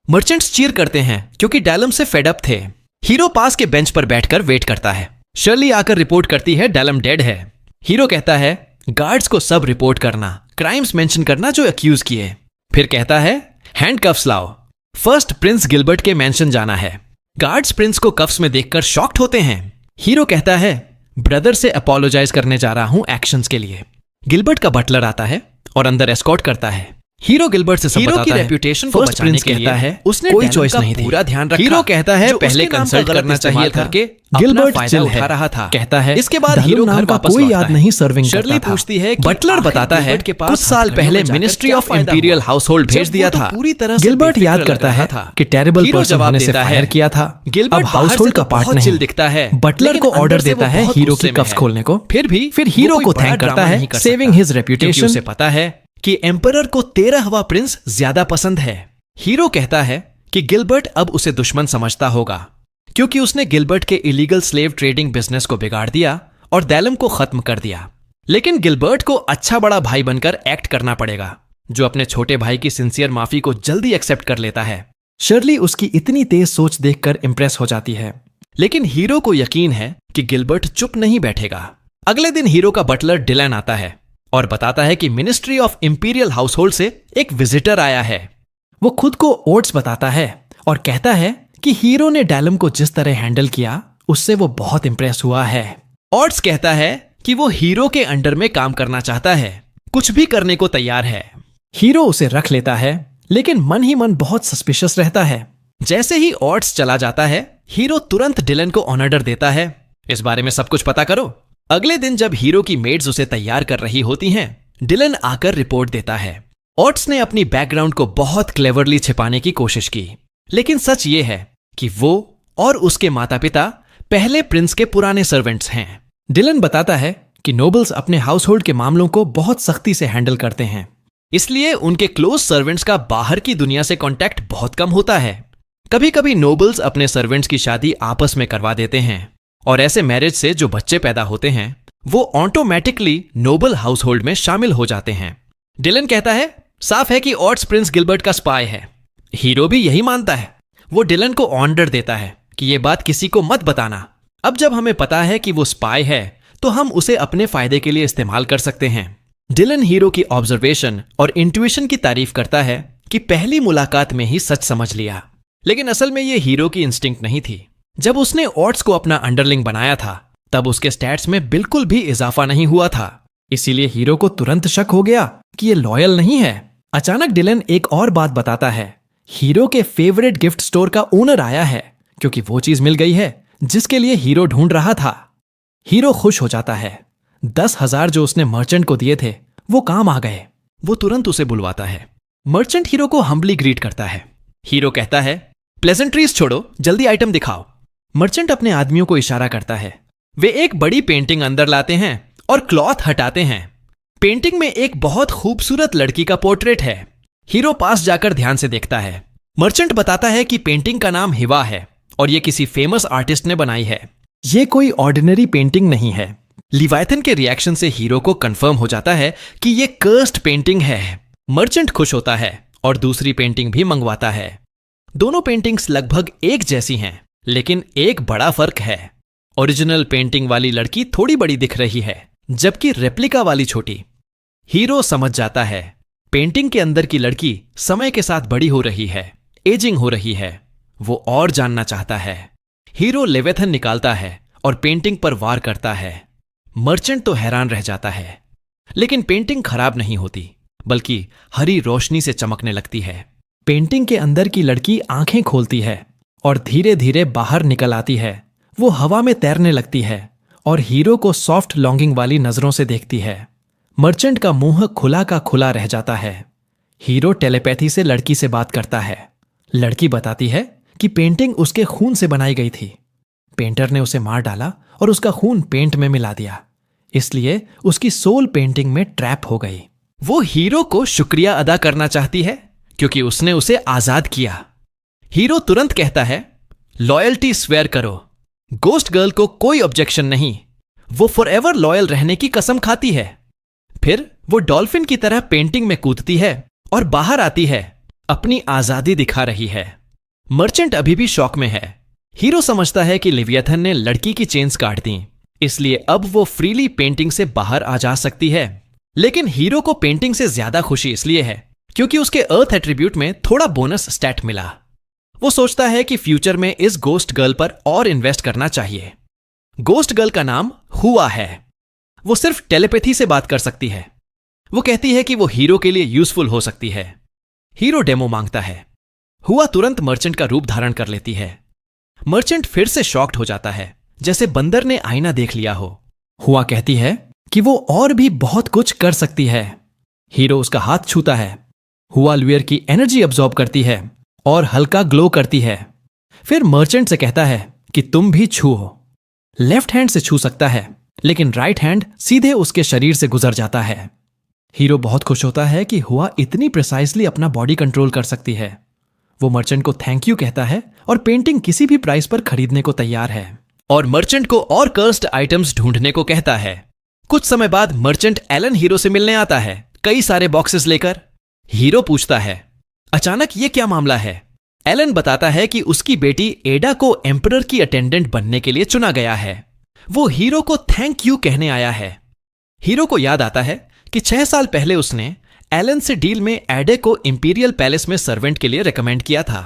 मर्चेंट्स चीयर करते हैं क्योंकि डालम से फेड अप थे। हीरो पास के बेंच पर बैठकर वेट करता है। शर्ली आकर रिपोर्ट करती है डालम डेड है। हीरो कहता है गार्ड्स को सब रिपोर्ट करना, क्राइम्स मेंशन करना जो अक्यूज किए। फिर कहता है हैंडकफ्स लाओ, फर्स्ट प्रिंस गिलबर्ट के मेंशन जाना है। गार्ड्स प्रिंस को कफ्स में देखकर शॉक्ड होते हैं। हीरो कहता है ब्रदर से अपोलोजाइज करने जा रहा हूं एक्शंस के लिए। गिलबर्ट का बटलर आता है और अंदर एस्कॉर्ट करता है। हीरो गिलबर्ट से सब बताता है। रेपुटेशन को बचाने के लिए है उसने कोई चॉइस नहीं थी। पूरा ध्यान रखा। हीरो कहता है पहले कंसल्ट करना चाहिए था कि गिलबर्ट चिल उठा रहा था। कहता है इसके बाद हीरो घर वापस कोई याद नहीं सर्विंग करता था। शर्ली पूछती है बटलर बताता है कुछ साल पहले मिनिस्ट्री ऑफ इंपीरियल हाउसहोल्ड भेज दिया था। पूरी तरह गिलबर्ट याद करता है कि टेरिबल पर्सन होने से फायर किया था। गिलबर्ट हाउसहोल्ड का पार्ट नहीं दिखता है। बटलर को ऑर्डर देता है हीरो की कफ्स खोलने को। फिर हीरो को थैंक करता है सेविंग हिज रेपुटेशन। उसे पता है कि एम्परर को 13वां प्रिंस ज्यादा पसंद है। हीरो कहता है कि गिलबर्ट अब उसे दुश्मन समझता होगा क्योंकि उसने गिलबर्ट के इलीगल स्लेव ट्रेडिंग बिजनेस को बिगाड़ दिया और दैलम को खत्म कर दिया। लेकिन गिलबर्ट को अच्छा बड़ा भाई बनकर एक्ट करना पड़ेगा, जो अपने छोटे भाई की सिंसियर माफी को जल्दी एक्सेप्ट कर लेता है। शर्ली उसकी इतनी तेज सोच देखकर इंप्रेस हो जाती है, लेकिन हीरो को यकीन है कि गिलबर्ट चुप नहीं बैठेगा। अगले दिन हीरो का बटलर डिलन आता है और बताता है कि मिनिस्ट्री ऑफ इंपीरियल हाउसहोल्ड से एक विजिटर आया है। वो खुद को ओट्स बताता है और कहता है कि हीरो ने डालम को जिस तरह हैंडल किया उससे वो बहुत इंप्रेस हुआ है। ओट्स कहता है कि वो हीरो के अंडर में काम करना चाहता है, कुछ भी करने को तैयार है। हीरो उसे रख लेता है लेकिन मन ही मन बहुत सस्पिशियस रहता है। जैसे ही ओट्स चला जाता है हीरो तुरंत डिलन को ऑर्डर देता है इस बारे में सब कुछ पता करो। अगले दिन जब हीरो की मेड्स उसे तैयार कर रही होती हैं, डिलन आकर रिपोर्ट देता है। ओट्स ने अपनी बैकग्राउंड को बहुत क्लेवरली छिपाने की कोशिश की, लेकिन सच ये है कि वो और उसके माता पिता पहले प्रिंस के पुराने सर्वेंट्स हैं। डिलन बताता है कि नोबल्स अपने हाउसहोल्ड के मामलों को बहुत सख्ती से हैंडल करते हैं, इसलिए उनके क्लोज सर्वेंट्स का बाहर की दुनिया से कांटेक्ट बहुत कम होता है। कभी कभी नोबल्स अपने सर्वेंट्स की शादी आपस में करवा देते हैं और ऐसे मैरिज से जो बच्चे पैदा होते हैं वो ऑटोमेटिकली नोबल हाउसहोल्ड में शामिल हो जाते हैं। डिलन कहता है साफ है कि ओट्स प्रिंस गिलबर्ट का स्पाई है। हीरो भी यही मानता है। वो डिलन को ऑर्डर देता है कि ये बात किसी को मत बताना। अब जब हमें पता है कि वो स्पाई है तो हम उसे अपने फायदे के लिए इस्तेमाल कर सकते हैं। डिलन हीरो की ऑब्जर्वेशन और इंट्यूशन की तारीफ करता है कि पहली मुलाकात में ही सच समझ लिया, लेकिन असल में ये हीरो की इंस्टिंक्ट नहीं थी। जब उसने ओट्स को अपना अंडरलिंग बनाया था तब उसके स्टैट्स में बिल्कुल भी इजाफा नहीं हुआ था, इसीलिए हीरो को तुरंत शक हो गया कि ये लॉयल नहीं है। अचानक डिलन एक और बात बताता है, हीरो के फेवरेट गिफ्ट स्टोर का ओनर आया है क्योंकि वो चीज मिल गई है जिसके लिए हीरो ढूंढ रहा था। हीरो खुश हो जाता है। 10,000 जो उसने मर्चेंट को दिए थे वो काम आ गए। वो तुरंत उसे बुलवाता है। मर्चेंट हीरो को हम्बली ग्रीट करता है। हीरो कहता है प्लेजेंट्रीज छोड़ो, जल्दी आइटम दिखाओ। मर्चेंट अपने आदमियों को इशारा करता है। वे एक बड़ी पेंटिंग अंदर लाते हैं और क्लॉथ हटाते हैं। पेंटिंग में एक बहुत खूबसूरत लड़की का पोर्ट्रेट है। हीरो पास जाकर ध्यान से देखता है। मर्चेंट बताता है कि पेंटिंग का नाम हिवा है और यह किसी फेमस आर्टिस्ट ने बनाई है। यह कोई ऑर्डिनरी पेंटिंग नहीं है। लिवायथन के रिएक्शन से हीरो को कंफर्म हो जाता है कि यह कर्स्ड पेंटिंग है। मर्चेंट खुश होता है और दूसरी पेंटिंग भी मंगवाता है। दोनों पेंटिंग्स लगभग एक जैसी हैं, लेकिन एक बड़ा फर्क है। ओरिजिनल पेंटिंग वाली लड़की थोड़ी बड़ी दिख रही है जबकि रेप्लिका वाली छोटी। हीरो समझ जाता है पेंटिंग के अंदर की लड़की समय के साथ बड़ी हो रही है, एजिंग हो रही है। वो और जानना चाहता है। हीरो लेवेथन निकालता है और पेंटिंग पर वार करता है। मर्चेंट तो हैरान रह जाता है, लेकिन पेंटिंग खराब नहीं होती बल्कि हरी रोशनी से चमकने लगती है। पेंटिंग के अंदर की लड़की आंखें खोलती है और धीरे धीरे बाहर निकल आती है। वो हवा में तैरने लगती है और हीरो को सॉफ्ट लॉन्गिंग वाली नजरों से देखती है। मर्चेंट का मुंह खुला का खुला रह जाता है। हीरो टेलीपैथी से लड़की से बात करता है। लड़की बताती है कि पेंटिंग उसके खून से बनाई गई थी। पेंटर ने उसे मार डाला और उसका खून पेंट में मिला दिया, इसलिए उसकी सोल पेंटिंग में ट्रैप हो गई। वो हीरो को शुक्रिया अदा करना चाहती है क्योंकि उसने उसे आजाद किया। हीरो तुरंत कहता है, लॉयल्टी स्वेयर करो। गोस्ट गर्ल को कोई ऑब्जेक्शन नहीं, वो फॉरएवर लॉयल रहने की कसम खाती है। फिर वो डॉल्फिन की तरह पेंटिंग में कूदती है और बाहर आती है, अपनी आजादी दिखा रही है। मर्चेंट अभी भी शॉक में है। हीरो समझता है कि लिवियथन ने लड़की की चेन्स काट दी, इसलिए अब वो फ्रीली पेंटिंग से बाहर आ जा सकती है। लेकिन हीरो को पेंटिंग से ज्यादा खुशी इसलिए है क्योंकि उसके अर्थ एट्रीब्यूट में थोड़ा बोनस स्टैट मिला। वो सोचता है कि फ्यूचर में इस गोस्ट गर्ल पर और इन्वेस्ट करना चाहिए। गोस्ट गर्ल का नाम हुआ है। वो सिर्फ टेलीपैथी से बात कर सकती है। वो कहती है कि वो हीरो के लिए यूजफुल हो सकती है। हीरो डेमो मांगता है। हुआ तुरंत मर्चेंट का रूप धारण कर लेती है। मर्चेंट फिर से शॉक्ड हो जाता है, जैसे बंदर ने आईना देख लिया हो। हुआ कहती है कि वो और भी बहुत कुछ कर सकती है। हीरो उसका हाथ छूता है। हुआ लुयर की एनर्जी अब्सॉर्ब करती है और हल्का ग्लो करती है। फिर मर्चेंट से कहता है कि तुम भी छुओ। लेफ्ट हैंड से छू सकता है, लेकिन राइट हैंड सीधे उसके शरीर से गुजर जाता है। हीरो बहुत खुश होता है कि हुआ इतनी प्रिसाइसली अपना बॉडी कंट्रोल कर सकती है। वो मर्चेंट को थैंक यू कहता है और पेंटिंग किसी भी प्राइस पर खरीदने को तैयार है। और मर्चेंट को और कर्स्ड आइटम्स ढूंढने को कहता है। कुछ समय बाद मर्चेंट एलन हीरो से मिलने आता है, कई सारे बॉक्सेस लेकर। हीरो पूछता है, अचानक ये क्या मामला है? एलन बताता है कि उसकी बेटी एडा को एम्परर की अटेंडेंट बनने के लिए चुना गया है। वो हीरो को थैंक यू कहने आया है। हीरो को याद आता है कि 6 साल पहले उसने एलन से डील में एडे को इंपीरियल पैलेस में सर्वेंट के लिए रेकमेंड किया था।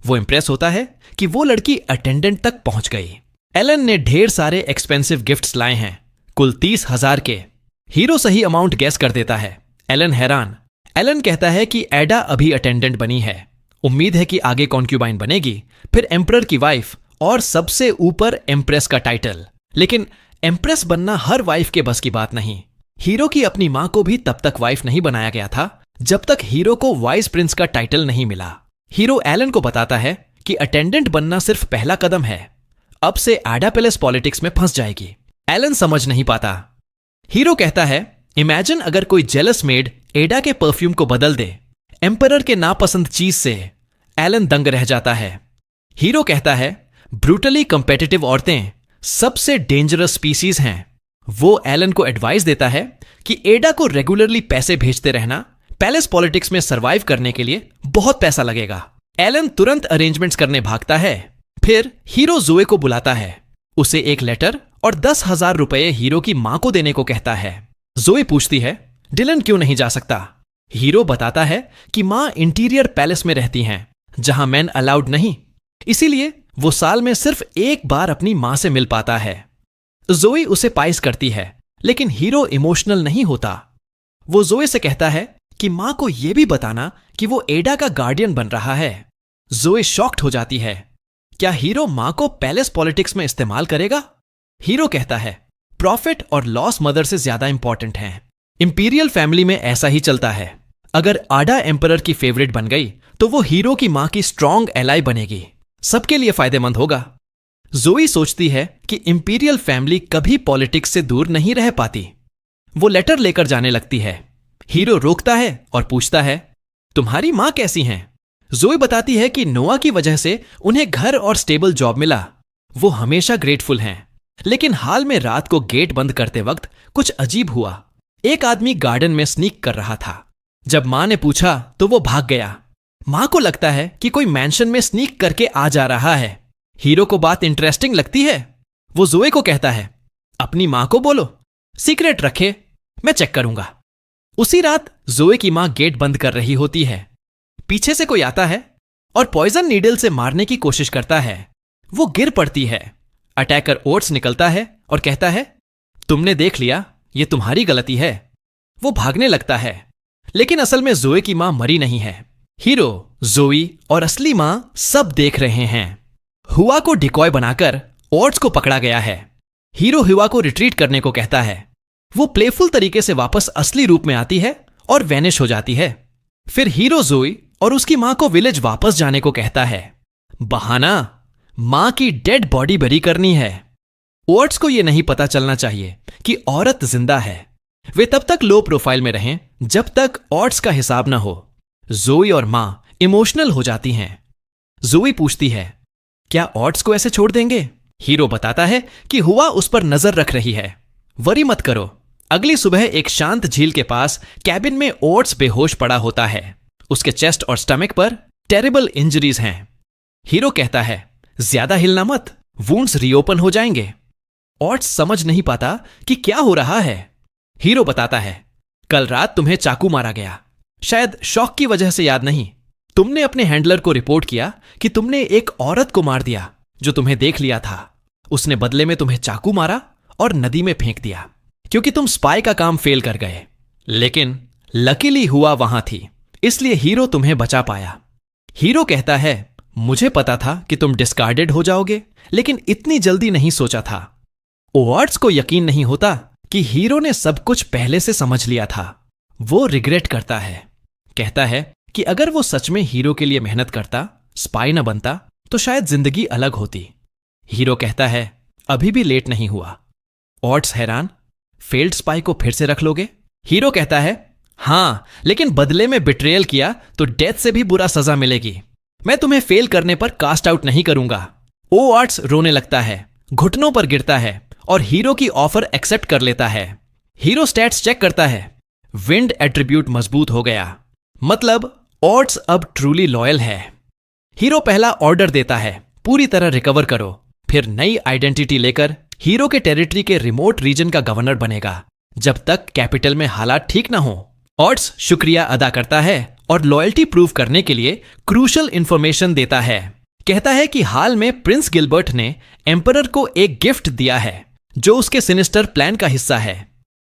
वो इंप्रेस होता है कि वो लड़की अटेंडेंट तक पहुंच गई। एलन ने ढेर सारे एक्सपेंसिव गिफ्ट्स लाए हैं, कुल 30,000 के। हीरो सही अमाउंट गैस कर देता है। एलन हैरान। एलन कहता है कि एडा अभी अटेंडेंट बनी है, उम्मीद है कि आगे कॉन्क्यूबाइन बनेगी, फिर एम्परर की वाइफ और सबसे ऊपर एम्प्रेस का टाइटल। लेकिन एम्प्रेस बनना हर वाइफ के बस की बात नहीं। हीरो की अपनी मां को भी तब तक वाइफ नहीं बनाया गया था जब तक हीरो को वाइस प्रिंस का टाइटल नहीं मिला। हीरो एलन को बताता है कि अटेंडेंट बनना सिर्फ पहला कदम है, अब से एडा पैलेस पॉलिटिक्स में फंस जाएगी। एलन समझ नहीं पाता। हीरो कहता है, इमेजिन अगर कोई जेलस मेड एडा के परफ्यूम को बदल दे एम्परर के नापसंद चीज से। एलन दंग रह जाता है। हीरो कहता है, ब्रूटली कंपेटिटिव औरतें सबसे डेंजरस स्पीसीज हैं। वो एलन को एडवाइस देता है कि एडा को रेगुलरली पैसे भेजते रहना, पैलेस पॉलिटिक्स में सरवाइव करने के लिए बहुत पैसा लगेगा। एलन तुरंत अरेंजमेंट्स करने भागता है। फिर हीरो जोए को बुलाता है, उसे एक लेटर और 10,000 रुपए हीरो की मां को देने को कहता है। जोए पूछती है, डिलन क्यों नहीं जा सकता? हीरो बताता है कि मां इंटीरियर पैलेस में रहती हैं, जहां मैन अलाउड नहीं, इसीलिए वो साल में सिर्फ एक बार अपनी मां से मिल पाता है। जोए उसे पाइस करती है, लेकिन हीरो इमोशनल नहीं होता। वो जोए से कहता है कि मां को यह भी बताना कि वो एडा का गार्डियन बन रहा है। जोए शॉक्ड हो जाती है। क्या हीरो मां को पैलेस पॉलिटिक्स में इस्तेमाल करेगा? हीरो कहता है, प्रॉफिट और लॉस मदर से ज्यादा इंपॉर्टेंट हैं। इंपीरियल फैमिली में ऐसा ही चलता है। अगर आडा एम्परर की फेवरेट बन गई तो वो हीरो की मां की स्ट्रांग एलाई बनेगी, सबके लिए फायदेमंद होगा। जोई सोचती है कि इंपीरियल फैमिली कभी पॉलिटिक्स से दूर नहीं रह पाती। वो लेटर लेकर जाने लगती है। हीरो रोकता है और पूछता है, तुम्हारी मां कैसी हैं? जोई बताती है कि नोआ की वजह से उन्हें घर और स्टेबल जॉब मिला। वो हमेशा ग्रेटफुल हैं, लेकिन हाल में रात को गेट बंद करते वक्त कुछ अजीब हुआ। एक आदमी गार्डन में स्नीक कर रहा था। जब मां ने पूछा तो वो भाग गया। मां को लगता है कि कोई मैंशन में स्नीक करके आ जा रहा है। हीरो को बात इंटरेस्टिंग लगती है। वो जोए को कहता है, अपनी मां को बोलो, सीक्रेट रखे, मैं चेक करूंगा। उसी रात जोए की मां गेट बंद कर रही होती है। पीछे से कोई आता है और पॉइजन नीडल से मारने की कोशिश करता है। वो गिर पड़ती है। अटैकर ओट्स निकलता है और कहता है, तुमने देख लिया, ये तुम्हारी गलती है। वो भागने लगता है, लेकिन असल में जोए की मां मरी नहीं है। हीरो, जोई और असली मां सब देख रहे हैं। हुआ को डिकॉय बनाकर ओट्स को पकड़ा गया है। हीरो हुआ को रिट्रीट करने को कहता है। वो प्लेफुल तरीके से वापस असली रूप में आती है और वैनिश हो जाती है। फिर हीरो जोई और उसकी मां को विलेज वापस जाने को कहता है। बहाना, मां की डेड बॉडी बरी करनी है। ओट्स को यह नहीं पता चलना चाहिए कि औरत जिंदा है। वे तब तक लो प्रोफाइल में रहें जब तक ओट्स का हिसाब ना हो। जोई और मां इमोशनल हो जाती हैं। ज़ोई पूछती है, क्या ऑट्स को ऐसे छोड़ देंगे? हीरो बताता है कि हुआ उस पर नजर रख रही है, वरी मत करो। अगली सुबह एक शांत झील के पास कैबिन में ओट्स बेहोश पड़ा होता है। उसके चेस्ट और स्टमक पर टेरिबल इंजरीज हैं। हीरो कहता है, ज्यादा हिलना मत, वुंड्स रीओपन हो जाएंगे। ओट्स समझ नहीं पाता कि क्या हो रहा है। हीरो बताता है, कल रात तुम्हें चाकू मारा गया, शायद शॉक की वजह से याद नहीं। तुमने अपने हैंडलर को रिपोर्ट किया कि तुमने एक औरत को मार दिया जो तुम्हें देख लिया था। उसने बदले में तुम्हें चाकू मारा और नदी में फेंक दिया क्योंकि तुम स्पाई का काम फेल कर गए। लेकिन लकीली हुआ वहां थी, इसलिए हीरो तुम्हें बचा पाया। हीरो कहता है, मुझे पता था कि तुम डिस्कार्डेड हो जाओगे, लेकिन इतनी जल्दी नहीं सोचा था। ओवर्ट्स को यकीन नहीं होता कि हीरो ने सब कुछ पहले से समझ लिया था। वो रिग्रेट करता है, कहता है कि अगर वो सच में हीरो के लिए मेहनत करता, स्पाई न बनता, तो शायद जिंदगी अलग होती। हीरो कहता है, अभी भी लेट नहीं हुआ। ओवर्ट्स हैरान, फेल्ड स्पाई को फिर से रख लोगे? हीरो कहता है, हां, लेकिन बदले में बिट्रेयल किया तो डेथ से भी बुरा सजा मिलेगी। मैं तुम्हें फेल करने पर कास्ट आउट नहीं करूंगा। ओवर्ट्स रोने लगता है, घुटनों पर गिरता है और हीरो की ऑफर एक्सेप्ट कर लेता है। हीरो स्टैट्स चेक करता है, विंड एट्रीब्यूट मजबूत हो गया, मतलब ओवर्ट्स अब ट्रूली लॉयल है। हीरो पहला ऑर्डर देता है, पूरी तरह रिकवर करो। फिर नई आइडेंटिटी लेकर हीरो के टेरिटरी के रिमोट रीजन का गवर्नर बनेगा, जब तक कैपिटल में हालात ठीक ना हो। ओट्स शुक्रिया अदा करता है और लॉयल्टी प्रूव करने के लिए क्रूशल इंफॉर्मेशन देता है। कहता है कि हाल में प्रिंस गिलबर्ट ने एम्परर को एक गिफ्ट दिया है जो उसके सिनिस्टर प्लान का हिस्सा है।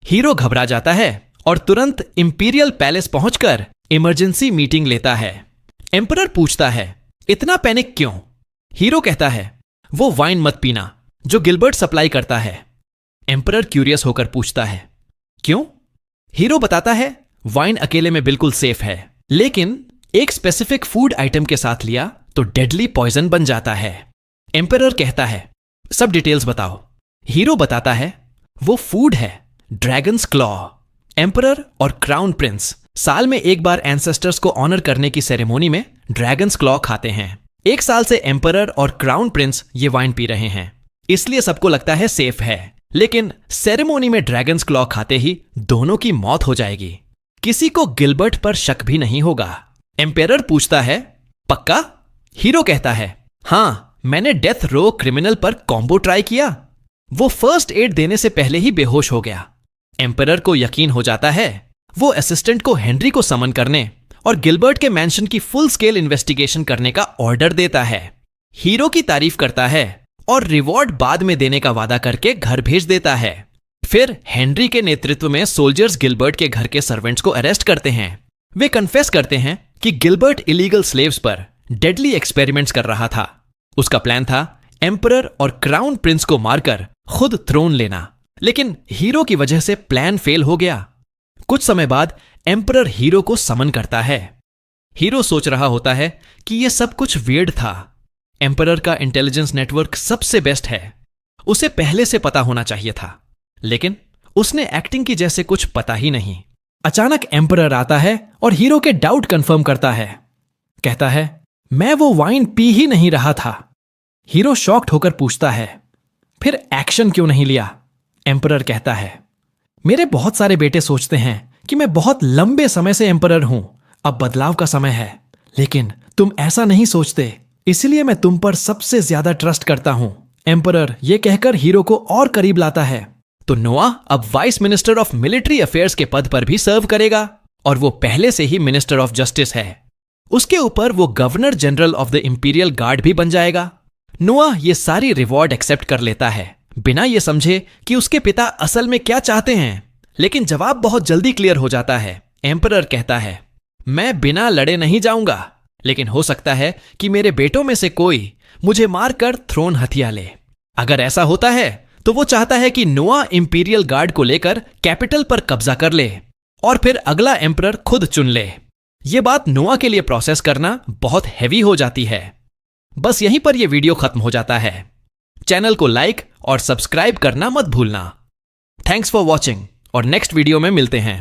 हीरो घबरा जाता है और तुरंत इंपीरियल पैलेस पहुंचकर इमरजेंसी मीटिंग लेता है। एम्परर पूछता है, इतना पैनिक क्यों? हीरो कहता है, वो वाइन मत पीना जो गिलबर्ट सप्लाई करता है। एम्परर क्यूरियस होकर पूछता है, क्यों? हीरो बताता है, वाइन अकेले में बिल्कुल सेफ है, लेकिन एक स्पेसिफिक फूड आइटम के साथ लिया तो डेडली पॉइजन बन जाता है। एम्परर कहता है, सब डिटेल्स बताओ। हीरो बताता है, वो फूड है ड्रैगन्स क्लॉ। एम्परर और क्राउन प्रिंस साल में एक बार एंसेस्टर्स को ऑनर करने की सेरेमोनी में ड्रैगन्स क्लॉ खाते हैं। एक साल से एम्परर और क्राउन प्रिंस ये वाइन पी रहे हैं, इसलिए सबको लगता है सेफ है। लेकिन सेरेमोनी में ड्रैगन्स क्लॉ खाते ही दोनों की मौत हो जाएगी। किसी को गिलबर्ट पर शक भी नहीं होगा। एम्परर पूछता है, पक्का? हीरो कहता है, हां, मैंने डेथ रो क्रिमिनल पर कॉम्बो ट्राई किया। वो फर्स्ट एड देने से पहले ही बेहोश हो गया। एम्परर को यकीन हो जाता है। वो असिस्टेंट को हेनरी को समन करने और गिलबर्ट के मैंशन की फुल स्केल इन्वेस्टिगेशन करने का ऑर्डर देता है। हीरो की तारीफ करता है और रिवॉर्ड बाद में देने का वादा करके घर भेज देता है। फिर हेनरी के नेतृत्व में सोल्जर्स गिलबर्ट के घर के सर्वेंट्स को अरेस्ट करते हैं। वे कन्फेस करते हैं कि गिलबर्ट इलीगल स्लेव्स पर डेडली एक्सपेरिमेंट्स कर रहा था। उसका प्लान था एम्परर और क्राउन प्रिंस को मारकर खुद थ्रोन लेना, लेकिन हीरो की वजह से प्लान फेल हो गया। कुछ समय बाद एम्परर हीरो को समन करता है। हीरो सोच रहा होता है कि यह सब कुछ वियर्ड था। एम्परर का इंटेलिजेंस नेटवर्क सबसे बेस्ट है, उसे पहले से पता होना चाहिए था, लेकिन उसने एक्टिंग की जैसे कुछ पता ही नहीं। अचानक एम्परर आता है और हीरो के डाउट कंफर्म करता है। कहता है, मैं वो वाइन पी ही नहीं रहा था। हीरो शॉक्ड होकर पूछता है, फिर एक्शन क्यों नहीं लिया? एम्परर कहता है, मेरे बहुत सारे बेटे सोचते हैं कि मैं बहुत लंबे समय से एम्परर हूं, अब बदलाव का समय है, लेकिन तुम ऐसा नहीं सोचते, इसलिए मैं तुम पर सबसे ज्यादा ट्रस्ट करता हूं। एम्परर ये कहकर हीरो को और करीब लाता है। तो नोआ अब vice minister of military affairs के पद पर भी सर्व करेगा और वो पहले से ही मिनिस्टर ऑफ जस्टिस है। उसके ऊपर वो governor general of the imperial guard भी बन जाएगा। नोआ ये सारी रिवॉर्ड एक्सेप्ट कर लेता है, बिना ये समझे कि उसके पिता असल में क्या चाहते हैं। लेकिन जवाब बहुत जल्दी क्लियर हो जाता है। एम्परर कहता है, मैं बिना लड़े नहीं जाऊंगा, लेकिन हो सकता है कि मेरे बेटों में से कोई मुझे मारकर थ्रोन हथिया ले। अगर ऐसा होता है तो वो चाहता है कि नोआ इंपीरियल गार्ड को लेकर कैपिटल पर कब्जा कर ले और फिर अगला एम्परर खुद चुन ले। यह बात नोआ के लिए प्रोसेस करना बहुत हैवी हो जाती है। बस यहीं पर यह वीडियो खत्म हो जाता है। चैनल को लाइक और सब्सक्राइब करना मत भूलना। थैंक्स फॉर वॉचिंग और नेक्स्ट वीडियो में मिलते हैं।